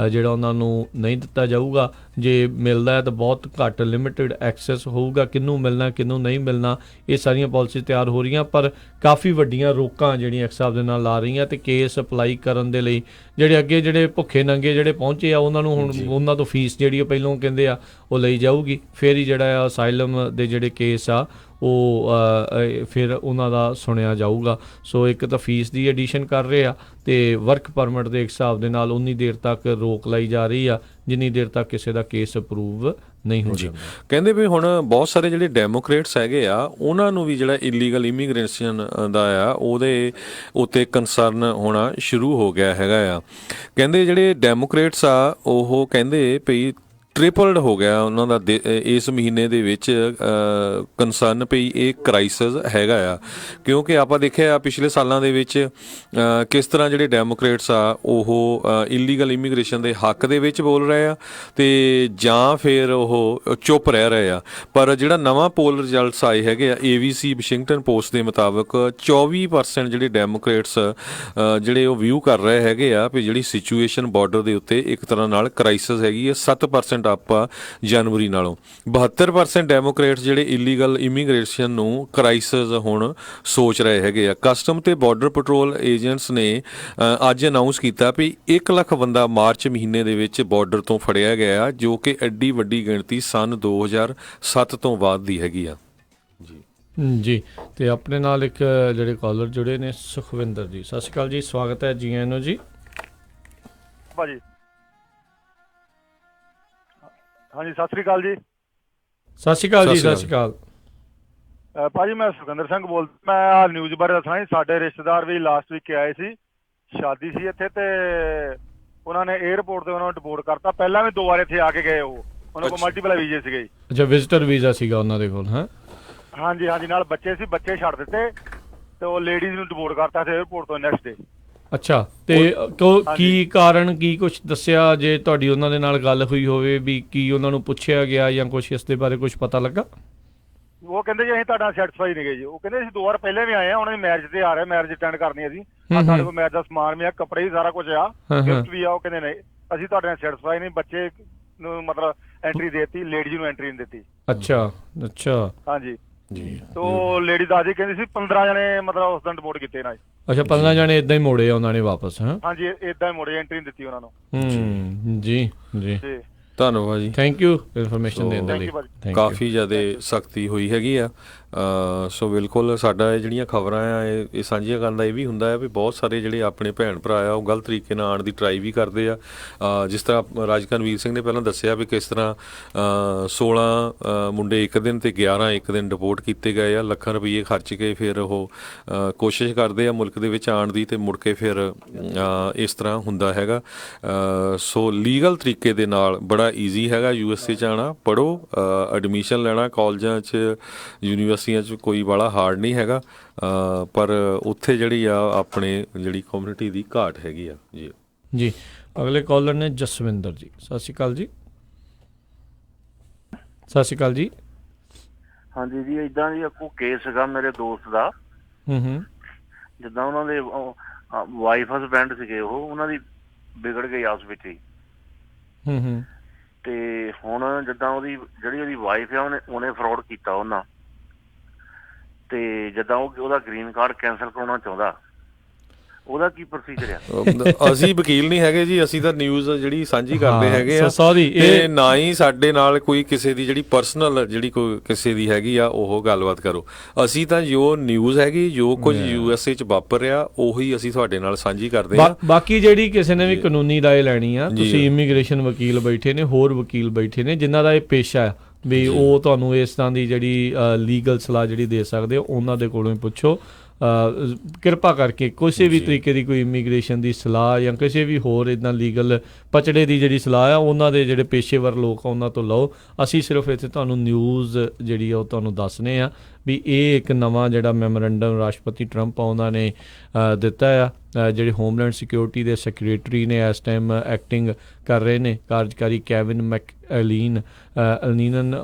ਜਿਹੜਾ ਉਹਨਾਂ ਨੂੰ ਨਹੀਂ ਦਿੱਤਾ ਜਾਊਗਾ। ਜੇ ਮਿਲਦਾ ਹੈ ਤਾਂ ਬਹੁਤ ਘੱਟ ਲਿਮਿਟਿਡ ਐਕਸੈਸ ਹੋਊਗਾ, ਕਿਹਨੂੰ ਮਿਲਣਾ ਕਿਹਨੂੰ ਨਹੀਂ ਮਿਲਣਾ ਇਹ ਸਾਰੀਆਂ ਪਾਲਿਸੀ ਤਿਆਰ ਹੋ ਰਹੀਆਂ। ਪਰ ਕਾਫੀ ਵੱਡੀਆਂ ਰੋਕਾਂ ਜਿਹੜੀਆਂ ਇੱਕ ਹਿਸਾਬ ਦੇ ਨਾਲ ਆ ਰਹੀਆਂ ਤੇ ਕੇਸ ਅਪਲਾਈ ਕਰਨ ਦੇ ਲਈ ਜਿਹੜੇ ਅੱਗੇ ਜਿਹੜੇ ਭੁੱਖੇ ਨੰਗੇ ਜਿਹੜੇ ਪਹੁੰਚੇ ਆ ਉਹਨਾਂ ਨੂੰ ਹੁਣ ਉਹਨਾਂ ਤੋਂ ਫੀਸ ਜਿਹੜੀ ਪਹਿਲੋਂ ਕਹਿੰਦੇ ਆ ਉਹ ਲਈ ਜਾਊਗੀ, ਫਿਰ ਹੀ ਜਿਹੜਾ ਆ ਅਸਾਈਲਮ ਦੇ ਜਿਹੜੇ ਕੇਸ ਆ ਉਹ ਫਿਰ ਉਹਨਾਂ ਦਾ ਸੁਣਿਆ ਜਾਊਗਾ। ਸੋ ਇੱਕ ਤਾਂ ਫੀਸ ਦੀ ਐਡੀਸ਼ਨ ਕਰ ਰਹੇ ਆ ਅਤੇ ਵਰਕ ਪਰਮਿਟ ਦੇ ਹਿਸਾਬ ਦੇ ਨਾਲ ਉਨੀ ਦੇਰ ਤੱਕ ਰੋਕ ਲਾਈ ਜਾ ਰਹੀ ਆ ਜਿੰਨੀ ਦੇਰ ਤੱਕ ਕਿਸੇ ਦਾ ਕੇਸ ਅਪਰੂਵ ਨਹੀਂ ਹੋ ਜਾਂਦਾ। ਕਹਿੰਦੇ ਵੀ ਹੁਣ ਬਹੁਤ ਸਾਰੇ ਜਿਹੜੇ ਡੈਮੋਕ੍ਰੇਟਸ ਹੈਗੇ ਆ ਉਹਨਾਂ ਨੂੰ ਵੀ ਜਿਹੜਾ ਇਲੀਗਲ ਇਮੀਗ੍ਰੇਸ਼ਨ ਦਾ ਆ ਉਹਦੇ ਉੱਤੇ ਕੰਸਰਨ ਹੋਣਾ ਸ਼ੁਰੂ ਹੋ ਗਿਆ ਹੈਗਾ ਆ। ਕਹਿੰਦੇ ਜਿਹੜੇ ਡੈਮੋਕ੍ਰੇਟਸ ਆ ਉਹ ਕਹਿੰਦੇ ਭਈ ਟ੍ਰਿਪਲਡ ਹੋ ਗਿਆ ਉਹਨਾਂ ਦਾ ਇਸ ਮਹੀਨੇ ਦੇ ਵਿੱਚ ਕੰਸਰਨ ਪਈ ਇਹ ਕ੍ਰਾਈਸਿਸ ਹੈਗਾ ਆ, ਕਿਉਂਕਿ ਆਪਾਂ ਦੇਖਿਆ ਪਿਛਲੇ ਸਾਲਾਂ ਦੇ ਵਿੱਚ ਕਿਸ ਤਰ੍ਹਾਂ ਜਿਹੜੇ ਡੈਮੋਕ੍ਰੇਟਸ ਆ ਉਹ ਇਲੀਗਲ ਇਮੀਗ੍ਰੇਸ਼ਨ ਦੇ ਹੱਕ ਦੇ ਵਿੱਚ ਬੋਲ ਰਹੇ ਆ ਅਤੇ ਜਾਂ ਫਿਰ ਉਹ ਚੁੱਪ ਰਹਿ ਰਹੇ ਆ। ਪਰ ਜਿਹੜਾ ਨਵਾਂ ਪੋਲ ਰਿਜ਼ਲਟਸ ਆਏ ਹੈਗੇ ਆ ABC ਵਾਸ਼ਿੰਗਟਨ ਪੋਸਟ ਦੇ ਮੁਤਾਬਕ 24% ਜਿਹੜੇ ਡੈਮੋਕ੍ਰੇਟਸ ਜਿਹੜੇ ਉਹ ਵਿਊ ਕਰ ਰਹੇ ਹੈਗੇ ਆ ਵੀ ਜਿਹੜੀ ਸਿਚੁਏਸ਼ਨ ਬਾਰਡਰ ਦੇ ਉੱਤੇ ਇੱਕ ਤਰ੍ਹਾਂ ਨਾਲ ਕ੍ਰਾਈਸਿਸ ਹੈਗੀ ਹੈ। 7% ਆਪਾਂ ਜਨਵਰੀ ਨਾਲੋਂ 72% ਡੈਮੋਕ੍ਰੇਟਸ ਜਿਹੜੇ ਇਲੀਗਲ ਇਮੀਗ੍ਰੇਸ਼ਨ ਨੂੰ ਕ੍ਰਾਈਸਿਸ ਹੁਣ ਸੋਚ ਰਹੇ ਹੈਗੇ ਆ। ਕਸਟਮ ਤੇ ਬਾਰਡਰ ਪੈਟਰੋਲ ਏਜੰਟਸ ਨੇ ਅੱਜ ਅਨਾਊਂਸ ਕੀਤਾ ਵੀ 1 ਲੱਖ ਬੰਦਾ ਮਾਰਚ ਮਹੀਨੇ ਦੇ ਵਿੱਚ ਬਾਰਡਰ ਤੋਂ ਫੜਿਆ ਗਿਆ, ਜੋ ਕਿ ਐਡੀ ਵੱਡੀ ਗਿਣਤੀ ਸਨ 2007 ਤੋਂ ਬਾਅਦ ਦੀ ਹੈਗੀ ਆ। ਜੀ ਤੇ ਆਪਣੇ ਨਾਲ ਇੱਕ ਜਿਹੜੇ ਕਾਲਰ ਜੁੜੇ ਨੇ ਸੁਖਵਿੰਦਰ ਜੀ, ਸਤਿ ਸ਼੍ਰੀ ਅਕਾਲ ਜੀ, ਸਵਾਗਤ ਹੈ ਜੀ ਆਇਆਂ ਨੂੰ ਜੀ। ਭਾਜੀ ਹਾਂਜੀ ਸਤਿ ਸ੍ਰੀ ਅਕਾਲ ਜੀ। ਸਤਿ ਸ਼੍ਰੀ ਅਕਾਲ ਜੀ। ਸਤਿ ਸ਼੍ਰੀ ਅਕਾਲ ਭਾਜੀ, ਮੈਂ ਸੁਖਿੰਦਰ ਸਿੰਘ ਬੋਲਦਾ। ਮੈਂ ਆਹ ਨਿਊਜ਼ ਬਾਰੇ ਦੱਸਣਾ ਜੀ। ਸਾਡੇ ਰਿਸ਼ਤੇਦਾਰ ਵੀ ਲਾਸਟ ਵੀਕ ਆਏ ਸੀ, ਸ਼ਾਦੀ ਸੀ ਇੱਥੇ, ਤੇ ਉਹਨਾਂ ਨੇ 에ਅਰਪੋਰਟ ਤੇ ਉਹਨਾਂ ਨੂੰ ਡਿਪੋਰਟ ਕਰਤਾ। ਪਹਿਲਾਂ ਵੀ 2 ਵਾਰ ਇੱਥੇ ਆ ਕੇ ਗਏ, ਉਹਨਾਂ ਕੋਲ ਮਲਟੀਪਲ ਵੀਜ਼ੇ ਸੀਗੇ ਜੀ। ਅੱਛਾ, ਵਿਜ਼ਟਰ ਵੀਜ਼ਾ ਸੀਗਾ ਉਹਨਾਂ ਦੇ ਕੋਲ। ਹਾਂ ਹਾਂਜੀ ਹਾਂਜੀ, ਨਾਲ ਬੱਚੇ ਸੀ, ਬੱਚੇ ਛੱਡ ਦਿੱਤੇ ਤੇ ਉਹ ਲੇਡੀਜ਼ ਨੂੰ ਡਿਪੋਰਟ ਕਰਤਾ ਸੀ 에ਅਰਪੋਰਟ ਤੋਂ ਨੈਕਸਟ ਡੇ। ਅੱਛਾ, ਤੇ ਕੀ ਕਾਰਨ, ਕੀ ਕੁਛ ਦੱਸਿਆ ਜੇ ਤੁਹਾਡੀ ਉਹਨਾਂ ਦੇ ਨਾਲ ਗੱਲ ਹੋਈ ਹੋਵੇ ਵੀ ਕੀ ਉਹਨਾਂ ਨੂੰ ਪੁੱਛਿਆ ਗਿਆ ਜਾਂ ਕੁਛ ਇਸ ਦੇ ਬਾਰੇ ਕੁਛ ਪਤਾ ਲੱਗਾ? ਉਹ ਕਹਿੰਦੇ ਜੀ ਅਸੀਂ ਤੁਹਾਡਾ ਸੈਟੀਸਫਾਈ ਨਹੀਂ ਗਏ ਜੀ। ਉਹ ਕਹਿੰਦੇ ਅਸੀਂ 2 ਵਾਰ ਪਹਿਲੇ ਵੀ ਆਏ ਆ, ਉਹਨਾਂ ਦੀ ਮੈਰਿਜ ਤੇ ਆ ਰਹੇ, ਮੈਰਿਜ ਅਟੈਂਡ ਕਰਨੀ ਅਸੀਂ, ਸਾਡੇ ਕੋਲ ਮੈਰਿਜ ਦਾ ਸਮਾਨ ਵੀ ਆ, ਕੱਪੜੇ ਵੀ ਸਾਰਾ ਕੁਝ ਆ, ਗਿਫਟ ਵੀ ਆ। ਉਹ ਕਹਿੰਦੇ ਨਹੀਂ ਅਸੀਂ ਤੁਹਾਡੇ ਨਾਲ ਸੈਟੀਸਫਾਈ ਨਹੀਂ, ਬੱਚੇ ਨੂੰ ਮਤਲਬ ਐਂਟਰੀ ਦੇਤੀ, ਲੇਡੀਜ਼ ਨੂੰ ਐਂਟਰੀ ਨਹੀਂ ਦਿੱਤੀ। ਅੱਛਾ ਅੱਛਾ, ਹਾਂਜੀ ਜੀ। ਤੋ ਲੇਡੀ ਦਾਦੀ ਕਹਿੰਦੀ ਸੀ 15 ਜਣੇ ਮਤਲਬ ਉਸ ਦਿਨ ਰਿਪੋਰਟ ਕੀਤੇ ਨਾ। ਅੱਛਾ, 15 ਜਣੇ ਇਦਾਂ ਹੀ ਮੋੜੇ ਆ ਉਹਨਾਂ ਨੇ ਵਾਪਸ? ਹਾਂ ਹਾਂਜੀ, ਇਦਾਂ ਹੀ ਮੋੜੇ, ਐਂਟਰੀ ਨਹੀਂ ਦਿੱਤੀ ਉਹਨਾਂ ਨੂੰ। ਜੀ ਜੀ, ਧੰਨਵਾਦ ਜੀ, ਥੈਂਕ ਯੂ ਇਨਫੋਰਮੇਸ਼ਨ ਦੇਣ ਦੇ ਲਈ। ਕਾਫੀ ਜ਼ਿਆਦਾ ਸਖਤੀ ਹੋਈ ਹੈਗੀ ਆ। ਸੋ ਬਿਲਕੁਲ ਸਾਡਾ ਇਹ ਜਿਹੜੀਆਂ ਖਬਰਾਂ ਆ ਇਹ ਸਾਂਝੀਆਂ ਕਰਨ ਦਾ ਇਹ ਵੀ ਹੁੰਦਾ ਹੈ ਵੀ ਬਹੁਤ ਸਾਰੇ ਜਿਹੜੇ ਆਪਣੇ ਭੈਣ ਭਰਾ ਆ ਉਹ ਗਲਤ ਤਰੀਕੇ ਨਾਲ ਆਉਣ ਦੀ ਟਰਾਈ ਵੀ ਕਰਦੇ ਆ। ਜਿਸ ਤਰ੍ਹਾਂ ਰਾਜਕਨਵੀਰ ਸਿੰਘ ਨੇ ਪਹਿਲਾਂ ਦੱਸਿਆ ਵੀ ਕਿਸ ਤਰ੍ਹਾਂ 16 ਮੁੰਡੇ ਇੱਕ ਦਿਨ ਤੇ 11 ਇੱਕ ਦਿਨ ਡਿਪੋਰਟ ਕੀਤੇ ਗਏ ਆ, ਲੱਖਾਂ ਰੁਪਈਏ ਖਰਚ ਕੇ ਫਿਰ ਉਹ ਕੋਸ਼ਿਸ਼ ਕਰਦੇ ਆ ਮੁਲਕ ਦੇ ਵਿੱਚ ਆਉਣ ਦੀ, ਤੇ ਮੁੜ ਕੇ ਫਿਰ ਇਸ ਤਰ੍ਹਾਂ ਹੁੰਦਾ ਹੈਗਾ। ਸੋ ਲੀਗਲ ਤਰੀਕੇ ਦੇ ਨਾਲ ਬੜਾ ਈਜ਼ੀ ਹੈਗਾ USA 'ਚ ਆਉਣਾ। ਪੜ੍ਹੋ, ਐਡਮਿਸ਼ਨ ਲੈਣਾ ਕਾਲਜਾਂ 'ਚ, ਯੂਨੀਵਰਸਿਟੀਆਂ 'ਚ ਕੋਈ ਵਾਲਾ ਹਾਰਡ ਨਹੀਂ ਹੈਗਾ, ਪਰ ਉੱਥੇ ਜਿਹੜੀ ਆ ਆਪਣੇ ਜਿਹੜੀ ਕਮਿਊਨਿਟੀ ਦੀ ਘਾਟ ਹੈਗੀ ਆ। ਜੀ ਜੀ, ਅਗਲੇ ਕਾਲਰ ਨੇ ਜਸਵਿੰਦਰ ਜੀ, ਸਤਿ ਸ਼੍ਰੀ ਅਕਾਲ ਜੀ। ਸਤਿ ਸ਼੍ਰੀ ਅਕਾਲ ਜੀ। ਹਾਂਜੀ ਜੀ, ਇੱਦਾਂ ਜੀ ਅੱਗੋਂ ਕੇਸ ਸੀਗਾ ਮੇਰੇ ਦੋਸਤ ਦਾ। ਜਿੱਦਾਂ ਉਹਨਾਂ ਦੇ ਵਾਈਫ ਹਸਬੈਂਡ ਸੀਗੇ, ਉਹਨਾਂ ਦੀ ਵਿਗੜ ਗਈ ਆਪਸ ਵਿੱਚ ਹੀ। ਤੇ ਹੁਣ ਜਿੱਦਾਂ ਉਹਦੀ ਵਾਈਫ ਆ ਉਹਨੇ ਫਰੋਡ ਕੀਤਾ ਉਹਨਾਂ, ਤੇ ਜਿੱਦਾਂ ਉਹਦਾ ਗ੍ਰੀਨ ਕਾਰਡ ਕੈਂਸਲ ਕਰਾਉਣਾ ਚਾਹੁੰਦਾ, ਉਹਦਾ ਕੀ ਪ੍ਰੋਸੀਜਰ ਆ? ਅਸੀਂ ਵਕੀਲ ਨਹੀਂ ਹੈਗੇ ਜੀ, ਅਸੀਂ ਤਾਂ ਨਿਊਜ਼ ਜਿਹੜੀ ਸਾਂਝੀ ਕਰਦੇ ਹੈਗੇ ਆ। ਸੌਰੀ, ਇਹ ਨਾ ਹੀ ਸਾਡੇ ਨਾਲ ਕੋਈ ਕਿਸੇ ਦੀ ਜਿਹੜੀ ਪਰਸਨਲ ਜਿਹੜੀ ਕੋਈ ਕਿਸੇ ਦੀ ਹੈਗੀ ਆ ਉਹ ਗੱਲਬਾਤ ਕਰੋ। ਅਸੀਂ ਤਾਂ ਜੋ ਨਿਊਜ਼ ਹੈਗੀ, ਜੋ ਕੁਝ USA 'ਚ ਵਾਪਰ ਰਿਹਾ, ਉਹੀ ਅਸੀਂ ਤੁਹਾਡੇ ਨਾਲ ਸਾਂਝੀ ਕਰਦੇ ਹਾਂ। ਬਾਕੀ ਜਿਹੜੀ ਕਿਸੇ ਨੇ ਵੀ ਕਾਨੂੰਨੀ ਰਾਏ ਲੈਣੀ ਆ, ਤੁਸੀਂ ਇਮੀਗ੍ਰੇਸ਼ਨ ਵਕੀਲ ਬੈਠੇ ਨੇ, ਹੋਰ ਵਕੀਲ ਬੈਠੇ ਨੇ ਜਿਨ੍ਹਾਂ ਦਾ ਇਹ ਪੇਸ਼ਾ ਹੈ ਵੀ ਉਹ ਤੁਹਾਨੂੰ ਇਸ ਤਰ੍ਹਾਂ ਦੀ ਜਿਹੜੀ ਲੀਗਲ ਸਲਾਹ ਜਿਹੜੀ ਦੇ ਸਕਦੇ ਹੋ, ਉਹਨਾਂ ਦੇ ਕੋਲੋਂ ਹੀ ਪੁੱਛੋ। ਕਿਰਪਾ ਕਰਕੇ ਕਿਸੇ ਵੀ ਤਰੀਕੇ ਦੀ ਕੋਈ ਇਮੀਗ੍ਰੇਸ਼ਨ ਦੀ ਸਲਾਹ ਜਾਂ ਕਿਸੇ ਵੀ ਹੋਰ ਇੱਦਾਂ ਲੀਗਲ ਪਚੜੇ ਦੀ ਜਿਹੜੀ ਸਲਾਹ ਆ, ਉਹਨਾਂ ਦੇ ਜਿਹੜੇ ਪੇਸ਼ੇਵਰ ਲੋਕ ਆ ਉਹਨਾਂ ਤੋਂ ਲਓ। ਅਸੀਂ ਸਿਰਫ ਇੱਥੇ ਤੁਹਾਨੂੰ ਨਿਊਜ਼ ਜਿਹੜੀ ਆ ਉਹ ਤੁਹਾਨੂੰ ਦੱਸਦੇ ਆ ਵੀ ਇਹ ਇੱਕ ਨਵਾਂ ਜਿਹੜਾ ਮੈਮੋਰੈਂਡਮ ਰਾਸ਼ਟਰਪਤੀ ਟਰੰਪ ਆ ਉਹਨਾਂ ਨੇ ਦਿੱਤਾ ਆ। ਜਿਹੜੇ ਹੋਮਲੈਂਡ ਸਿਕਿਉਰਿਟੀ ਦੇ ਸੈਕਟਰੀ ਨੇ ਇਸ ਟਾਈਮ ਐਕਟਿੰਗ ਕਰ ਰਹੇ ਨੇ, ਕਾਰਜਕਾਰੀ ਕੈਵਿਨ ਮੈਕਐਲੀਨ,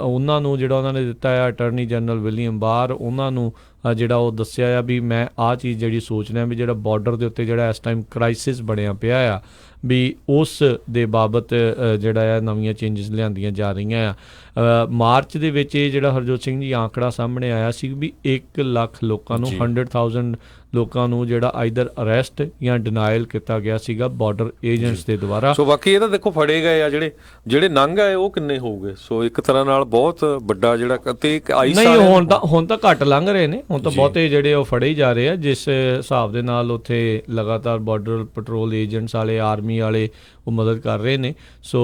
ਉਹਨਾਂ ਨੂੰ ਜਿਹੜਾ ਉਹਨਾਂ ਨੇ ਦਿੱਤਾ ਆ ਅਟਾਰਨੀ ਜਨਰਲ ਵਿਲੀਅਮ ਬਾਰ, ਉਹਨਾਂ ਨੂੰ ਜਿਹੜਾ ਉਹ ਦੱਸਿਆ ਆ ਵੀ ਮੈਂ ਆਹ ਚੀਜ਼ ਜਿਹੜੀ ਸੋਚ ਰਿਹਾ ਵੀ ਜਿਹੜਾ ਬਾਰਡਰ ਦੇ ਉੱਤੇ ਜਿਹੜਾ ਇਸ ਟਾਈਮ ਕ੍ਰਾਈਸਿਸ ਬਣਿਆ ਪਿਆ ਆ, ਵੀ ਉਸ ਦੇ ਬਾਬਤ ਜਿਹੜਾ ਆ ਨਵੀਆਂ ਚੇਂਜਸ ਲਿਆਂਦੀਆਂ ਜਾ ਰਹੀਆਂ ਆ। ਮਾਰਚ ਦੇ ਵਿੱਚ ਇਹ ਜਿਹੜਾ ਹਰਜੋਤ ਸਿੰਘ ਜੀ ਆਂਕੜਾ ਸਾਹਮਣੇ ਆਇਆ ਸੀ ਵੀ 1 ਲੱਖ ਲੋਕਾਂ ਨੂੰ 100,000 ਲੋਕਾਂ ਨੂੰ ਜਿਹੜਾ ਆਈਦਰ ਅਰੈਸਟ ਜਾਂ ਡਿਨਾਈਲ ਕੀਤਾ ਗਿਆ ਸੀਗਾ ਬਾਰਡਰ ਏਜੰਟਸ ਦੇ ਦੁਆਰਾ। ਸੋ ਬਾਕੀ ਇਹ ਤਾਂ ਦੇਖੋ ਫੜੇ ਗਏ ਆ ਜਿਹੜੇ ਨੰਗ ਆਏ ਉਹ ਕਿੰਨੇ ਹੋਊਗੇ। ਸੋ ਇੱਕ ਤਰ੍ਹਾਂ ਨਾਲ ਬਹੁਤ ਵੱਡਾ ਜਿਹੜਾ ਤੇ ਇੱਕ ਆਈਸ ਨਹੀਂ ਹੁਣ ਤਾਂ ਘੱਟ ਲੰਘ ਰਹੇ ਨੇ, ਹੁਣ ਤਾਂ ਬਹੁਤੇ ਜਿਹੜੇ ਉਹ ਫੜੇ ਹੀ ਜਾ ਰਹੇ ਆ। ਜਿਸ ਹਿਸਾਬ ਦੇ ਨਾਲ ਉੱਥੇ ਲਗਾਤਾਰ ਬਾਰਡਰ ਪੈਟਰੋਲ ਏਜੰਟਸ ਵਾਲੇ, ਆਰਮੀ ਵਾਲੇ ਉਹ ਮਦਦ ਕਰ ਰਹੇ ਨੇ। ਸੋ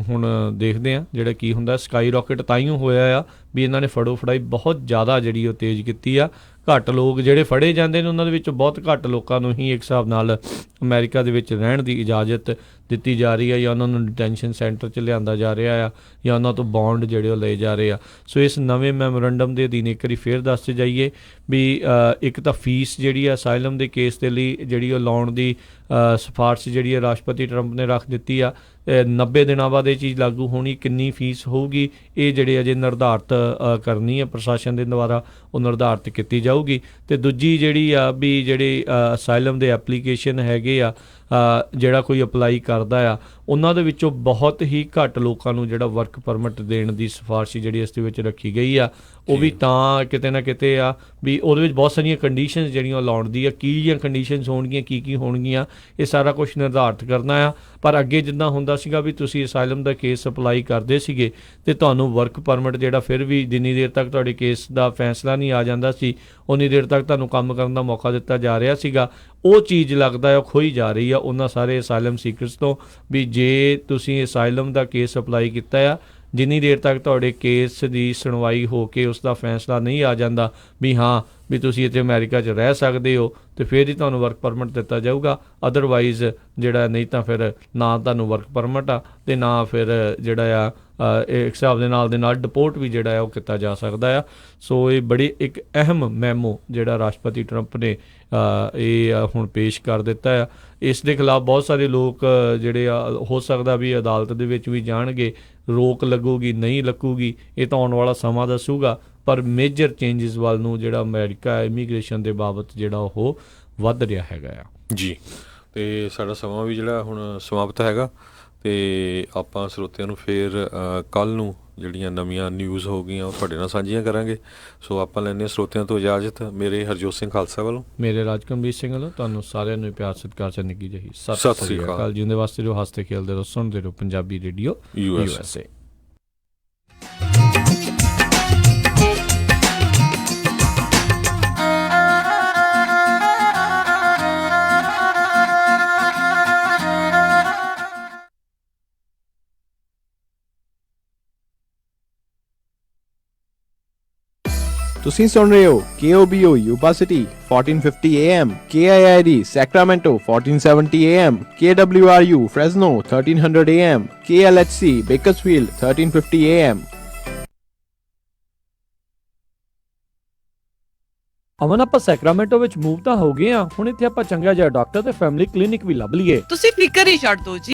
ਹੁਣ ਦੇਖਦੇ ਆ ਜਿਹੜਾ ਕੀ ਹੁੰਦਾ। ਸਕਾਈ ਰਾਕਟ ਤਾਈਓ ਹੋਇਆ ਆ ਵੀ ਇਹਨਾਂ ਨੇ ਫੜੋ ਫੜਾਈ ਬਹੁਤ ਜ਼ਿਆਦਾ ਜਿਹੜੀ ਉਹ ਤੇਜ਼ ਕੀਤੀ ਆ। ਘੱਟ ਲੋਕ ਜਿਹੜੇ ਫੜੇ ਜਾਂਦੇ ਨੇ ਉਹਨਾਂ ਦੇ ਵਿੱਚੋਂ ਬਹੁਤ ਘੱਟ ਲੋਕਾਂ ਨੂੰ ਹੀ ਇੱਕ ਹਿਸਾਬ ਨਾਲ ਅਮਰੀਕਾ ਦੇ ਵਿੱਚ ਰਹਿਣ ਦੀ ਇਜਾਜ਼ਤ ਦਿੱਤੀ ਜਾ ਰਹੀ ਹੈ, ਜਾਂ ਉਹਨਾਂ ਨੂੰ ਡਿਟੈਂਸ਼ਨ ਸੈਂਟਰ 'ਚ ਲਿਆਂਦਾ ਜਾ ਰਿਹਾ ਆ, ਜਾਂ ਉਹਨਾਂ ਤੋਂ ਬੌਂਡ ਜਿਹੜੇ ਉਹ ਲਏ ਜਾ ਰਹੇ ਆ। ਸੋ ਇਸ ਨਵੇਂ ਮੈਮੋਰੰਡਮ ਦੇ ਅਧੀਨ ਇੱਕ ਵਾਰੀ ਫੇਰ ਦੱਸਦੇ ਜਾਈਏ ਵੀ ਇੱਕ ਤਾਂ ਫੀਸ ਜਿਹੜੀ ਆ ਅਸਾਈਲਮ ਦੇ ਕੇਸ ਦੇ ਲਈ ਜਿਹੜੀ ਉਹ ਲਾਉਣ ਦੀ ਸਿਫਾਰਿਸ਼ ਜਿਹੜੀ ਹੈ ਰਾਸ਼ਟਰਪਤੀ ਟਰੰਪ ਨੇ ਰੱਖ ਦਿੱਤੀ ਆ। 90 ਦਿਨਾਂ ਬਾਅਦ ਇਹ ਚੀਜ਼ ਲਾਗੂ ਹੋਣੀ। ਕਿੰਨੀ ਫੀਸ ਹੋਊਗੀ ਇਹ ਜਿਹੜੇ ਅਜੇ ਨਿਰਧਾਰਤ ਕਰਨੀ ਹੈ ਪ੍ਰਸ਼ਾਸਨ ਦੇ ਦੁਆਰਾ, ਉਹ ਨਿਰਧਾਰਤ ਕੀਤੀ ਜਾਊਗੀ। ਅਤੇ ਦੂਜੀ ਜਿਹੜੀ ਆ ਵੀ ਜਿਹੜੇ ਅਸਾਈਲਮ ਦੇ ਐਪਲੀਕੇਸ਼ਨ ਹੈਗੇ ਆ, ਜਿਹੜਾ ਕੋਈ ਅਪਲਾਈ ਕਰਦਾ ਆ ਉਹਨਾਂ ਦੇ ਵਿੱਚੋਂ ਬਹੁਤ ਹੀ ਘੱਟ ਲੋਕਾਂ ਨੂੰ ਜਿਹੜਾ ਵਰਕ ਪਰਮਿਟ ਦੇਣ ਦੀ ਸਿਫਾਰਿਸ਼ ਜਿਹੜੀ ਇਸ ਦੇ ਵਿੱਚ ਰੱਖੀ ਗਈ ਆ। ਉਹ ਵੀ ਤਾਂ ਕਿਤੇ ਨਾ ਕਿਤੇ ਆ ਵੀ ਉਹਦੇ ਵਿੱਚ ਬਹੁਤ ਸਾਰੀਆਂ ਕੰਡੀਸ਼ਨਸ ਜਿਹੜੀਆਂ ਲਾਉਣ ਦੀ ਆ। ਕੀ ਕੰਡੀਸ਼ਨਸ ਹੋਣਗੀਆਂ, ਕੀ ਹੋਣਗੀਆਂ, ਇਹ ਸਾਰਾ ਕੁਝ ਨਿਰਧਾਰਤ ਕਰਨਾ ਆ। ਪਰ ਅੱਗੇ ਜਿੱਦਾਂ ਹੁੰਦਾ ਸੀਗਾ ਵੀ ਤੁਸੀਂ ਅਸਾਈਲਮ ਦਾ ਕੇਸ ਅਪਲਾਈ ਕਰਦੇ ਸੀਗੇ ਅਤੇ ਤੁਹਾਨੂੰ ਵਰਕ ਪਰਮਿਟ ਜਿਹੜਾ ਫਿਰ ਵੀ ਜਿੰਨੀ ਦੇਰ ਤੱਕ ਤੁਹਾਡੇ ਕੇਸ ਦਾ ਫੈਸਲਾ ਨਹੀਂ ਆ ਜਾਂਦਾ ਸੀ ਉਨੀ ਦੇਰ ਤੱਕ ਤੁਹਾਨੂੰ ਕੰਮ ਕਰਨ ਦਾ ਮੌਕਾ ਦਿੱਤਾ ਜਾ ਰਿਹਾ ਸੀਗਾ। ਉਹ ਚੀਜ਼ ਲੱਗਦਾ ਉਹ ਖੋਈ ਜਾ ਰਹੀ ਆ ਉਹਨਾਂ ਸਾਰੇ ਅਸਾਈਲਮ ਸੀਕਰਸ ਤੋਂ ਵੀ ਜੇ ਤੁਸੀਂ ਅਸਾਈਲਮ ਦਾ ਕੇਸ ਅਪਲਾਈ ਕੀਤਾ ਆ, ਜਿੰਨੀ ਦੇਰ ਤੱਕ ਤੁਹਾਡੇ ਕੇਸ ਦੀ ਸੁਣਵਾਈ ਹੋ ਕੇ ਉਸ ਦਾ ਫੈਸਲਾ ਨਹੀਂ ਆ ਜਾਂਦਾ ਵੀ ਹਾਂ ਵੀ ਤੁਸੀਂ ਇੱਥੇ ਅਮਰੀਕਾ 'ਚ ਰਹਿ ਸਕਦੇ ਹੋ, ਅਤੇ ਫਿਰ ਹੀ ਤੁਹਾਨੂੰ ਵਰਕ ਪਰਮਿਟ ਦਿੱਤਾ ਜਾਊਗਾ। ਅਦਰਵਾਈਜ਼ ਜਿਹੜਾ ਨਹੀਂ ਤਾਂ ਫਿਰ ਨਾ ਤੁਹਾਨੂੰ ਵਰਕ ਪਰਮਿਟ ਆ ਅਤੇ ਨਾ ਫਿਰ ਜਿਹੜਾ ਆ ਇੱਕ ਹਿਸਾਬ ਦੇ ਨਾਲ ਡਿਪੋਰਟ ਵੀ ਜਿਹੜਾ ਆ ਉਹ ਕੀਤਾ ਜਾ ਸਕਦਾ ਆ। ਸੋ ਇਹ ਬੜੀ ਇੱਕ ਅਹਿਮ ਮੈਮੋ ਜਿਹੜਾ ਰਾਸ਼ਟਰਪਤੀ ਟਰੰਪ ਨੇ ਇਹ ਹੁਣ ਪੇਸ਼ ਕਰ ਦਿੱਤਾ ਆ। ਇਸ ਦੇ ਖਿਲਾਫ ਬਹੁਤ ਸਾਰੇ ਲੋਕ ਜਿਹੜੇ ਆ ਹੋ ਸਕਦਾ ਵੀ ਅਦਾਲਤ ਦੇ ਵਿੱਚ ਵੀ ਜਾਣਗੇ, ਰੋਕ ਲੱਗੂਗੀ ਨਹੀਂ ਲੱਗੂਗੀ ਇਹ ਤਾਂ ਆਉਣ ਵਾਲਾ ਸਮਾਂ ਦੱਸੂਗਾ। ਪਰ ਮੇਜਰ ਚੇਂਜਸ ਵੱਲ ਨੂੰ ਜਿਹੜਾ ਅਮਰੀਕਾ ਇਮੀਗ੍ਰੇਸ਼ਨ ਦੇ ਬਾਬਤ ਜਿਹੜਾ ਉਹ ਵੱਧ ਰਿਹਾ ਹੈਗਾ ਆ ਜੀ। ਅਤੇ ਸਾਡਾ ਸਮਾਂ ਵੀ ਜਿਹੜਾ ਹੁਣ ਸਮਾਪਤ ਹੈਗਾ, ਅਤੇ ਆਪਾਂ ਸਰੋਤਿਆਂ ਨੂੰ ਫਿਰ ਕੱਲ੍ਹ ਨੂੰ ਜਿਹੜੀਆਂ ਨਵੀਆਂ ਨਿਊਜ਼ ਹੋ ਗਈਆਂ ਉਹ ਤੁਹਾਡੇ ਨਾਲ ਸਾਂਝੀਆਂ ਕਰਾਂਗੇ। ਸੋ ਆਪਾਂ ਲੈਂਦੇ ਹਾਂ ਸਰੋਤਿਆਂ ਤੋਂ ਇਜਾਜ਼ਤ। ਮੇਰੇ ਹਰਜੋਤ ਸਿੰਘ ਖਾਲਸਾ ਵੱਲੋਂ, ਮੇਰੇ ਰਾਜਕਮਬੀਰ ਸਿੰਘ ਵੱਲੋਂ ਤੁਹਾਨੂੰ ਸਾਰਿਆਂ ਨੂੰ ਪਿਆਰ ਸਤਿਕਾਰ ਚ ਨਿੱਘੀ ਜਿਹੀ ਸਤਿ ਸ੍ਰੀ ਅਕਾਲ। ਜਿਉਂਦੇ ਵਾਸਤੇ ਰਹੋ, ਹੱਸਦੇ ਖੇਲਦੇ ਰਹੋ, ਸੁਣਦੇ ਰਹੋ ਪੰਜਾਬੀ ਰੇਡੀਓ USA। ਤੁਸੀਂ ਸੁਣ ਰਹੇ ਹੋ KOBO Yuba City 1450 AM, KIID Sacramento 1470 AM, KWRU Fresno 1300 AM, KLHC Bakersfield 1350 AM। ਅਮਨ ਆਪਾਂ ਸੈਕਰਾਮੈਂਟੋ ਵਿੱਚ ਮੂਵ ਤਾਂ ਹੋ ਗਏ ਆ, ਹੁਣ ਇੱਥੇ ਆਪਾਂ ਚੰਗਾ ਜਿਹਾ ਡਾਕਟਰ ਤੇ ਫੈਮਿਲੀ ਕਲੀਨਿਕ ਵੀ ਲੱਭ ਲਈਏ। ਤੁਸੀਂ ਫਿਕਰ ਹੀ ਛੱਡ ਦਿਓ ਜੀ।